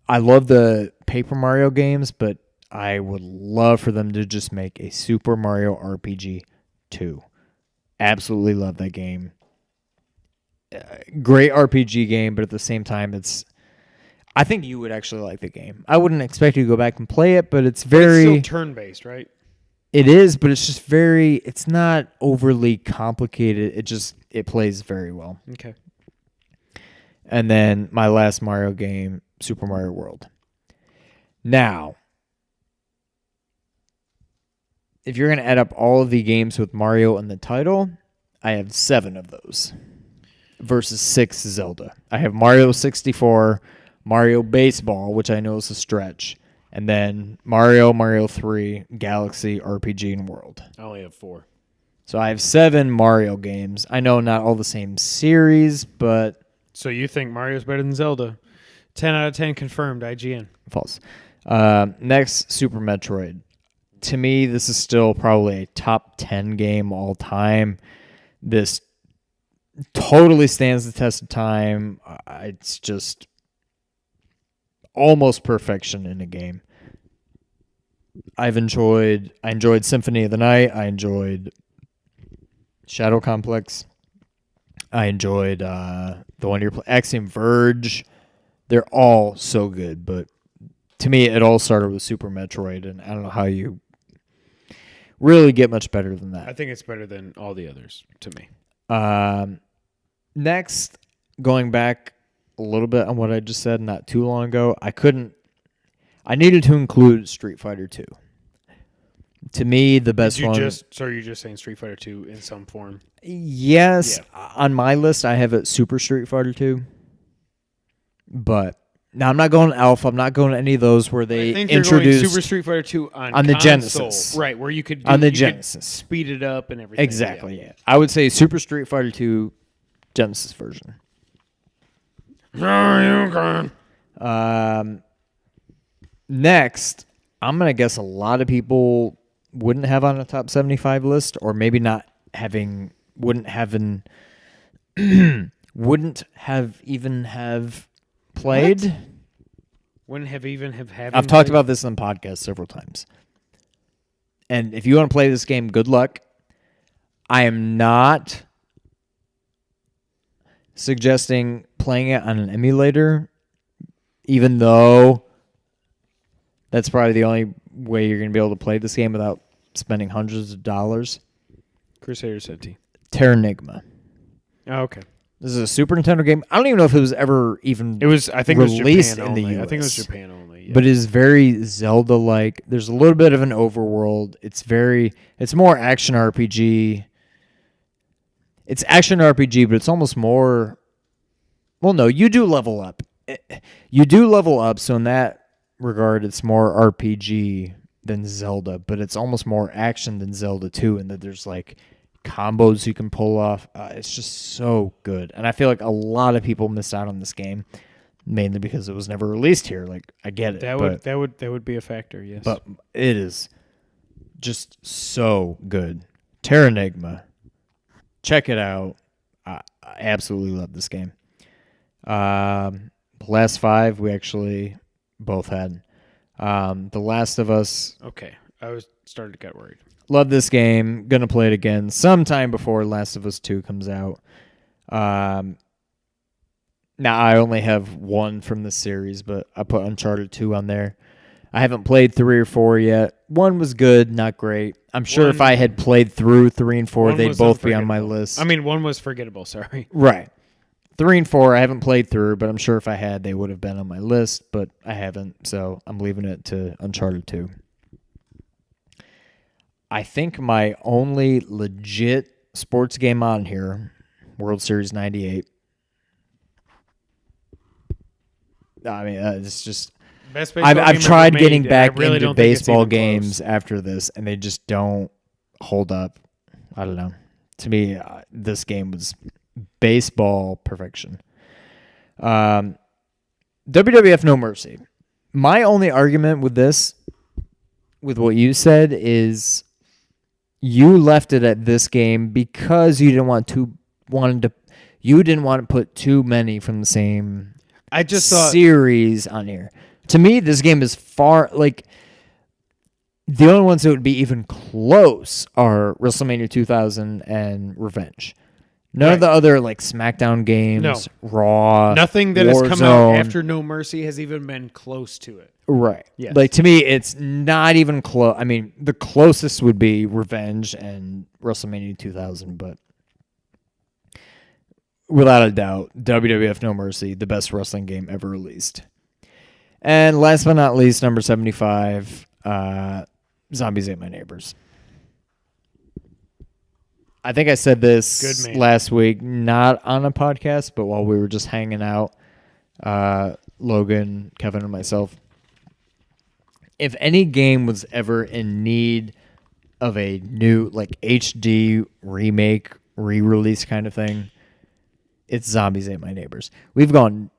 I love the Paper Mario games, but I would love for them to just make a Super Mario RPG 2. Absolutely love that game. Great RPG game, but at the same time, I think you would actually like the game. I wouldn't expect you to go back and play it, but it's still turn-based, right? It is, but it's just it's not overly complicated. It plays very well. Okay. And then my last Mario game, Super Mario World. Now, if you're going to add up all of the games with Mario in the title, I have 7 of those versus 6 Zelda. I have Mario 64, Mario Baseball, which I know is a stretch, and then Mario 3, Galaxy, RPG, and World. I only have 4. So I have 7 Mario games. I know not all the same series, but... So you think Mario's better than Zelda? 10 out of 10 confirmed, IGN. False. Next, Super Metroid. To me, this is still probably a top 10 game all time. This totally stands the test of time. It's just almost perfection in a game. I enjoyed Symphony of the Night. I enjoyed Shadow Complex. I enjoyed the one you're playing, Axiom Verge. They're all so good, but to me, it all started with Super Metroid, and I don't know how you really get much better than that. I think it's better than all the others to me. Next, going back a little bit on what I just said not too long ago, I needed to include Street Fighter 2. To me, the best one... So you're just saying Street Fighter 2 in some form? Yes. Yeah. On my list, I have it Super Street Fighter 2. But now I'm not going Alpha. I'm not going to any of those where they introduced Super Street Fighter 2 on the Genesis, right? Where you could Genesis speed it up and everything. Exactly. Yeah. I would say Super Street Fighter 2 Genesis version. Next, I'm gonna guess a lot of people wouldn't have on a top 75 list, or maybe wouldn't have played. Wouldn't have even have had. I've talked about this on podcasts several times. And if you want to play this game, good luck. I am not suggesting playing it on an emulator, even though that's probably the only way you're going to be able to play this game without spending hundreds of dollars. Crusader City. Terranigma. Oh, okay. This is a Super Nintendo game. I don't even know if it was ever even I think released it was Japan in the only. US. I think it was Japan only. Yeah. But it is very Zelda-like. There's a little bit of an overworld. It's more action RPG. It's action RPG, but it's almost more... Well, no, you do level up. You do level up, so in that regard, it's more RPG than Zelda, but it's almost more action than Zelda 2, and that there's like combos you can pull off. It's just so good, and I feel like a lot of people missed out on this game, mainly because it was never released here. Like, I get it. That would be a factor, yes. But it is just so good. Terranigma. Check it out. I absolutely love this game. Last 5 we actually both had. The Last of Us. Okay. I was starting to get worried. Love this game. Gonna play it again sometime before Last of Us 2 comes out. Now, I only have 1 from the series, but I put Uncharted 2 on there. I haven't played 3 or 4 yet. 1 was good, not great. I'm sure if I had played through 3 and 4, they'd both be on my list. I mean, 1 was forgettable, sorry. Right. 3 and 4, I haven't played through, but I'm sure if I had, they would have been on my list, but I haven't, so I'm leaving it to Uncharted 2. I think my only legit sports game on here, World Series 98. I mean, it's just... I've tried getting back into baseball games after this, and they just don't hold up. I don't know. To me, this game was baseball perfection. WWF No Mercy. My only argument with this, with what you said, is you left it at this game because you didn't want to put too many from the same series on here. To me, this game is far, like, the only ones that would be even close are WrestleMania 2000 and Revenge. None of the other, like, SmackDown games, Raw, nothing that has come out after No Mercy has even been close to it. Right. Yes. Like, to me, it's not even close. I mean, the closest would be Revenge and WrestleMania 2000, but without a doubt, WWF No Mercy, the best wrestling game ever released. And last but not least, number 75, Zombies Ate My Neighbors. I think I said this last week, not on a podcast, but while we were just hanging out, Logan, Kevin, and myself. If any game was ever in need of a new, like, HD remake, re-release kind of thing, it's Zombies Ate My Neighbors. We've gone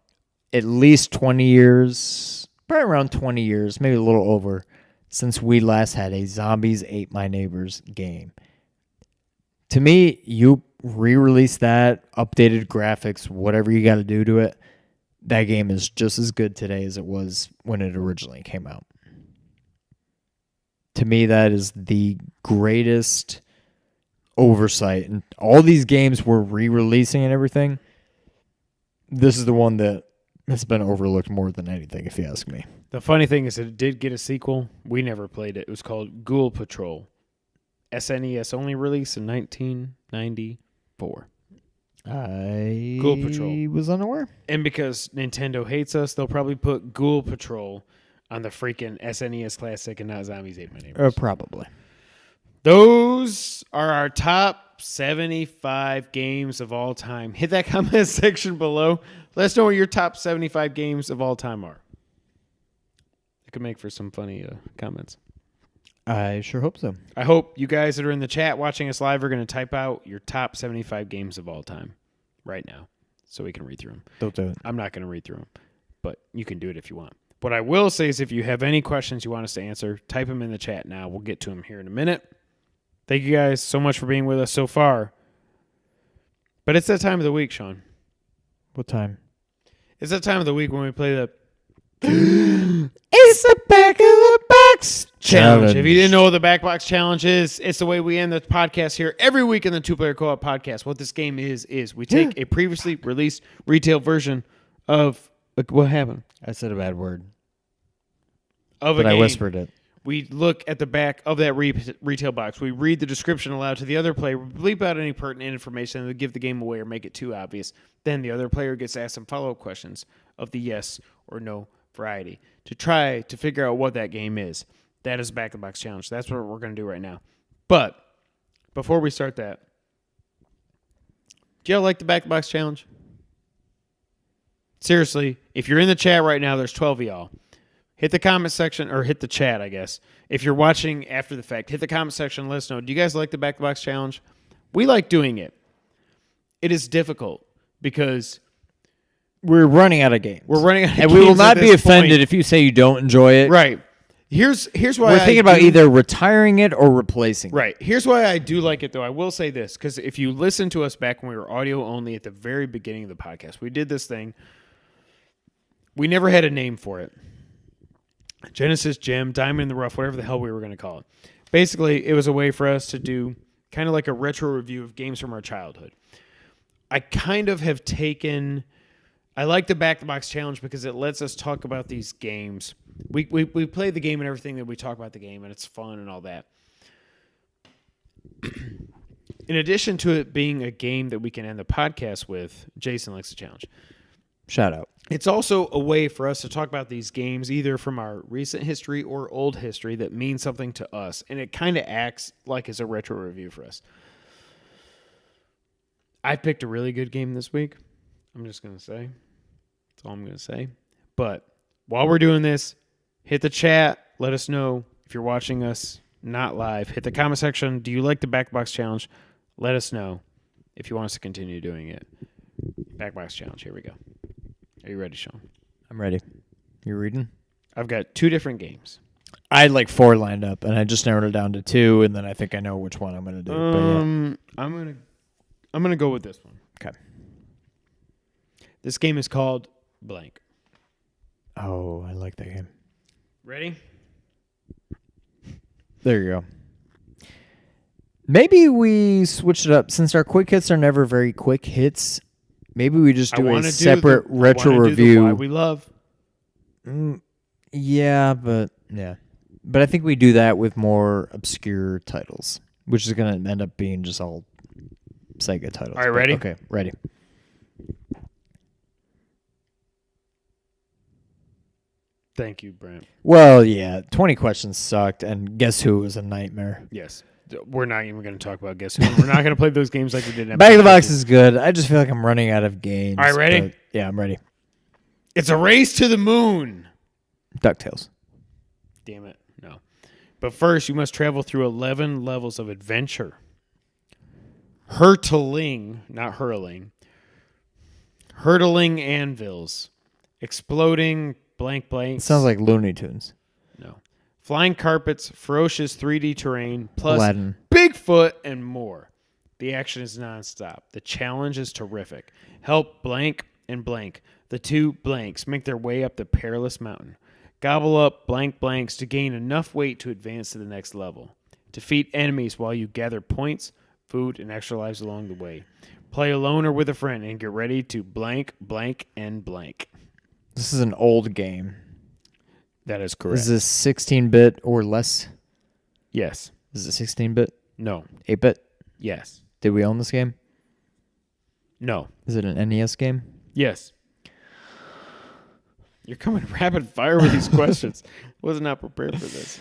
at least 20 years, probably around 20 years, maybe a little over, since we last had a Zombies Ate My Neighbors game. To me, you re-release that, updated graphics, whatever you got to do to it, that game is just as good today as it was when it originally came out. To me, that is the greatest oversight. And all these games we're re-releasing and everything, this is the one that has been overlooked more than anything, if you ask me. The funny thing is that it did get a sequel. We never played it. It was called Ghoul Patrol. SNES only release in 1994. Ghoul Patrol was unaware. And because Nintendo hates us, they'll probably put Ghoul Patrol on the freaking SNES Classic and not Zombies Ate My Neighbors. Probably. Those are our top 75 games of all time. Hit that comment section below. Let us know what your top 75 games of all time are. It could make for some funny comments. I sure hope so. I hope you guys that are in the chat watching us live are going to type out your top 75 games of all time right now so we can read through them. Don't do it. I'm not going to read through them, but you can do it if you want. What I will say is if you have any questions you want us to answer, type them in the chat now. We'll get to them here in a minute. Thank you guys so much for being with us so far. But it's that time of the week, Sean. What time? It's that time of the week when we play the It's the Back of the Box Challenge. If you didn't know what the Back Box Challenge is, it's the way we end the podcast here every week in the Two Player Co-op podcast. What this game is we take a previously released retail version of what happened? I said a bad word. Of a game. I whispered it. We look at the back of that retail box. We read the description aloud to the other player. We bleep out any pertinent information and give the game away or make it too obvious. Then the other player gets asked some follow-up questions of the yes or no variety to try to figure out what that game is. That is Back of the Box Challenge. That's what we're going to do right now. But before we start that, do y'all like the Back of the Box Challenge? Seriously, if you're in the chat right now, there's 12 of y'all. hit the comment section or hit the chat, I guess. If you're watching after the fact, hit the comment section and let us know. Do you guys like the Back the Box Challenge? We like doing it. It is difficult because we're running out of games. We're running out of and games. We will not be offended point. If you say you don't enjoy it. Right. Here's why we're thinking about either retiring it or replacing it. Right. Here's why I do like it, though. I will say this, because if you listen to us back when we were audio only at the very beginning of the podcast, we did this thing. We never had a name for it. Genesis Gem, Diamond in the Rough, whatever the hell we were going to call it. Basically, it was a way for us to do kind of like a retro review of games from our childhood. I kind of have taken... I like the Back the Box Challenge because it lets us talk about these games. We play the game and everything, that we talk about the game, and it's fun and all that. In addition to it being a game that we can end the podcast with, Jason likes the challenge. Shout out. It's also a way for us to talk about these games either from our recent history or old history that means something to us, and it kind of acts like it's a retro review for us. I picked a really good game this week. I'm just going to say. That's all I'm going to say. But while we're doing this, hit the chat. Let us know if you're watching us not live. Hit the comment section. Do you like the Backbox Challenge? Let us know if you want us to continue doing it. Backbox Challenge. Here we go. Are you ready, Sean? I'm ready. You reading? I've got 2 different games. I had like 4 lined up, and I just narrowed it down to 2, and then I think I know which one I'm going to do. I'm gonna go with this one. Okay. This game is called Blank. Oh, I like that game. Ready? There you go. Maybe we switch it up since our quick hits are never very quick hits. Maybe we just do a separate retro review. Why We Love. Yeah, but I think we do that with more obscure titles, which is going to end up being just all Sega titles. All right, ready? Okay, ready. Thank you, Brent. Well, yeah, 20 questions sucked, and Guess Who was a nightmare. Yes. We're not even going to talk about Guess Who. We're not going to play those games like we did in Back of the Box is good. I just feel like I'm running out of games. All right, ready? Yeah, I'm ready. It's a race to the moon. DuckTales. Damn it. No. But first, you must travel through 11 levels of adventure. Hurtling, not hurling. Hurtling anvils. Exploding blank blanks. Sounds like Looney Tunes. No. Flying carpets, ferocious 3D terrain, plus Aladdin. Bigfoot and more. The action is nonstop. The challenge is terrific. Help blank and blank. The 2 blanks make their way up the perilous mountain. Gobble up blank blanks to gain enough weight to advance to the next level. Defeat enemies while you gather points, food, and extra lives along the way. Play alone or with a friend and get ready to blank, blank, and blank. This is an old game. That is correct. Is this 16-bit or less? Yes. Is it 16-bit? No. 8-bit? Yes. Did we own this game? No. Is it an NES game? Yes. You're coming rapid fire with these questions. Was not prepared for this.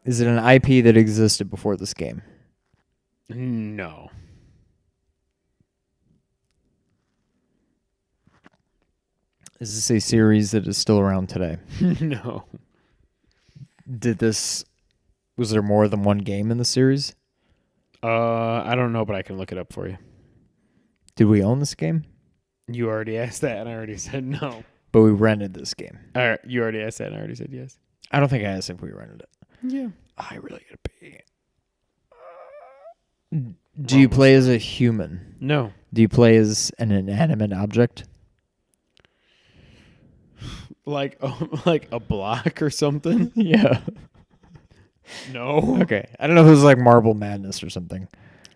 Is it an IP that existed before this game? No. Is this a series that is still around today? No. Was there more than one game in the series? I don't know, but I can look it up for you. Did we own this game? You already asked that, and I already said no. But we rented this game. All right, you already asked that, and I already said yes. I don't think I asked if we rented it. Yeah. I really gotta pee. Do you play as a human? No. Do you play as an inanimate object? Like a block or something? Yeah. No. Okay. I don't know if it was like Marble Madness or something.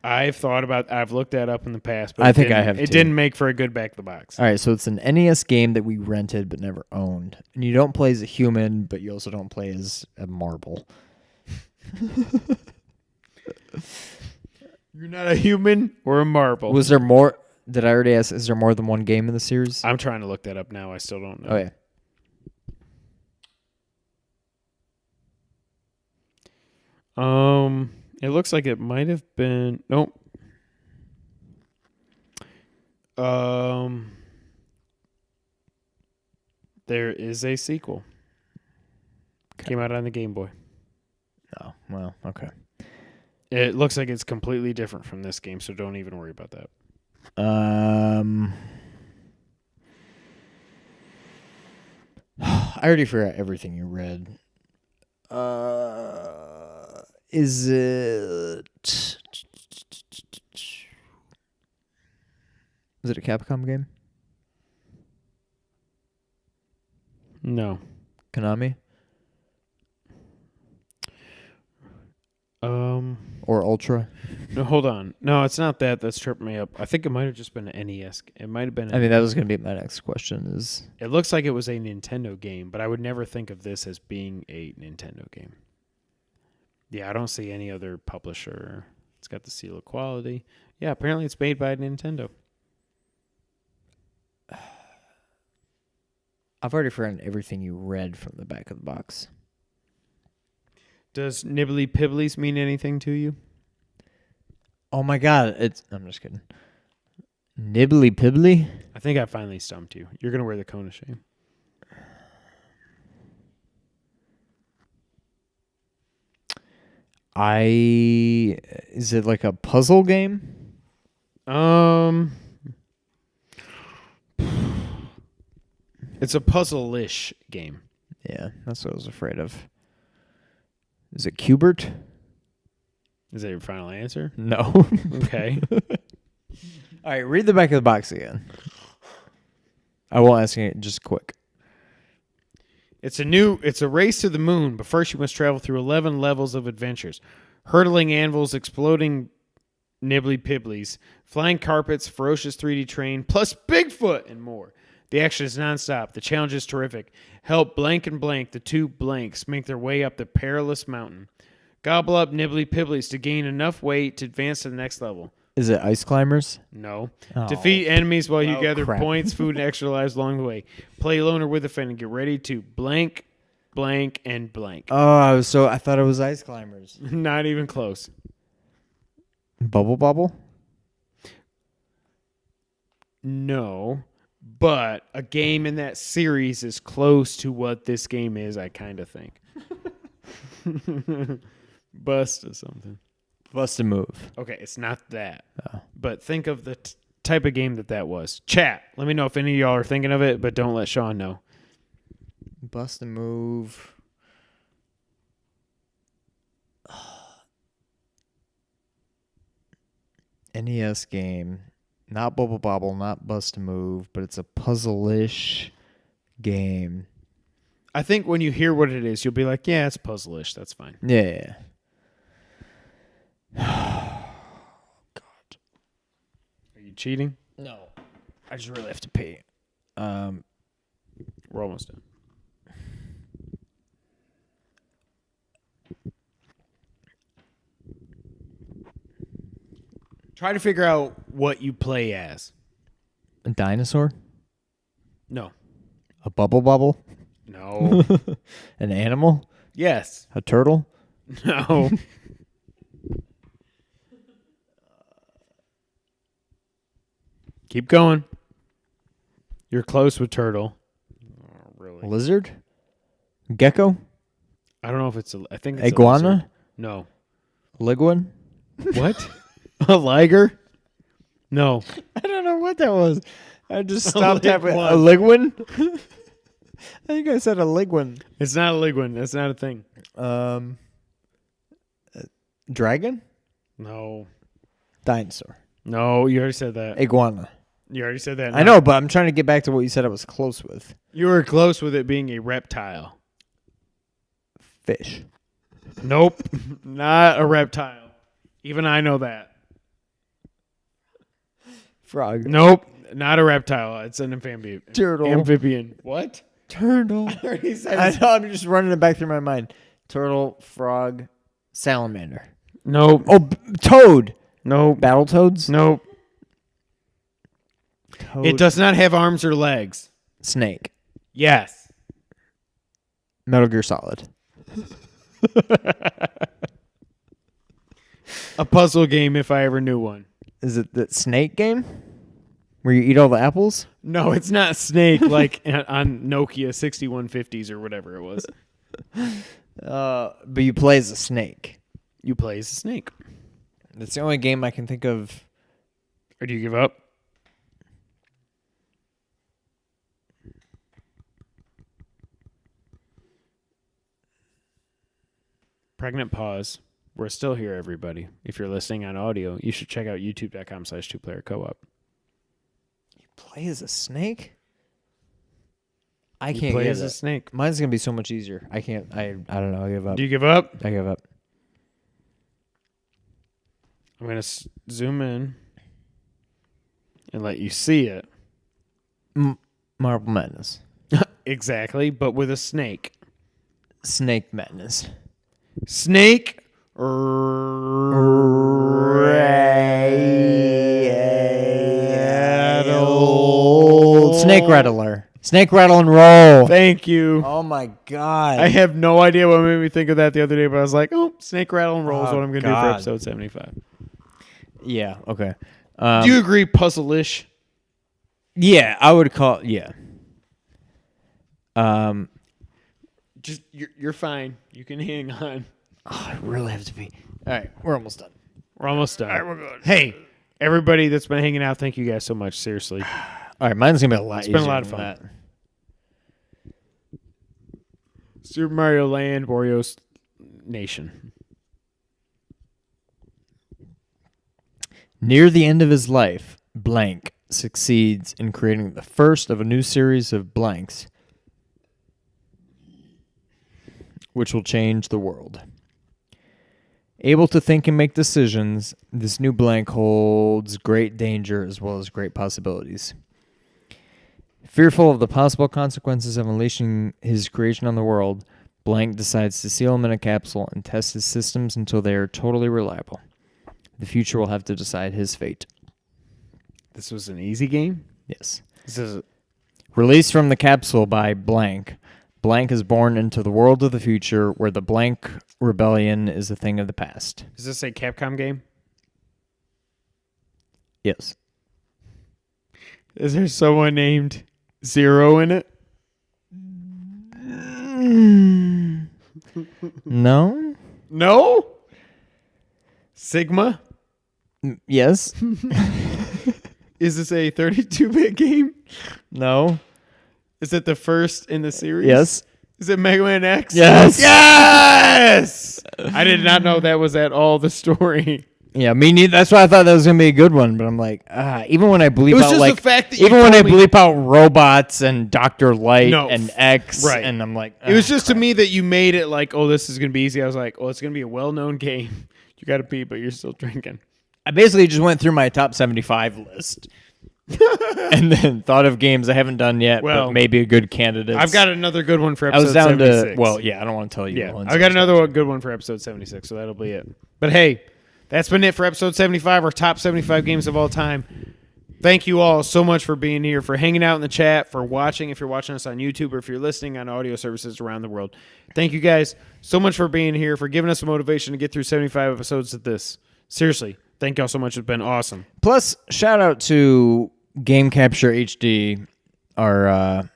I've looked that up in the past, but I think I have it too. didn't make for a good back of the box. All right, so it's an NES game that we rented but never owned. And you don't play as a human, but you also don't play as a marble. You're not a human or a marble. Was there more? Did I already ask? Is there more than one game in the series? I'm trying to look that up now. I still don't know. Oh, yeah. It looks like it might have been. Nope. There is a sequel. Came out on the Game Boy. Oh, well, okay. It looks like it's completely different from this game, so don't even worry about that. I already forgot everything you read. Is it a Capcom game? No. Konami? Or Ultra? No, hold on. No, it's not that. That's tripping me up. I think it might have just been an NES. It might have been. I mean, that was going to be my next question. It looks like it was a Nintendo game, but I would never think of this as being a Nintendo game. Yeah, I don't see any other publisher. It's got the seal of quality. Yeah, apparently it's made by Nintendo. I've already forgotten everything you read from the back of the box. Does Nibbly Pibblies mean anything to you? Oh my god, I'm just kidding. Nibbly Pibbly? I think I finally stumped you. You're going to wear the cone of shame. Is it like a puzzle game? It's a puzzle-ish game. Yeah, that's what I was afraid of. Is it Q*bert? Is that your final answer? No. Okay. All right, read the back of the box again. I won't ask you, just quick. It's a race to the moon, but first you must travel through 11 levels of adventures. Hurtling anvils, exploding Nibbly Pibblies, flying carpets, ferocious 3D train, plus Bigfoot and more. The action is nonstop. The challenge is terrific. Help blank and blank, the two blanks, make their way up the perilous mountain. Gobble up Nibbly Pibblies to gain enough weight to advance to the next level. Is it Ice Climbers? No. Oh. Defeat enemies while you gather crap. points, food, and extra lives along the way. Play alone or with a friend and get ready to blank, blank, and blank. Oh, so I thought it was Ice Climbers. Not even close. Bubble Bobble? No. But a game in that series is close to what this game is, I kind of think. Bust or something. Bust a Move. Okay, it's not that. Oh. But think of the type of game that was. Chat. Let me know if any of y'all are thinking of it, but don't let Sean know. Bust a Move. NES game. Not Bubble Bobble, not Bust a Move, but it's a puzzle-ish game. I think when you hear what it is, you'll be like, yeah, it's puzzle-ish. That's fine. Yeah. God. Are you cheating? No. I just really have to pee. We're almost done. Try to figure out what you play as. A dinosaur? No. A Bubble Bobble? No. An animal? Yes. A turtle? No. Keep going. You're close with turtle. Oh, really? Lizard? Gecko? I don't know if it's I think it's Iguana? a lizard. No. Liguan? What? A liger? No. I don't know what that was. I just stopped at a liguan. liguan. I think I said a liguan. It's not a liguan. That's not a thing. Dragon? No. Dinosaur. No, you already said that. Iguana. You already said that. I know, but I'm trying to get back to what you said I was close with. You were close with it being a reptile. Fish. Nope. Not a reptile. Even I know that. Frog. Nope. Not a reptile. It's an amphibian. Turtle. Amphibian. What? Turtle. I already said I know, I'm just running it back through my mind. Turtle, frog, salamander. Nope. Oh, toad. Nope. Battletoads? Nope. Toad. It does not have arms or legs. Snake. Yes. Metal Gear Solid. A puzzle game if I ever knew one. Is it the snake game? Where you eat all the apples? No, it's not Snake like on Nokia 6150s or whatever it was. But you play as a snake. You play as a snake. That's the only game I can think of. Or do you give up? Pregnant pause. We're still here, everybody. If you're listening on audio, you should check out youtube.com/2player-co-op. You play as a snake? I You can't play get as it. a snake. Mine's going to be so much easier. I can't. I don't know. I give up. Do you give up? I give up. I'm going to zoom in and let you see it. Marble Madness. Exactly, but with a snake. Snake Madness. Snake rattle. Snake Rattler. Snake Rattle and Roll. Thank you. Oh my god. I have no idea what made me think of that the other day, but I was like, oh, Snake Rattle and Roll is Oh, what I'm going to do for God. episode 75. Yeah, okay. Do you agree, puzzle-ish? Yeah, I would call yeah. Just you're fine. You can hang on. Oh, I really have to be. All right, we're almost done. We're almost done. All right, we're good. Hey, everybody that's been hanging out, thank you guys so much. Seriously. All right, mine's gonna be a lot. It's been a lot of than fun. Super Mario Land, Wario's Nation. Near the end of his life, Blank succeeds in creating the first of a new series of blanks, which will change the world. Able to think and make decisions, this new blank holds great danger as well as great possibilities. Fearful of the possible consequences of unleashing his creation on the world, Blank decides to seal him in a capsule and test his systems until they are totally reliable. The future will have to decide his fate. This was an easy game? Yes. This is Released from the capsule by Blank, Blank is born into the world of the future where the Blank Rebellion is a thing of the past. Is this a Capcom game? Yes. Is there someone named Zero in it? No? No? Sigma? Yes. Is this a 32-bit game? No. Is it the first in the series? Yes. Is it Mega Man X? Yes. Yes! I did not know that was at all the story. Yeah, me neither. That's why I thought that was gonna be a good one. But I'm like, even when I bleep It was out just like, the fact that you even when I told me- bleep out robots and Dr. Light No, and X, right. and I'm like, It was just to me that you made it like, oh, this is going to be easy. I was like, oh, it's going to be a well-known game. You got to pee, but you're still drinking. I basically just went through my top 75 list, and then thought of games I haven't done yet, Well, but maybe a good candidate. I've got another good one for I episode was down 76. to well, yeah. I don't want to tell you. Yeah, the ones I got another good one for episode 76, so that'll be it. But hey, that's been it for episode 75, our top 75 games of all time. Thank you all so much for being here, for hanging out in the chat, for watching, if you're watching us on YouTube, or if you're listening on audio services around the world. Thank you guys so much for being here, for giving us the motivation to get through 75 episodes of this. Seriously, thank y'all so much. It's been awesome. Plus, shout out to Game Capture HD, our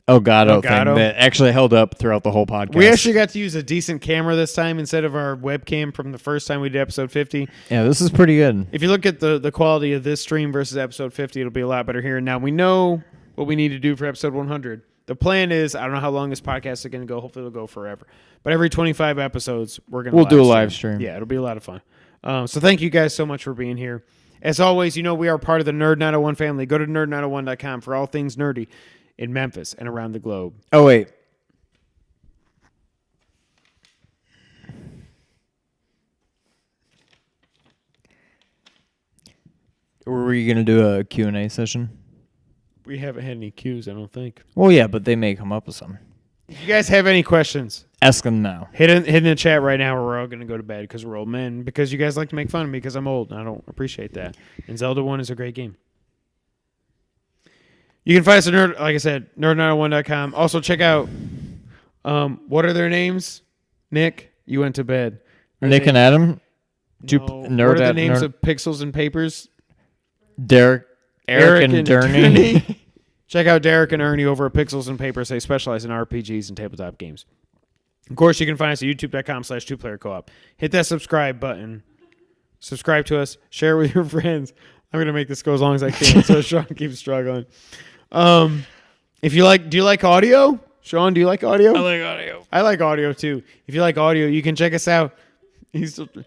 Elgato thing Elgato? that actually held up throughout the whole podcast. We actually got to use a decent camera this time instead of our webcam from the first time we did episode 50. yeah, this is pretty good. If you look at the quality of this stream versus episode 50, it'll be a lot better here. Now, we know what we need to do for episode 100. The plan is, I don't know how long this podcast is going to go. Hopefully, it'll go forever. But every 25 episodes, we'll do a live stream. Yeah, it'll be a lot of fun. So thank you guys so much for being here. As always, you know we are part of the Nerd 901 family. Go to nerd901.com for all things nerdy in Memphis and around the globe. Oh, wait. Were you going to do a Q&A session? We haven't had any cues, I don't think. Well, yeah, but they may come up with some. If you guys have any questions, Ask them now. hit in the chat right now, or we're all going to go to bed because we're old men. Because you guys like to make fun of me because I'm old, and I don't appreciate that. And Zelda 1 is a great game. You can find us at Nerd, like I said, nerd901.com. Also, check out, what are their names? Nick, you went to bed. Nick and Adam? No. Nerd What are the at names Nerd- of Pixels and Papers? Derek, Eric and Durney. Check out Derek and Ernie over at Pixels and Papers. They specialize in RPGs and tabletop games. Of course, you can find us at youtube.com/2playercoop. Hit that subscribe button. Subscribe to us. Share it with your friends. I'm going to make this go as long as I can so Sean keeps struggling. If you like, do you like audio? Sean, do you like audio? I like audio. I like audio too. If you like audio, you can check us out. iTunes,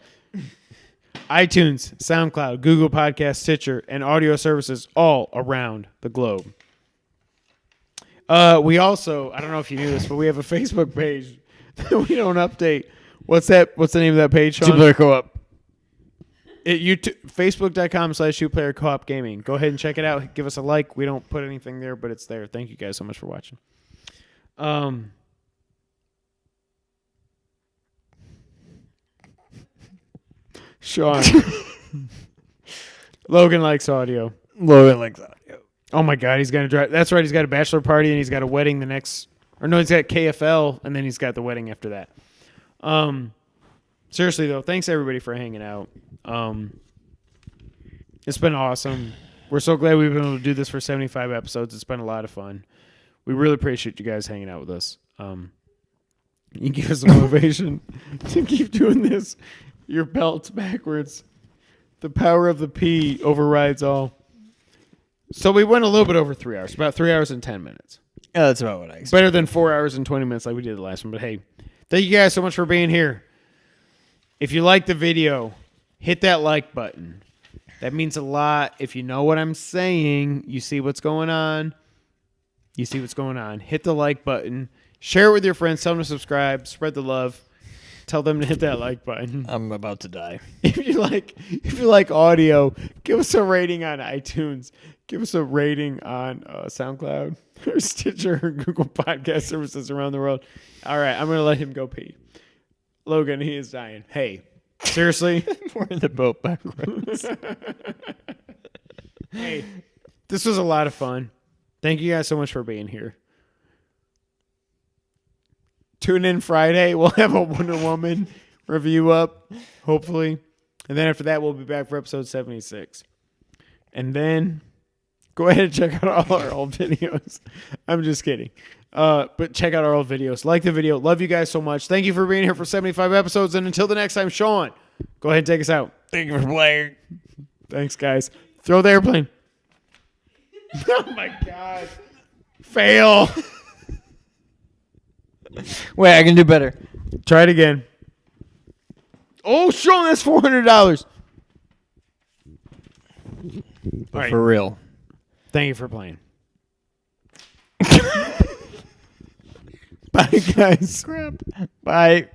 SoundCloud, Google Podcasts, Stitcher, and audio services all around the globe. We also, I don't know if you knew this, but we have a Facebook page that we don't update. What's that? What's the name of that page, Sean? Two-player co-op. Facebook.com/2player co-op gaming. Go ahead and check it out. Give us a like. We don't put anything there, but it's there. Thank you guys so much for watching. Sean. Logan likes audio. Logan likes audio. Oh my God, he's gonna drive. That's right. He's got a bachelor party and he's got a wedding the next. Or no, he's got KFL and then he's got the wedding after that. Seriously though, thanks everybody for hanging out. It's been awesome. We're so glad we've been able to do this for 75 episodes. It's been a lot of fun. We really appreciate you guys hanging out with us. You give us the motivation to keep doing this. Your belt's backwards. The power of the P overrides all. So we went a little bit over 3 hours, about 3 hours and 10 minutes. Yeah, that's about what I expected. Better than 4 hours and 20 minutes like we did the last one. But hey, thank you guys so much for being here. If you like the video, hit that like button. That means a lot. If you know what I'm saying, you see what's going on. You see what's going on. Hit the like button. Share it with your friends. Tell them to subscribe. Spread the love. Tell them to hit that like button. I'm about to die. If you like audio, give us a rating on iTunes. Give us a rating on SoundCloud or Stitcher or Google Podcast services around the world. All right, I'm going to let him go pee. Logan, he is dying. Hey, seriously? We're in the boat backwards. Hey, this was a lot of fun. Thank you guys so much for being here. Tune in Friday. We'll have a Wonder Woman review up, hopefully. And then after that, we'll be back for episode 76. And then go ahead and check out all our old videos. I'm just kidding. But check out our old videos. Like the video. Love you guys so much. Thank you for being here for 75 episodes. And until the next time, Sean, go ahead and take us out. Thank you for playing. Thanks, guys. Throw the airplane. Oh, my God. Fail. Wait, I can do better. Try it again. Oh, Sean, that's $400. But right. for real. Thank you for playing. Bye, guys. Crap. Bye.